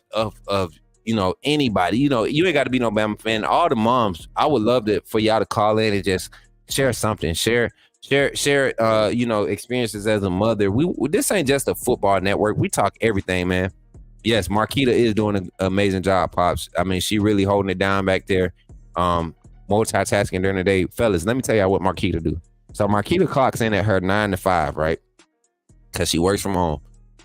you know, anybody, you know, you ain't got to be no Bama fan. All the moms, I would love for y'all to call in and just share something, share you know, experiences as a mother. This ain't just a football network. We talk everything, man. Yes, Marquita is doing an amazing job, Pops. I mean, she really holding it down back there. Multitasking during the day. Fellas, let me tell y'all what Marquita do. So Marquita clocks in at her 9 to 5, right? Because she works from home.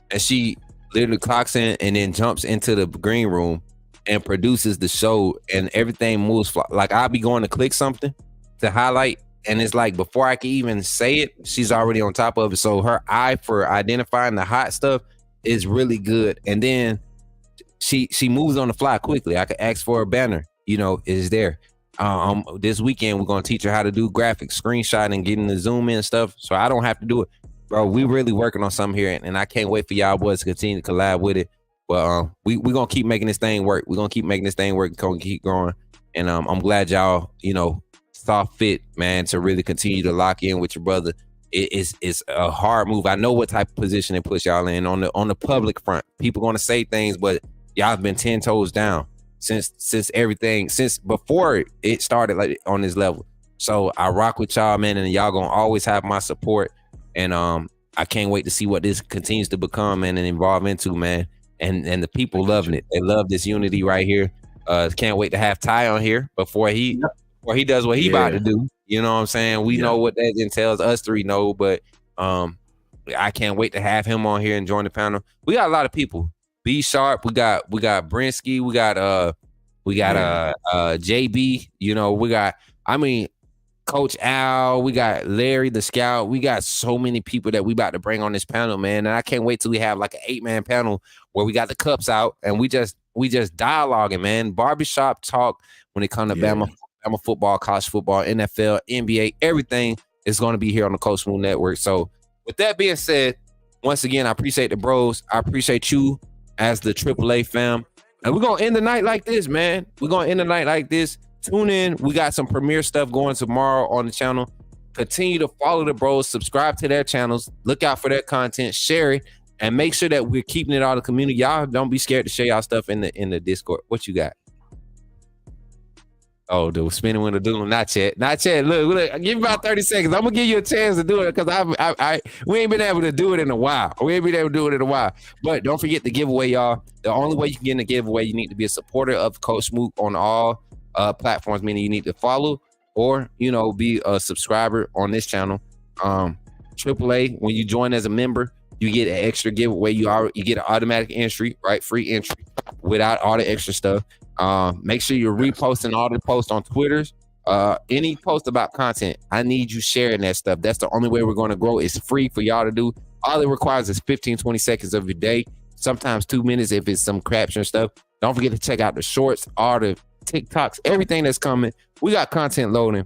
And she literally clocks in and then jumps into the green room and produces the show, and everything moves. Like, I'll be going to click something to highlight, and it's like before I can even say it, she's already on top of it. So her eye for identifying the hot stuff is really good. And then she moves on the fly quickly. I could ask for a banner, you know, is there. This weekend we're gonna teach her how to do graphics, screenshot, and getting the zoom in stuff, so I don't have to do it. Bro, we really working on something here, and I can't wait for y'all boys to continue to collab with it. But we gonna keep making this thing work. We're gonna keep making this thing work, gonna keep growing. And I'm glad y'all, you know, saw fit, man, to really continue to lock in with your brother. It's a hard move. I know what type of position it puts y'all in on the public front. People gonna say things, but y'all have been 10 toes down since before it started like on this level. So I rock with y'all, man, and y'all gonna always have my support. And I can't wait to see what this continues to become, man, and evolve into, man. And the people loving it. They love this unity right here. Can't wait to have Ty on here before he does what he about to do. You know what I'm saying? We know what that entails. Us three know, but I can't wait to have him on here and join the panel. We got a lot of people. B Sharp, we got Brinsky, we got JB, you know, we got, I mean, Coach Al, we got Larry the Scout. We got so many people that we about to bring on this panel, man. And I can't wait till we have like an 8-man panel where we got the cups out and we just dialoguing, man. Barbershop talk when it comes to Bama football, college football, NFL, NBA, everything is going to be here on the Coach Smook Network. So with that being said, once again, I appreciate the bros. I appreciate you as the AAA fam. And we're going to end the night like this, man. We're going to end the night like this. Tune in. We got some premiere stuff going tomorrow on the channel. Continue to follow the bros. Subscribe to their channels. Look out for their content. Share it. And make sure that we're keeping it all the community. Y'all don't be scared to share y'all stuff in the Discord. What you got? Oh, the spinning wheel doing not yet. Look, give me about 30 seconds. I'm gonna give you a chance to do it because we ain't been able to do it in a while. But don't forget the giveaway, y'all. The only way you can get in the giveaway, you need to be a supporter of Coach Smook on all platforms, meaning you need to follow or be a subscriber on this channel. AAA, when you join as a member, you get an extra giveaway. You get an automatic entry, right? Free entry without all the extra stuff. Make sure you're reposting all the posts on Twitters. Any post about content, I need you sharing that stuff. That's the only way we're going to grow. It's free for y'all to do. All it requires is 15-20 seconds of your day, sometimes 2 minutes if it's some caption stuff. Don't forget to check out the shorts, all the TikToks, everything that's coming. We got content loading.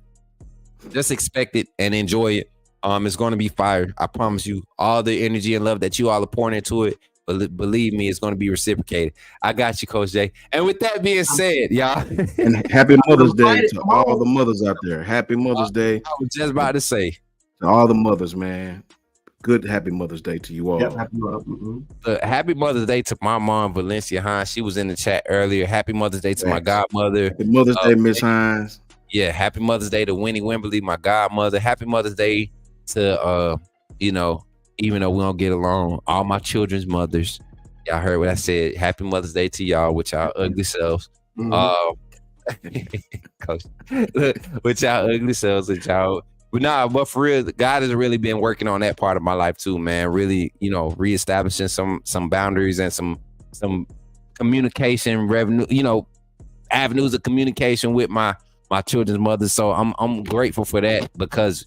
Just expect it and enjoy it. It's going to be fire. I promise you. All the energy and love that you all are pouring into it, believe me, it's going to be reciprocated. I got you, Coach Jay. And with that being said, y'all.
And happy Mother's Day to all the mothers out there. Happy Mother's Day.
I was just about to say.
To all the mothers, man. Good happy Mother's Day to you all.
Yep,
happy Mother's Day to my mom, Valencia Hines. She was in the chat earlier. Happy Mother's Day to my godmother.
Happy Mother's Day, Miss Hines.
Yeah, happy Mother's Day to Winnie Wimberly, my godmother. Happy Mother's Day to, even though we don't get along, all my children's mothers. Y'all heard what I said. Happy Mother's Day to y'all with y'all ugly selves. Coach, with y'all ugly selves and y'all. But for real, God has really been working on that part of my life too, man. Really, reestablishing some boundaries and some communication revenue, avenues of communication with my children's mothers. So I'm grateful for that because,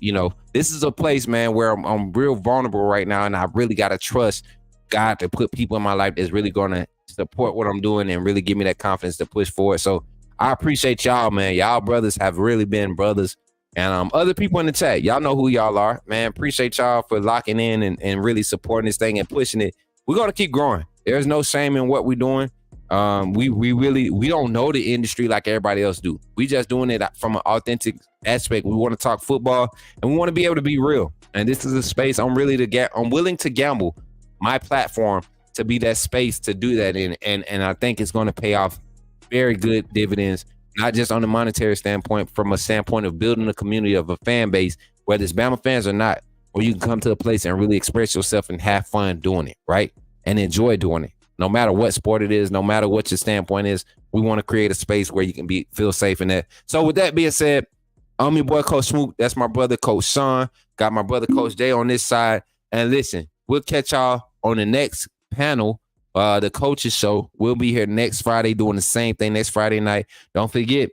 this is a place, man, where I'm real vulnerable right now. And I really got to trust God to put people in my life that's really going to support what I'm doing and really give me that confidence to push forward. So I appreciate y'all, man. Y'all brothers have really been brothers. And other people in the chat, y'all know who y'all are, man. Appreciate y'all for locking in and really supporting this thing and pushing it. We're going to keep growing. There's no shame in what we're doing. We don't know the industry like everybody else do. We just doing it from an authentic aspect. We want to talk football and we want to be able to be real. And this is a space I'm willing to gamble my platform to be that space to do that in. And I think it's going to pay off very good dividends, not just on the monetary standpoint, from a standpoint of building a community of a fan base, whether it's Bama fans or not, where you can come to a place and really express yourself and have fun doing it, right? And enjoy doing it. No matter what sport it is, no matter what your standpoint is, we want to create a space where you can feel safe in that. So with that being said, I'm your boy, Coach Smook. That's my brother, Coach Sean. Got my brother, Coach Jay, on this side. And listen, we'll catch y'all on the next panel, the Coaches Show. We'll be here next Friday doing the same thing next Friday night. Don't forget,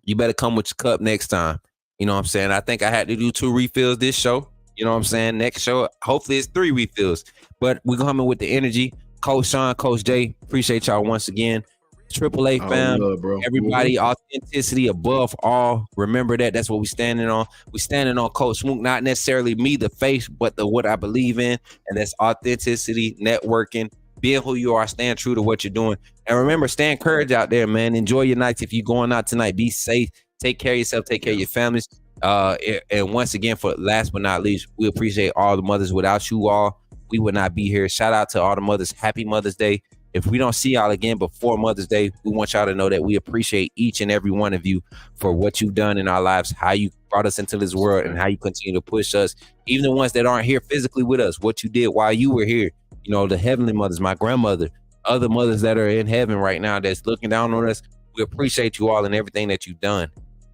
you better come with your cup next time. You know what I'm saying? I think I had to do 2 refills this show. You know what I'm saying? Next show, hopefully it's 3 refills. But we're coming with the energy. Coach Sean, Coach Jay, appreciate y'all once again. AAA fam, everybody, authenticity above all. Remember that. That's what we're standing on. We're standing on Coach Smook, not necessarily me, the face, but what I believe in. And that's authenticity, networking, being who you are, staying true to what you're doing. And remember, stay encouraged out there, man. Enjoy your nights. If you're going out tonight, be safe. Take care of yourself. Take care of your families. And once again, for last but not least, we appreciate all the mothers. Without you all, we would not be here. Shout out to all the mothers. Happy Mother's Day. If we don't see y'all again before Mother's Day, we want y'all to know that we appreciate each and every one of you for what you've done in our lives, how you brought us into this world, and how you continue to push us. Even the ones that aren't here physically with us, what you did while you were here. The heavenly mothers, my grandmother, other mothers that are in heaven right now that's looking down on us. We appreciate you all and everything that you've done.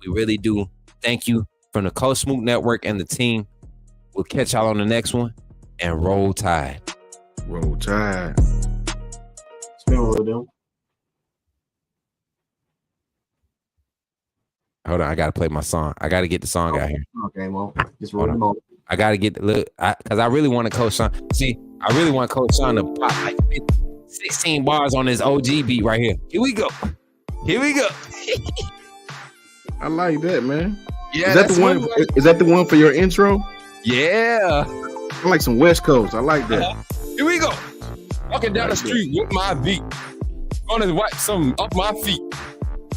We really do. Thank you from the Coach Smook Network and the team. We'll catch y'all on the next one. And roll tide.
Roll tide.
Spin with them.
Hold on, I gotta play my song. I gotta get the song out here.
Okay, well, just roll them over.
I gotta get because I really want to Coach Sean. See, I really want Coach Sean to pop like 16 bars on this OG beat right here. Here we go.
I like that, man.
Yeah,
is that the one? Is that the one for your intro?
Yeah.
I like some West Coast. I like that.
Here we go. Walking down the street with my beat. Gonna wipe some off my feet.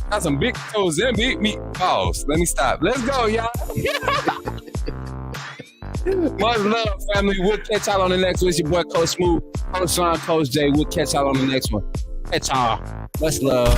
Got some big toes and big meat. Pause. Let me stop. Let's go, y'all. Much love, family. We'll catch y'all on the next one. It's your boy, Coach Smook, Coach Sean, Coach Jay. We'll catch y'all on the next one. Catch y'all. Much love.